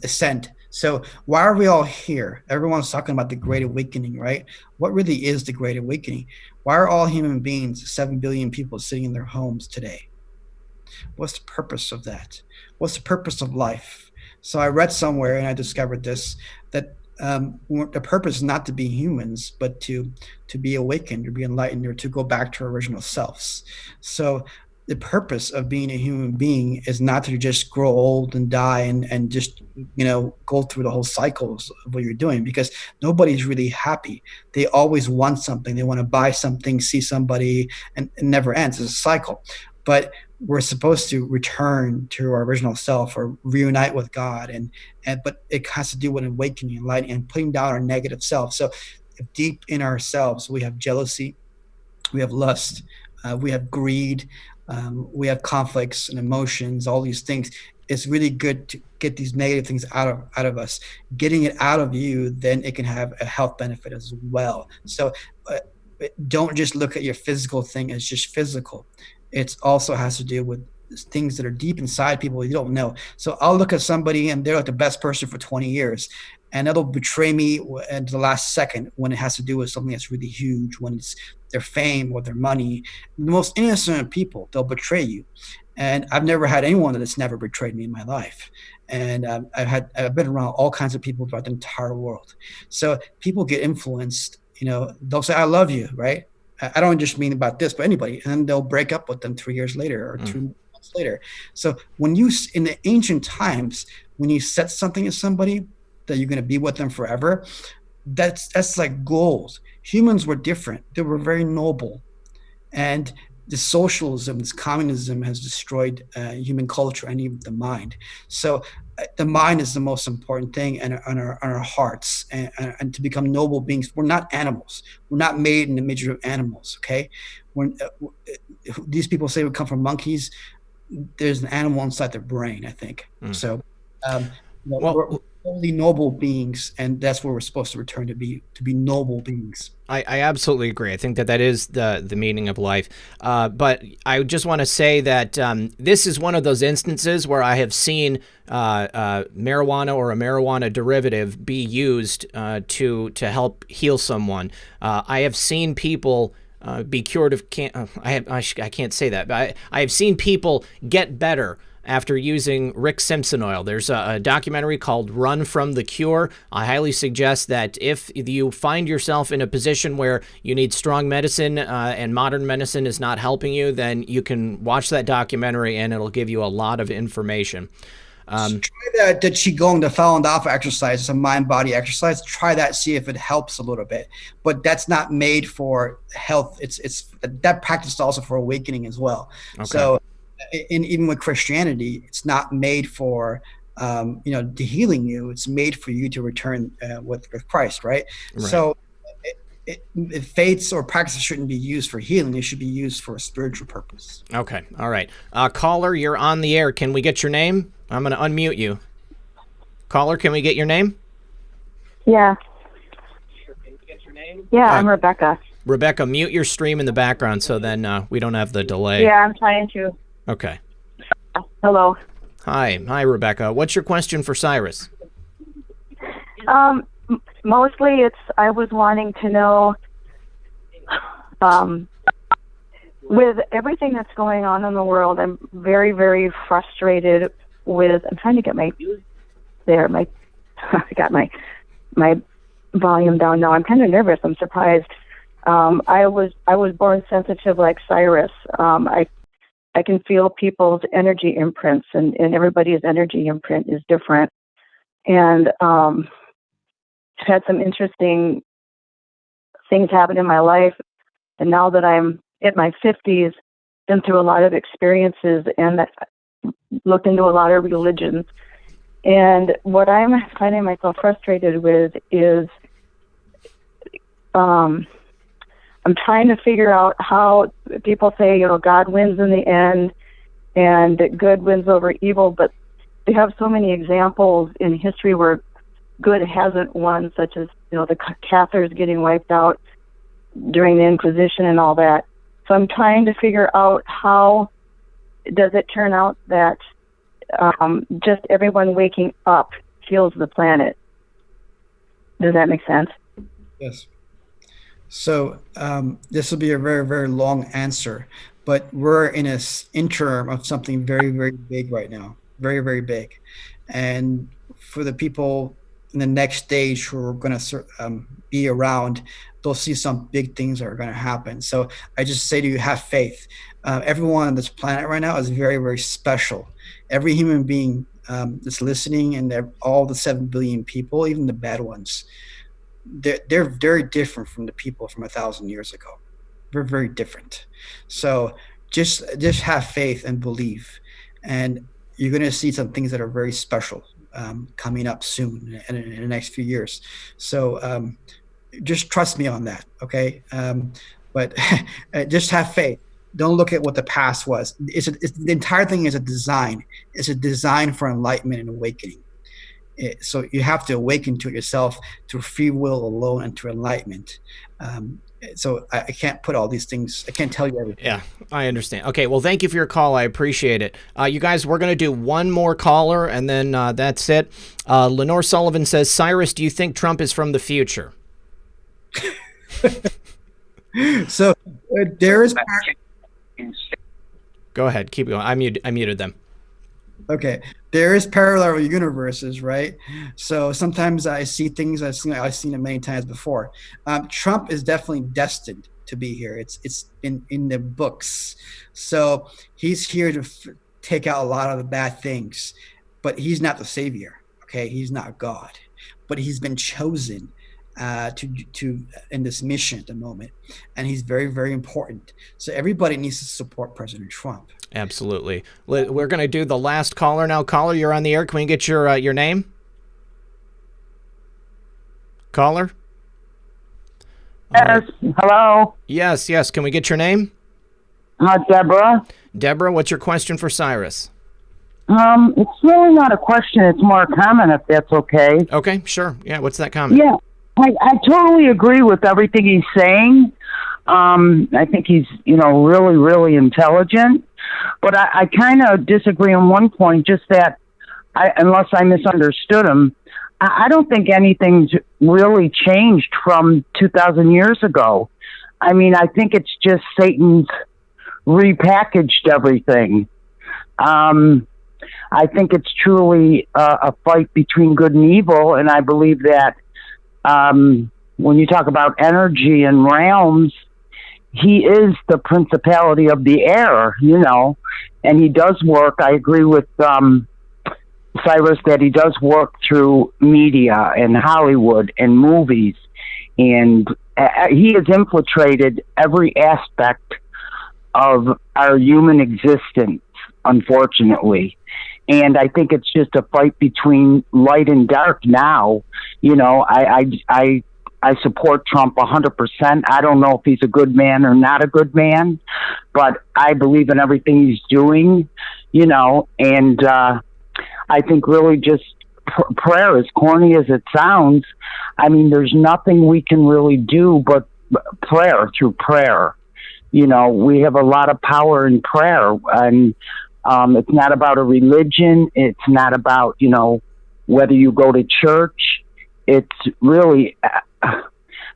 ascend. So why are we all here? Everyone's talking about the Great Awakening, right? What really is the Great Awakening? Why are all human beings, 7 billion people, sitting in their homes today? What's the purpose of that? What's the purpose of life? So I read somewhere, and I discovered this, that the purpose is not to be humans, but to be awakened or be enlightened or to go back to our original selves. So the purpose of being a human being is not to just grow old and die and just, go through the whole cycles of what you're doing, because nobody's really happy. They always want something. They want to buy something, see somebody, and it never ends. It's a cycle. But we're supposed to return to our original self or reunite with God, but it has to do with awakening and light and putting down our negative self. So if deep in ourselves we have jealousy, we have lust, we have greed, we have conflicts and emotions, all these things. It's really good to get these negative things out of us. Getting it out of you, then it can have a health benefit as well. So don't just look at your physical thing as just physical. It also has to do with things that are deep inside people you don't know. So I'll look at somebody and they're like the best person for 20 years, and it'll betray me at the last second when it has to do with something that's really huge, when it's their fame or their money. The most innocent of people, they'll betray you. And I've never had anyone that's never betrayed me in my life. And I've been around all kinds of people throughout the entire world. So people get influenced, they'll say, I love you, right? I don't just mean about this, but anybody, and then they'll break up with them 3 years later or 2 months later. So in the ancient times, when you set something to somebody that you're going to be with them forever, that's like gold. Humans were different. They were very noble. And the socialism, this communism has destroyed human culture and even the mind. So the mind is the most important thing, and on our hearts, and to become noble beings. We're not animals. We're not made in the image of animals, okay? These people say we come from monkeys. There's an animal inside their brain, I think. So we're Only noble beings, and that's where we're supposed to return to be noble beings. I absolutely agree. I think that is the meaning of life. But I just want to say that this is one of those instances where I have seen marijuana or a marijuana derivative be used to help heal someone. I have seen people be cured of I can't say that, but I have seen people get better after using Rick Simpson oil. There's a documentary called Run from the Cure. I highly suggest that if you find yourself in a position where you need strong medicine and modern medicine is not helping you, then you can watch that documentary and it'll give you a lot of information. Try the Qigong, the Falun Dafa exercise. It's a mind-body exercise. Try that, see if it helps a little bit. But that's not made for health. It's that practice is also for awakening as well. Okay. So, even with Christianity, it's not made for to healing you. It's made for you to return with Christ, right? So faiths or practices shouldn't be used for healing. They should be used for a spiritual purpose. Okay, all right. Caller, you're on the air. Can we get your name? I'm going to unmute you. Caller, can we get your name? Yeah. Yeah, I'm Rebecca. Rebecca, mute your stream in the background so then we don't have the delay. Yeah, I'm trying to. Okay. Hello. Hi, Rebecca. What's your question for Cyrus? Mostly I was wanting to know, with everything that's going on in the world, I'm very, very frustrated with, I'm trying to get I got my volume down now. I'm kind of nervous. I'm surprised. I was born sensitive like Cyrus. I can feel people's energy imprints, and everybody's energy imprint is different. And I've had some interesting things happen in my life. And now that I'm in my 50s, been through a lot of experiences and looked into a lot of religions. And what I'm finding myself frustrated with is I'm trying to figure out how people say, God wins in the end and good wins over evil, but we have so many examples in history where good hasn't won, such as, the Cathars getting wiped out during the Inquisition and all that. So I'm trying to figure out how does it turn out that just everyone waking up heals the planet. Does that make sense? Yes. So this will be a very, very long answer, but we're in an interim of something very, very big right now, very, very big. And for the people in the next stage who are going to be around, they'll see some big things that are going to happen. So I just say to you, have faith. Everyone on this planet right now is very, very special. Every human being that's listening, and all the 7 billion people, even the bad ones, they're very different from the people from 1,000 years ago. They're very different. So just have faith and believe, and you're going to see some things that are very special coming up soon in the next few years. So just trust me on that, okay? But just have faith. Don't look at what the past was. The entire thing is a design. It's a design for enlightenment and awakening. So you have to awaken to yourself through free will alone and through enlightenment. So I can't put all these things, I can't tell you everything. Yeah, I understand. Okay, well, thank you for your call. I appreciate it. You guys, we're going to do one more caller, and then that's it. Lenore Sullivan says, Cyrus, do you think Trump is from the future? So there is... Go ahead, keep going. I muted them. Okay, there is parallel universes, right? So sometimes I see things I've seen it many times before. Trump is definitely destined to be here. It's in the books. So he's here to take out a lot of the bad things, but he's not the savior. Okay, he's not God, but he's been chosen to in this mission at the moment, and he's very, very important. So everybody needs to support President Trump. Absolutely. We're going to do the last caller now. Caller, you're on the air. Can we get your name? Caller? Yes. Hello? Yes. Can we get your name? Deborah. Deborah, what's your question for Cyrus? It's really not a question. It's more a comment, if that's okay. Okay, sure. Yeah, what's that comment? Yeah, I totally agree with everything he's saying. I think he's, really, really intelligent. But I kind of disagree on one point, just that, unless I misunderstood him, I don't think anything's really changed from 2,000 years ago. I mean, I think it's just Satan's repackaged everything. I think it's truly a fight between good and evil, and I believe that when you talk about energy and realms, he is the principality of the air, and he does work. I agree with Cyrus that he does work through media and Hollywood and movies, and he has infiltrated every aspect of our human existence, unfortunately. And I think it's just a fight between light and dark now. I support Trump 100%. I don't know if he's a good man or not a good man, but I believe in everything he's doing, and I think really just prayer, as corny as it sounds, I mean, there's nothing we can really do but prayer, through prayer. We have a lot of power in prayer, and it's not about a religion. It's not about, whether you go to church. It's really,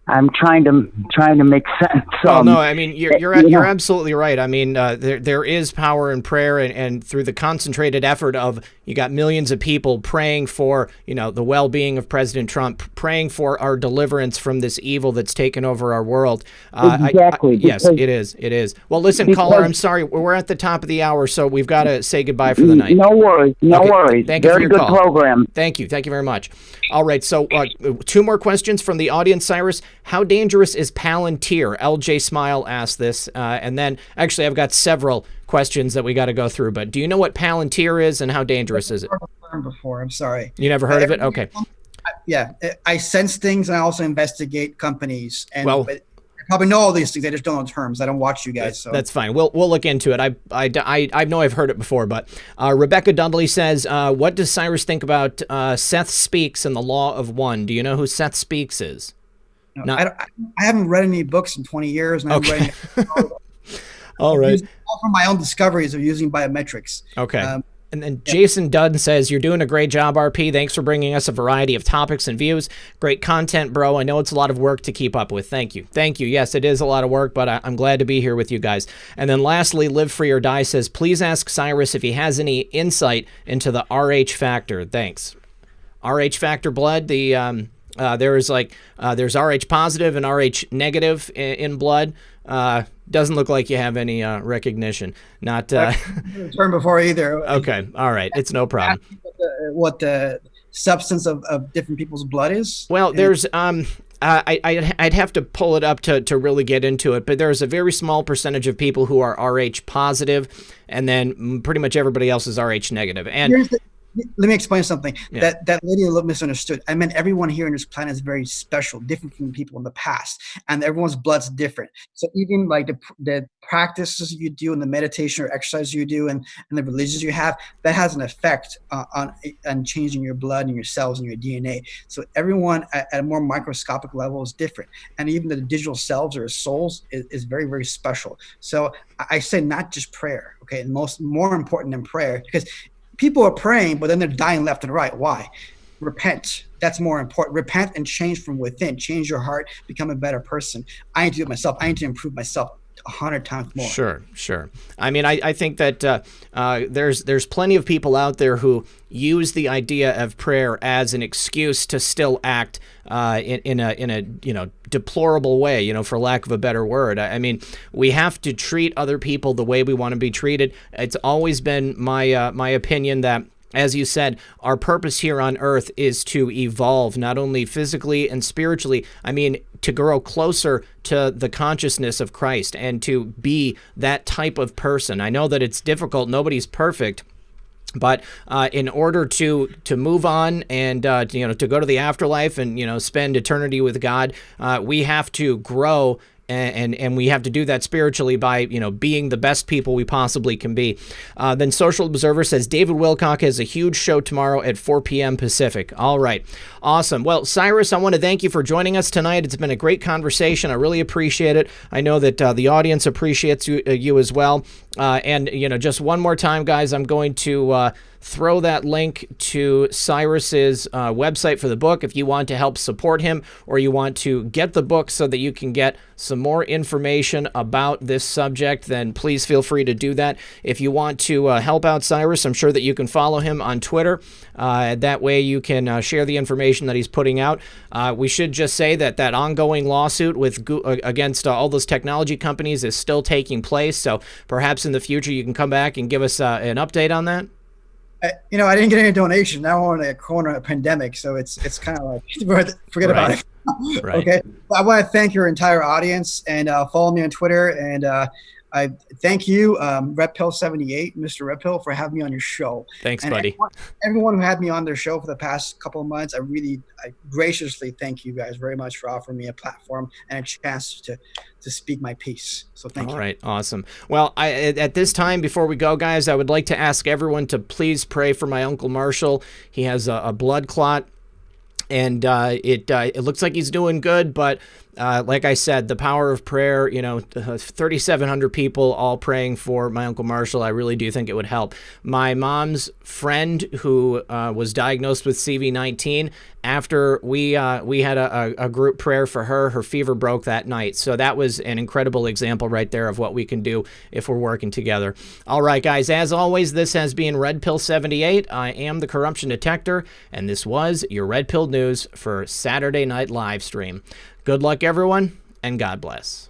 I'm trying to make sense. Well, no, I mean, you're absolutely right. I mean, there is power in prayer, and through the concentrated effort of, you got millions of people praying for, the well-being of President Trump, praying for our deliverance from this evil that's taken over our world. Exactly. Yes, it is. It is. Well, listen, caller, I'm sorry. We're at the top of the hour, so we've got to say goodbye for the night. No worries. No worries. Thank you for Very your good call. program. Thank you. Thank you very much. All right, so 2 more questions from the audience, Cyrus. How dangerous is Palantir? LJ Smile asked this. And then, actually, I've got several questions that we got to go through. But do you know what Palantir is and how dangerous is it? I've heard of it before. I'm sorry. You never heard of it? Okay. Yeah, I sense things, and I also investigate companies. And Well, I probably know all these things. I just don't know terms. I don't watch you guys. So that's fine. We'll look into it. I know I've heard it before, but Rebecca Dudley says, what does Cyrus think about Seth Speaks and the Law of One? Do you know who Seth Speaks is? No, I haven't read any books in 20 years, and I'm reading all right. all from my own discoveries of using biometrics. Okay. And then Jason Dunn says, you're doing a great job, RP. Thanks for bringing us a variety of topics and views. Great content, bro. I know it's a lot of work to keep up with. Thank you. Thank you. Yes, it is a lot of work, but I'm glad to be here with you guys. And then lastly, Live Free or Die says, please ask Cyrus if he has any insight into the RH factor. Thanks. RH factor blood, there's RH positive and RH negative in blood. Doesn't look like you have any recognition. Not term before either. Okay, all right, it's no problem. What the substance of different people's blood is? Well, there's I'd have to pull it up to really get into it, but there's a very small percentage of people who are RH positive, and then pretty much everybody else is RH negative. And let me explain something. Yeah. That lady a little misunderstood. I meant everyone here on this planet is very special, different from people in the past, and everyone's blood's different. So even like the practices you do and the meditation or exercise you do and the religions you have, that has an effect on changing your blood and your cells and your DNA. So everyone at a more microscopic level is different, and even the digital selves or souls is very, very special. So I say not just prayer, okay, and more important than prayer, because people are praying, but then they're dying left and right. Why? Repent. That's more important. Repent and change from within. Change your heart. Become a better person. I need to do it myself. I need to improve myself 100 times more. Sure. I mean, I think that there's plenty of people out there who use the idea of prayer as an excuse to still act in a deplorable way, for lack of a better word. I mean, we have to treat other people the way we want to be treated. It's always been my opinion that, as you said, our purpose here on earth is to evolve, not only physically and spiritually, I mean, to grow closer to the consciousness of Christ and to be that type of person. I know that it's difficult. Nobody's perfect. But in order to move on and to go to the afterlife and spend eternity with God, we have to grow and we have to do that spiritually by, being the best people we possibly can be. Then Social Observer says David Wilcock has a huge show tomorrow at 4 p.m. Pacific. All right. Awesome. Well, Cyrus, I want to thank you for joining us tonight. It's been a great conversation. I really appreciate it. I know that the audience appreciates you as well. And just one more time, guys, I'm going to throw that link to Cyrus's website for the book if you want to help support him, or you want to get the book so that you can get some more information about this subject, then please feel free to do that. If you want to help out Cyrus, I'm sure that you can follow him on Twitter. That way you can share the information that he's putting out. We should just say that ongoing lawsuit against all those technology companies is still taking place. So perhaps in the future you can come back and give us an update on that. I didn't get any donation. Now we're in a corner of a pandemic, so it's kind of like forget about it. Right. Okay. I want to thank your entire audience, and follow me on Twitter. And I thank you, RedPill78, Mr. Red Pill, for having me on your show. Thanks, and buddy. Everyone who had me on their show for the past couple of months, I graciously thank you guys very much for offering me a platform and a chance to speak my piece. So thank you. All right. Awesome. Well, at this time, before we go, guys, I would like to ask everyone to please pray for my Uncle Marshall. He has a blood clot, and it looks like he's doing good, but like I said, the power of prayer, 3,700 people all praying for my Uncle Marshall. I really do think it would help. My mom's friend who was diagnosed with CV-19, after we had a group prayer for her fever broke that night. So that was an incredible example right there of what we can do if we're working together. All right, guys, as always, this has been Red Pill 78. I am the Corruption Detector, and this was your Red Pill News for Saturday Night Livestream. Good luck, everyone, and God bless.